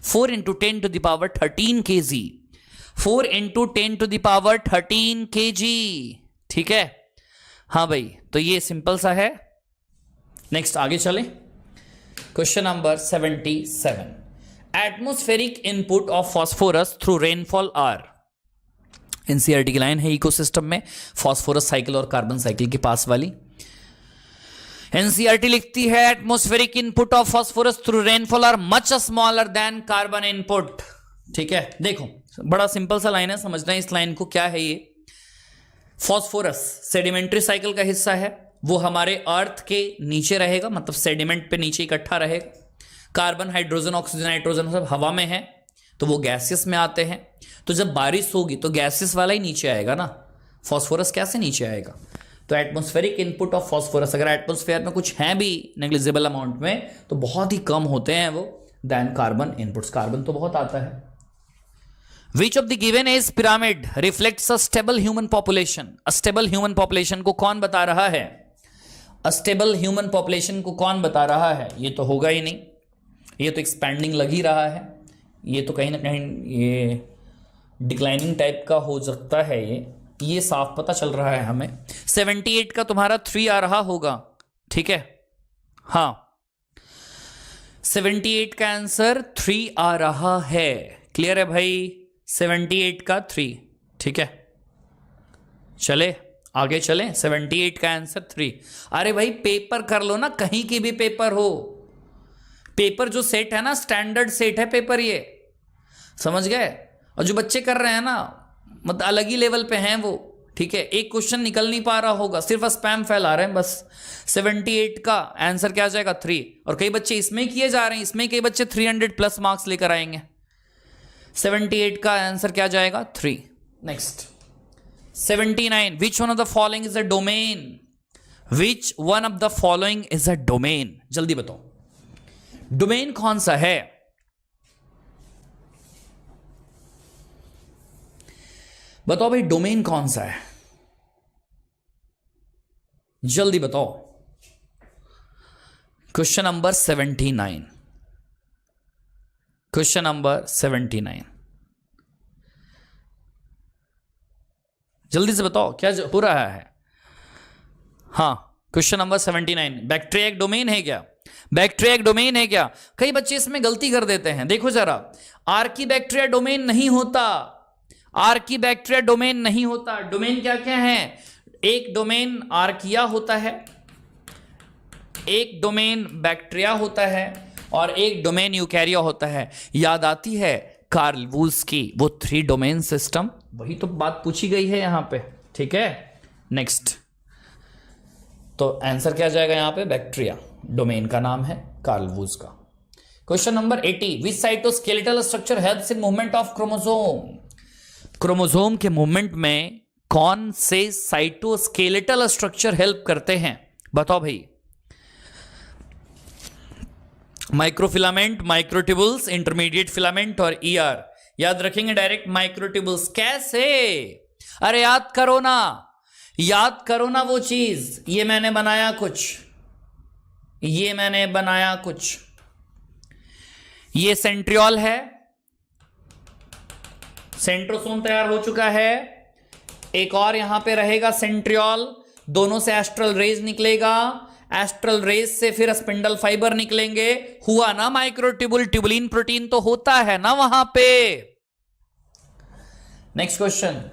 4 × 10 to the power 13 kg. 4 × 10 to the power 13 kg. ठीक है, हाँ भाई, तो ये सिंपल सा है. नेक्स्ट आगे चलें. Question number 77. Atmospheric input of phosphorus through rainfall are. NCERT की लाइन है इकोसिस्टम में, फॉस्फोरस साइकिल और कार्बन साइकिल के पास वाली. एनसीईआरटी लिखती है atmospheric input of phosphorus through rainfall are much smaller than carbon input. ठीक है, देखो बड़ा सिंपल सा लाइन है, समझना है इस लाइन को. क्या है ये? फॉस्फोरस सेडिमेंट्री साइकिल का हिस्सा है, वो हमारे अर्थ के नीचे रहेगा, मतलब सेडिमेंट पे नीचे इकट्ठा रहेगा. कार्बन, हाइड्रोजन, ऑक्सीजन, नाइट्रोजन सब हवा में है, तो वो गैसेस में आते हैं. तो जब बारिश होगी तो गैसेस वाला ही नीचे आएगा ना, फॉस्फोरस कैसे नीचे आएगा? तो एटमॉस्फेरिक इनपुट ऑफ फॉस्फोरस, अगर एटमॉस्फेयर में कुछ है भी नेग्लिजिबल अमाउंट में, तो बहुत ही कम होते हैं वो देन कार्बन इनपुट्स. कार्बन तो बहुत आता है. Which of the given age pyramid reflects a stable human population? A stable human population को कौन बता रहा है? A stable human population को कौन बता रहा है? ये तो होगा ही नहीं, ये तो एक्सपैंडिंग लग ही रहा है, ये तो कहीं ना कहीं ये डिक्लाइनिंग टाइप का हो सकता है. ये साफ पता चल रहा है हमें. 78 का तुम्हारा 3 आ रहा होगा, ठीक है, हाँ 78 का आंसर 3 आ रहा है. क्लियर है भाई? 78 का 3, ठीक है, चले आगे चले. 78 का आंसर 3. अरे भाई पेपर कर लो ना, कहीं की भी पेपर हो. पेपर जो सेट है ना, स्टैंडर्ड सेट है पेपर, ये समझ गए. और जो बच्चे कर रहे हैं ना, मतलब अलग ही लेवल पे हैं वो, ठीक है. एक क्वेश्चन निकल नहीं पा रहा होगा, सिर्फ स्पैम फैला रहे हैं बस. 78 का आंसर क्या आ जाएगा? 3. और कई बच्चे इसमें किए जा रहे हैं, इसमें कई बच्चे 300+ मार्क्स लेकर आएंगे. 78 का आंसर क्या जाएगा? 3. Next 79. Which one of the following is a domain? Which one of the following is a domain? जल्दी बताओ, डोमेन कौन सा है? बताओ भाई, डोमेन कौन सा है? जल्दी बताओ. Question number 79. क्वेश्चन नंबर 79, जल्दी से बताओ क्या हो रहा है. हाँ, क्वेश्चन नंबर 79. बैक्टीरिया एक डोमेन है क्या? बैक्टीरिया एक डोमेन है क्या? कई बच्चे इसमें गलती कर देते हैं. देखो जरा, आर्की बैक्टीरिया डोमेन नहीं होता. आर्की बैक्टीरिया डोमेन नहीं होता. डोमेन क्या क्या है? एक डोमेन आर्किया होता है, एक डोमेन बैक्टीरिया होता है, और एक डोमेन यूकैरिया होता है. याद आती है कार्ल वूल्स की वो 3 डोमेन सिस्टम? वही तो बात पूछी गई है यहां पे, ठीक है. नेक्स्ट, तो आंसर क्या जाएगा यहां पे? बैक्टीरिया डोमेन का नाम है कार्ल वूल्स का. Question number 80, which cytoskeletal structure helps in movement of chromosome? Chromosome के मूवमेंट में कौन से साइटोस्केलेटल स्ट्रक्चर हेल्प करते हैं? बताओ भाई। माइक्रोफिलामेंट, माइक्रोट्यूबुल्स, इंटरमीडिएट फिलामेंट और ईआर। याद रखेंगे डायरेक्ट माइक्रोट्यूबुल्स। कैसे? अरे याद करो ना, याद करो ना वो चीज। ये मैंने बनाया कुछ, ये मैंने बनाया कुछ। ये सेंट्रियोल है, सेंट्रोसोम तैयार हो चुका है। एक और यहां पे रहेगा सेंट्रियोल, दोनों से एस्ट्रल रेज निकलेगा, एस्ट्रल रेज से फिर स्पिंडल फाइबर निकलेंगे। हुआ ना माइक्रोट्यूबुल, ट्यूबुलिन प्रोटीन तो होता है ना वहां पे। नेक्स्ट क्वेश्चन,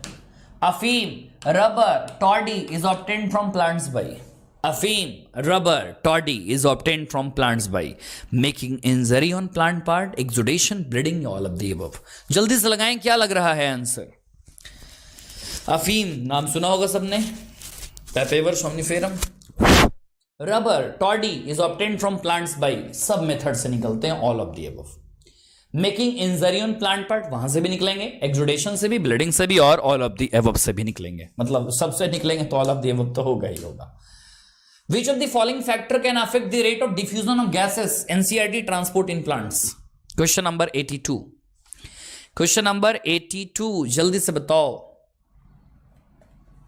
अफीम, rubber, toddy is obtained from plants by. Afim, rubber, toddy is obtained from plants by making injury on plant part, exudation, bleeding, all of the above. जल्दी से लगाएं, क्या लग रहा है आंसर? अफीम नाम सुना होगा सबने, पेपेवर सोमनिफेरम। Rubber, toddy is obtained from plants by, सब मेथड से निकलते हैं, all of the above. Making injury on plant part, वहां से भी निकलेंगे, एक्सुडेशन से भी, ब्लीडिंग से भी, और ऑल ऑफ द अबव से भी निकलेंगे। मतलब सबसे निकलेंगे तो ऑल ऑफ द अबव तो होगा ही होगा। Which of the following factor can affect the rate of diffusion of gases, NCERT transport in plants? Question number 82. Question number 82, जल्दी से बताओ।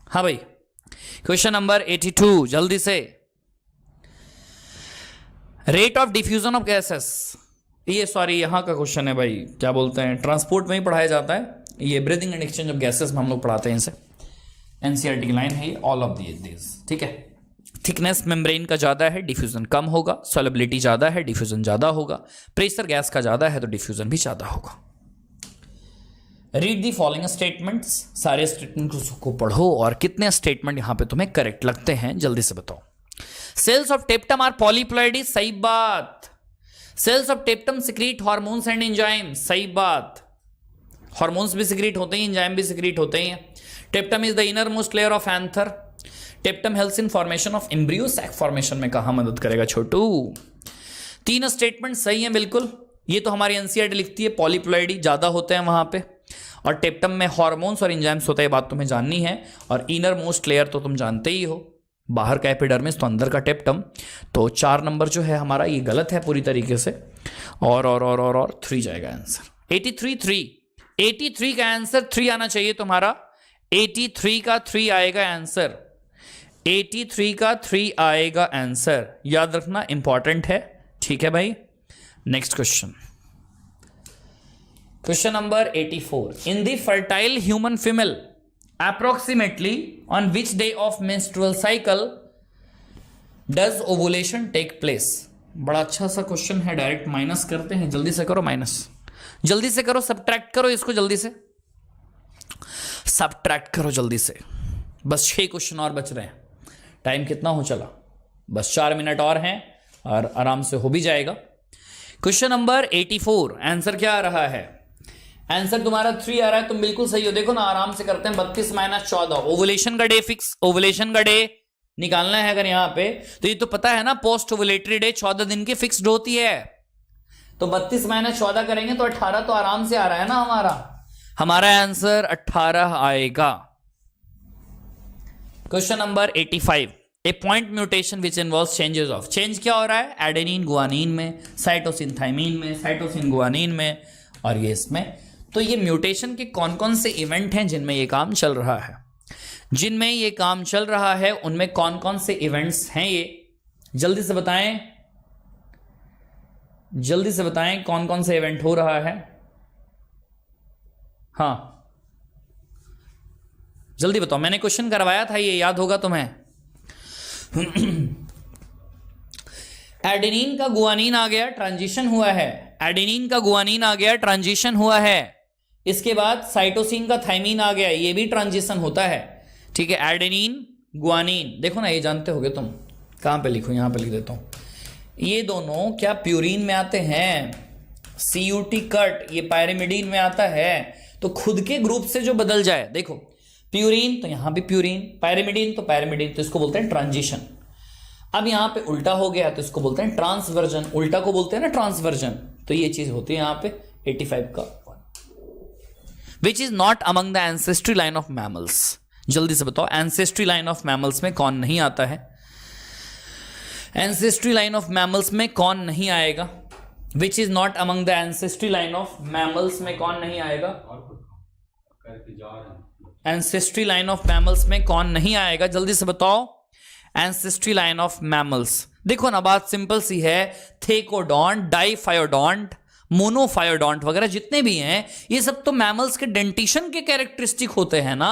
हाँ भाई, क्वेश्चन नंबर 82, जल्दी से। Rate of diffusion of gases, ये सॉरी यहां का क्वेश्चन है भाई, क्या बोलते हैं, ट्रांसपोर्ट में ही पढ़ाया जाता है। ये breathing and exchange of gases में हम लोग पढ़ाते हैं इसे। एनसीईआरटी की लाइन है, ऑल ऑफ दीज, ठीक है। थिकनेस मेम्ब्रेन का ज्यादा है, डिफ्यूजन कम होगा। सॉलिबिलिटी ज्यादा है, डिफ्यूजन ज्यादा होगा। प्रेशर गैस का ज्यादा है तो डिफ्यूजन भी ज्यादा होगा। रीड दी फॉलोइंग स्टेटमेंट्स, सारे स्टेटमेंट को पढ़ो और कितने स्टेटमेंट यहां पे तुम्हें करेक्ट लगते हैं जल्दी से बताओ। Cells of tapetum are polyploidy, सही बात। Cells of tapetum secrete hormones and enzyme, सही बात। हार्मोन्स भी सिक्रीट होते हैं, एंजाइम भी सिक्रीट होते हैं। Tapetum is the inner most layer of anther. Tapetum helps in formation of embryo, sac formation में कहां मदद करेगा छोटू? तीन स्टेटमेंट सही हैं बिल्कुल। ये तो हमारी एनसीईआरटी लिखती है, पॉलीप्लॉइडी ज्यादा होते हैं वहां पे, और टेप्टम में हार्मोन्स और एंजाइम्स होता है, बात तुम्हें जाननी है। और इनर मोस्ट लेयर तो तुम जानते ही हो, बाहर का एपिडर्मिस तो अंदर का टेप्टम। तो 4 नंबर जो है हमारा ये गलत है पूरी तरीके से, और 3 जाएगा आंसर। 83 का आंसर 3 आना चाहिए तुम्हारा। 83 का 3 आएगा आंसर। 83 का 3 आएगा आंसर, याद रखना, इंपॉर्टेंट है, ठीक है भाई। Next question, question number 84, in the fertile human female approximately on which day of menstrual cycle does ovulation take place? बड़ा अच्छा सा क्वेश्चन है, डायरेक्ट माइनस करते हैं, जल्दी से करो माइनस, जल्दी से करो, सब्ट्रैक्ट करो इसको, जल्दी से सब्ट्रैक्ट करो जल्दी से। बस 6 क्वेश्चन और बच रहे हैं, टाइम कितना हो चला, बस 4 मिनट और हैं और आराम से हो भी जाएगा। क्वेश्चन नंबर 84, आंसर क्या आ रहा है? आंसर तुम्हारा 3 आ रहा है, तुम बिल्कुल सही हो। देखो ना, आराम से करते हैं। 32 - 14, ओवुलेशन का डे फिक्स, ओवुलेशन का डे निकालना है अगर यहां पे, तो ये तो पता है ना, पोस्ट ओवुलेटरी डे 14 दिन की फिक्स्ड होती है। तो 32 - 14 करेंगे तो 18 तो आराम से आ रहा है ना हमारा आंसर 18 आएगा। Question number 85, A point mutation which involves changes of, change क्या हो रहा है? एडेनिन गुआनिन में, साइटोसिन थाइमिन में, साइटोसिन गुआनिन में, और ये इसमें। तो ये म्यूटेशन के कौन कौन से इवेंट हैं जिनमें ये काम चल रहा है? जिनमें ये काम चल रहा है उनमें कौन कौन से इवेंट्स हैं, ये जल्दी से बताएं, जल्दी से बताएं कौन कौन से इवेंट हो रहा है। हाँ जल्दी बताओ, मैंने क्वेश्चन करवाया था, ये याद होगा तुम्हें। एडेनिन का गुआनिन आ गया, ट्रांजिशन हुआ है। एडेनिन का गुआनिन आ गया, ट्रांजिशन हुआ है। इसके बाद साइटोसिन का थाइमिन आ गया, ये भी ट्रांजिशन होता है, ठीक है। एडेनिन गुआनिन, देखो ना, ये जानते होगे तुम, कहां पे लिखो, यहां पे लिख देता हूं। ये दोनों क्या प्यूरिन में आते हैं? CUT कट, ये पायरिमिडीन में आता है। तो खुद के ग्रुप से जो बदल जाए, देखो प्यूरिन तो यहां भी प्यूरिन, पायरिमिडीन तो पायरिमिडीन, तो इसको बोलते हैं ट्रांजिशन। अब यहां पे उल्टा हो गया तो इसको बोलते हैं ट्रांसवर्जन, उल्टा को बोलते हैं ना ट्रांसवर्जन, तो ये चीज होती है यहां पे 85 का 1, which is not among the ancestry line of mammals. जल्दी से बताओ एंसेस्ट्री लाइन ऑफ मैमल्स में कौन नहीं आता है? एंसेस्ट्री लाइन ऑफ मैमल्स में कौन नहीं आएगा? Which is not among the ancestry line of mammals में कौन नहीं आएगा? एंसेस्ट्री लाइन ऑफ मैमल्स में कौन नहीं आएगा? जल्दी से बताओ एंसेस्ट्री लाइन ऑफ मैमल्स। देखो ना, बात सिंपल सी है। थेकोडॉन्ट, डाइफायोडॉन्ट, मोनोफायोडॉन्ट वगैरह जितने भी हैं ये सब तो मैमल्स के डेंटिशन के कैरेक्टरिस्टिक होते हैं ना।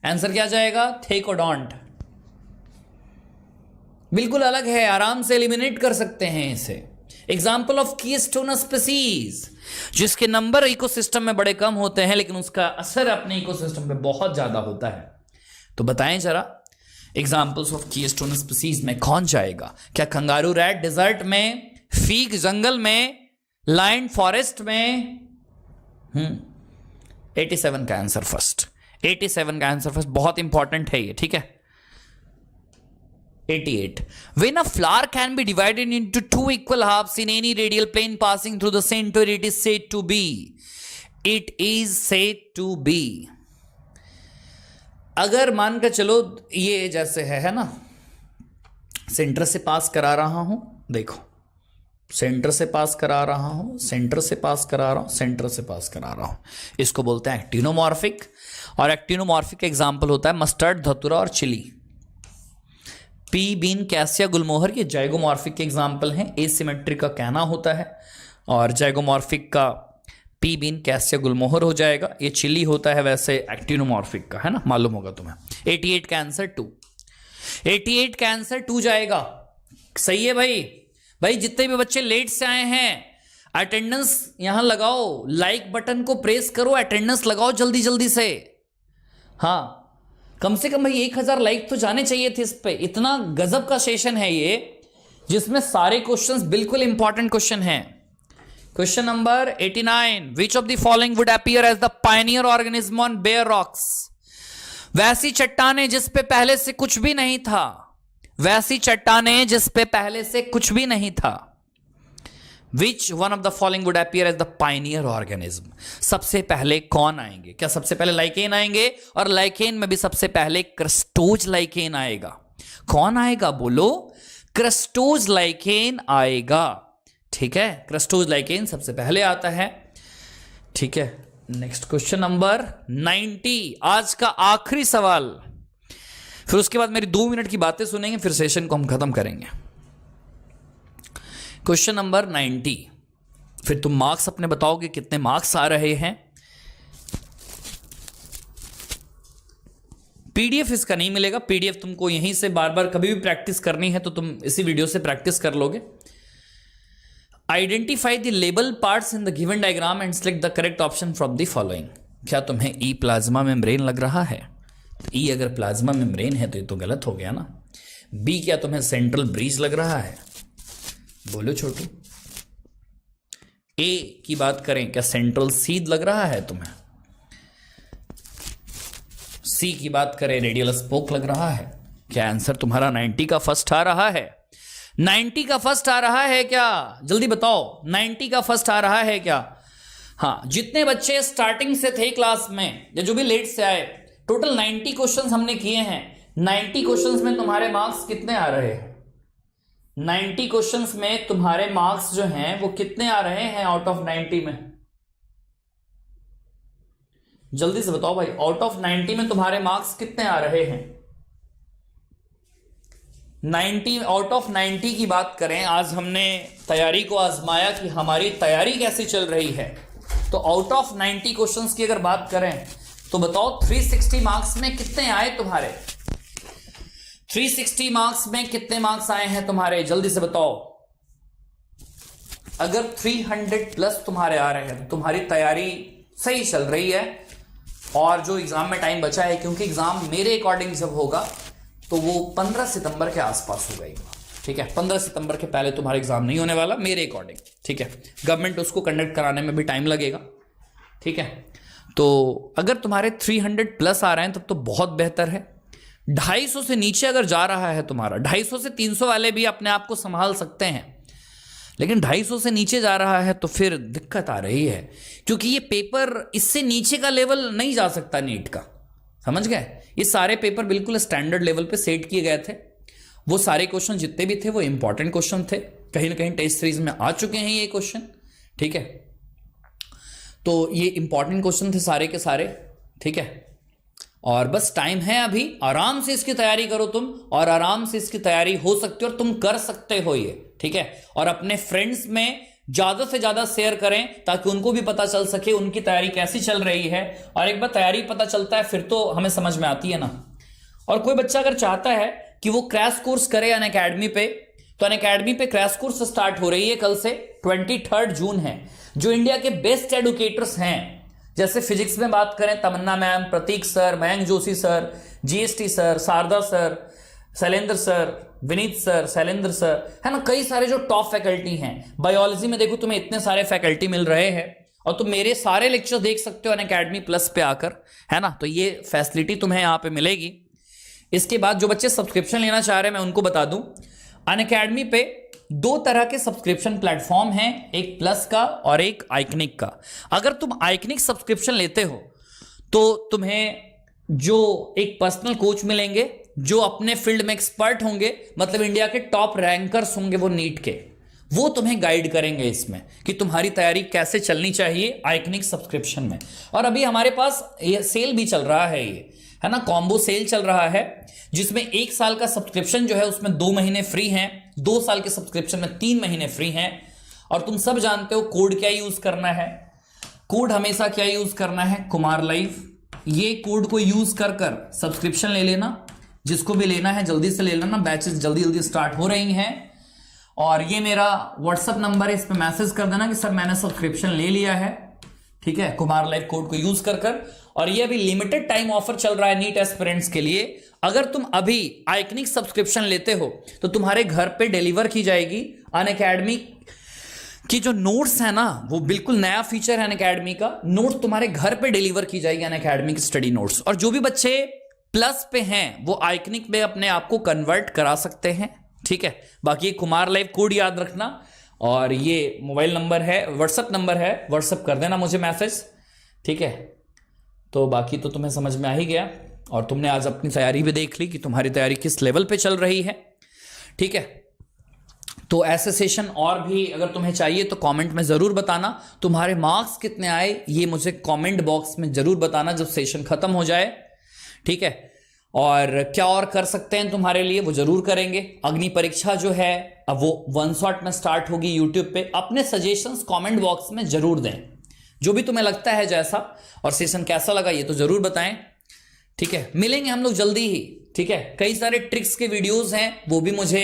आंसर क्या जाएगा? थेकोडॉन्ट। बिल्कुल अलग है, आराम से एलिमिनेट कर सकते हैं इसे। एग्जाम्पल ऑफ कीस्टोन स्पीसीज, जिसके नंबर इकोसिस्टम में बड़े कम होते हैं लेकिन उसका असर अपने इकोसिस्टम पे बहुत ज्यादा होता है। तो बताएं जरा एग्जाम्पल्स ऑफ कीस्टोन स्पीसीज में कौन जाएगा? क्या कंगारू रैट डिजर्ट में, फीक जंगल में, लाइन फॉरेस्ट में? 87 का आंसर फर्स्ट। 87 का आंसर फर्स्ट बहुत इंपॉर्टेंट है ये, ठीक है। 88. When a flower can be divided into two equal halves in any radial plane passing through the center, it is said to be. It is said to be. अगर मान कर चलो ये जैसे है ना, सेंटर से पास करा रहा हूं, देखो सेंटर से पास करा रहा हूं, सेंटर से पास करा रहा हूं, सेंटर से पास करा रहा हूं, इसको बोलते हैं एक्टिनोमॉर्फिक। और एक्टिनोमॉर्फिक एग्जाम्पल होता है मस्टर्ड, धतूरा और चिली। पी, बीन, कैसिया, गुलमोहर ये जाइगोमॉर्फिक के एग्जाम्पल हैं। एसिमेट्रिक का कहना होता है और जाइगोमॉर्फिक का पी, बीन, कैसिया, गुलमोहर हो जाएगा। ये चिली होता है वैसे एक्टिनोमॉर्फिक का, है ना, मालूम होगा तुम्हें। 88 का आंसर 2। 88 का आंसर 2 जाएगा। सही है भाई जितने भी बच्चे लेट से आए हैं अटेंडेंस यहां लगाओ, लाइक बटन को प्रेस करो, अटेंडेंस लगाओ जल्दी जल्दी से। हाँ, कम से कम भाई 1000 लाइक तो जाने चाहिए थे इस पे। इतना गजब का सेशन है ये जिसमें सारे क्वेश्चंस बिल्कुल इंपॉर्टेंट क्वेश्चन हैं। Question number 89, which of the following would appear as the pioneer organism on bare rocks? वैसी चट्टानें जिस पे पहले से कुछ भी नहीं था, वैसी चट्टानें जिस पे पहले से कुछ भी नहीं था। Which one of the following would appear as the pioneer organism? सबसे पहले कौन आएंगे? क्या सबसे पहले लाइकेन आएंगे? और लाइकेन में भी सबसे पहले क्रस्टोज लाइकेन आएगा। कौन आएगा बोलो? क्रस्टोज लाइकेन आएगा, ठीक है। क्रस्टोज लाइकेन सबसे पहले आता है, ठीक है। नेक्स्ट क्वेश्चन नंबर 90, आज का आखिरी सवाल। फिर उसके बाद मेरी 2 मिनट की बातें सुनेंगे, फिर सेशन को हम खत्म करेंगे। क्वेश्चन नंबर 90, फिर तुम मार्क्स अपने बताओगे कितने मार्क्स आ रहे हैं। पीडीएफ इसका नहीं मिलेगा, पीडीएफ तुमको यहीं से बार बार कभी भी प्रैक्टिस करनी है तो तुम इसी वीडियो से प्रैक्टिस कर लोगे। Identify the label parts in the given diagram and select the correct option from the following. क्या तुम्हें ई प्लाज्मा मेम्ब्रेन लग रहा है? ई अगर प्लाज्मा मेम्ब्रेन है तो ये तो गलत हो गया ना। बी, क्या तुम्हें सेंट्रल ब्रीज लग रहा है? बोलो छोटू। ए की बात करें, क्या सेंट्रल सीड लग रहा है तुम्हें? सी की बात करें, रेडियल स्पोक लग रहा है? क्या आंसर तुम्हारा 90 का फर्स्ट आ रहा है? 90 का फर्स्ट आ रहा है क्या? जल्दी बताओ, 90 का फर्स्ट आ रहा है क्या? हाँ, जितने बच्चे स्टार्टिंग से थे क्लास में या जो भी लेट से आए, टोटल 90 क्वेश्चंस हमने किए हैं। 90 क्वेश्चंस में तुम्हारे मार्क्स कितने आ रहे हैं? 90 क्वेश्चंस में तुम्हारे मार्क्स जो हैं वो कितने आ रहे हैं आउट ऑफ 90 में? जल्दी से बताओ भाई, आउट ऑफ 90 में तुम्हारे मार्क्स कितने आ रहे हैं? 90 आउट ऑफ 90 की बात करें, आज हमने तैयारी को आजमाया कि हमारी तैयारी कैसी चल रही है। तो आउट ऑफ 90 क्वेश्चंस की अगर बात करें तो बताओ 360 मार्क्स में कितने आए तुम्हारे? 360 मार्क्स में कितने मार्क्स आए हैं तुम्हारे? जल्दी से बताओ। अगर 300 प्लस तुम्हारे आ रहे हैं तो तुम्हारी तैयारी सही चल रही है। और जो एग्जाम में टाइम बचा है, क्योंकि एग्जाम मेरे अकॉर्डिंग जब होगा तो वो 15 सितंबर के आसपास होगा एग्जाम, ठीक है। 15 सितंबर के पहले तुम्हारा एग्जाम नहीं होने वाला मेरे अकॉर्डिंग, ठीक है। गवर्नमेंट उसको कंडक्ट कराने में भी टाइम लगेगा, ठीक है। तो अगर तुम्हारे 300 प्लस आ रहे हैं तब तो बहुत बेहतर है। 250 से नीचे अगर जा रहा है तुम्हारा, 250 से 300 वाले भी अपने आप को संभाल सकते हैं, लेकिन 250 से नीचे जा रहा है तो फिर दिक्कत आ रही है, क्योंकि ये पेपर इससे नीचे का लेवल नहीं जा सकता नीट का, समझ गए। ये सारे पेपर बिल्कुल स्टैंडर्ड लेवल पे सेट किए गए थे। वो सारे क्वेश्चन जितने भी थे वो इंपॉर्टेंट क्वेश्चन थे, कहीं ना कहीं टेस्ट सीरीज में आ चुके हैं ये क्वेश्चन, ठीक है। तो ये इंपॉर्टेंट क्वेश्चन थे सारे के सारे, ठीक है। और बस टाइम है अभी, आराम से इसकी तैयारी करो तुम, और आराम से इसकी तैयारी हो सकती है और तुम कर सकते हो ये, ठीक है। और अपने फ्रेंड्स में ज्यादा से ज्यादा शेयर करें ताकि उनको भी पता चल सके उनकी तैयारी कैसी चल रही है। और एक बार तैयारी पता चलता है फिर तो हमें समझ में आती है ना। और कोई बच्चा अगर चाहता है कि वो क्रैश कोर्स करे अनअकैडमी पे, तो अनअकैडमी पे क्रैश कोर्स स्टार्ट हो रही है कल से, 23 जून है। जो इंडिया के बेस्ट एडुकेटर्स हैं, जैसे फिजिक्स में बात करें Tamanna ma'am, Prateek sir, Mayank Joshi sir, GST sir, Sharda sir, Shailendra sir, Vineet sir, Shailendra sir, है ना, कई सारे जो टॉप फैकल्टी हैं। बायोलॉजी में देखो तुम्हें इतने सारे फैकल्टी मिल रहे हैं, और तुम मेरे सारे लेक्चर देख सकते हो अनअकैडमी प्लस पे आकर, है ना। तो ये फैसिलिटी तुम्हें यहाँ पे मिलेगी। इसके बाद जो बच्चे सब्सक्रिप्शन लेना चाह रहे हैं मैं उनको बता दूं, अनअकैडमी पे 2 तरह के सब्सक्रिप्शन प्लेटफॉर्म हैं, एक प्लस का और एक आइकनिक का। अगर तुम आइकनिक सब्सक्रिप्शन लेते हो तो तुम्हें जो एक पर्सनल कोच मिलेंगे जो अपने फील्ड में एक्सपर्ट होंगे, मतलब इंडिया के टॉप रैंकर्स होंगे वो नीट के, वो तुम्हें गाइड करेंगे इसमें कि तुम्हारी तैयारी कैसे चलनी चाहिए आइकनिक सब्सक्रिप्शन में। और अभी हमारे पास ये सेल भी चल रहा है, ये है ना, कॉम्बो सेल चल रहा है, जिसमें 1 साल का सब्सक्रिप्शन जो है उसमें 2 महीने फ्री हैं, 2 साल के सब्सक्रिप्शन में 3 महीने फ्री हैं। और तुम सब जानते हो कोड क्या यूज करना है, कोड हमेशा क्या यूज करना है, कुमार लाइव। ये कोड को यूज कर कर सब्सक्रिप्शन ले लेना, जिसको भी लेना है जल्दी से ले लेना, बैचेस जल्दी जल्दी स्टार्ट हो रही हैं। और ये मेरा व्हाट्सएप नंबर है, इस पर मैसेज कर देना कि सर मैंने सब्सक्रिप्शन ले लिया है, ठीक है, कुमार लाइव कोड को यूज कर कर। और ये अभी लिमिटेड टाइम ऑफर चल रहा है नीट एस्पिरेंट्स के लिए। अगर तुम अभी आइकनिक सब्सक्रिप्शन लेते हो तो तुम्हारे घर पे डिलीवर की जाएगी अनअकैडमी की जो नोट्स है ना, वो बिल्कुल नया फीचर है अनअकैडमी का, नोट्स तुम्हारे घर पे डिलीवर की जाएगी अनअकैडमी की स्टडी नोट्स। और जो भी बच्चे प्लस पे हैं वो आइकनिक में अपने आप को कन्वर्ट करा सकते हैं, ठीक है। बाकी कुमार लाइव कोड याद रखना, और ये मोबाइल नंबर है, व्हाट्सएप नंबर है, व्हाट्सएप कर देना मुझे मैसेज, ठीक है। तो बाकी तो तुम्हें समझ में आ ही गया, और तुमने आज अपनी तैयारी भी देख ली कि तुम्हारी तैयारी किस लेवल पे चल रही है, ठीक है। तो ऐसे सेशन और भी अगर तुम्हें चाहिए तो कमेंट में ज़रूर बताना। तुम्हारे मार्क्स कितने आए ये मुझे कमेंट बॉक्स में ज़रूर बताना जब सेशन ख़त्म हो जाए, ठीक है। और क्या और कर सकते हैं तुम्हारे लिए वो ज़रूर करेंगे। अग्नि परीक्षा जो है अब वो 1 शॉट में स्टार्ट होगी यूट्यूब पे। अपने सजेशंस कमेंट बॉक्स में ज़रूर दें, जो भी तुम्हें लगता है जैसा, और सेशन कैसा लगा ये तो ज़रूर बताएं, ठीक है। मिलेंगे हम लोग जल्दी ही, ठीक है। कई सारे ट्रिक्स के वीडियोस हैं, वो भी मुझे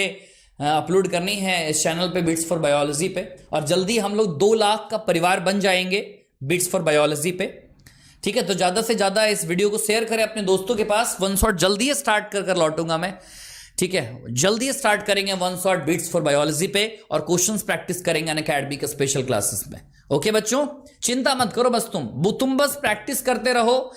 अपलोड करनी है इस चैनल पे बिट्स फॉर बायोलॉजी पे, और जल्दी हम लोग 2 लाख का परिवार बन जाएंगे बिट्स फॉर बायोलॉजी पे, ठीक है। तो ज़्यादा से ज़्यादा इस वीडियो को शेयर करें अपने दोस्तों के पास। 1 शॉट जल्दी स्टार्ट कर लौटूंगा मैं, ठीक है। जल्दी स्टार्ट करेंगे 1 शॉट बिट्स फॉर बायोलॉजी पे, और क्वेश्चंस प्रैक्टिस करेंगे अनअकैडमी के स्पेशल क्लासेस में। ओके बच्चों, चिंता मत करो, बस तुम बस प्रैक्टिस करते रहो,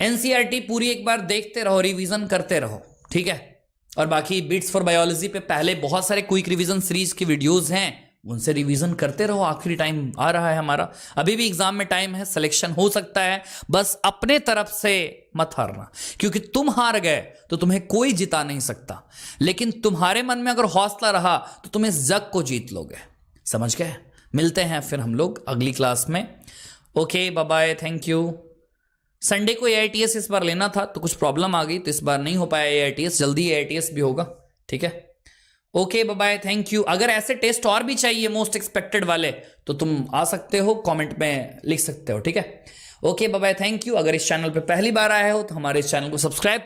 एनसीईआरटी पूरी एक बार देखते रहो, रिवीजन करते रहो, ठीक है। और बाकी बिट्स फॉर बायोलॉजी पे पहले बहुत सारे क्विक रिवीजन सीरीज के वीडियोस हैं, उनसे रिवीजन करते रहो। आखिरी टाइम आ रहा है हमारा, अभी भी एग्जाम में टाइम है, सिलेक्शन हो सकता है, बस अपने तरफ से मत हारना, क्योंकि तुम हार गए तो तुम्हें कोई जिता नहीं सकता, लेकिन तुम्हारे मन में अगर हौसला रहा तो तुम इस जग को जीत लोगे, समझ गए। मिलते हैं फिर हम लोग अगली क्लास में। Okay, bye bye, thank you. Sunday को AITS इस बार लेना था तो कुछ प्रॉब्लम आ गई, तो इस बार नहीं हो पाया AITS, जल्दी AITS भी होगा, ठीक है। Okay, bye bye, thank you. अगर ऐसे टेस्ट और भी चाहिए मोस्ट एक्सपेक्टेड वाले तो तुम आ सकते हो, कमेंट में लिख सकते हो, ठीक है। Okay, bye bye, thank you. अगर इस चैनल पे पहली बार आए हो तो हमारे इस चैनल को सब्सक्राइब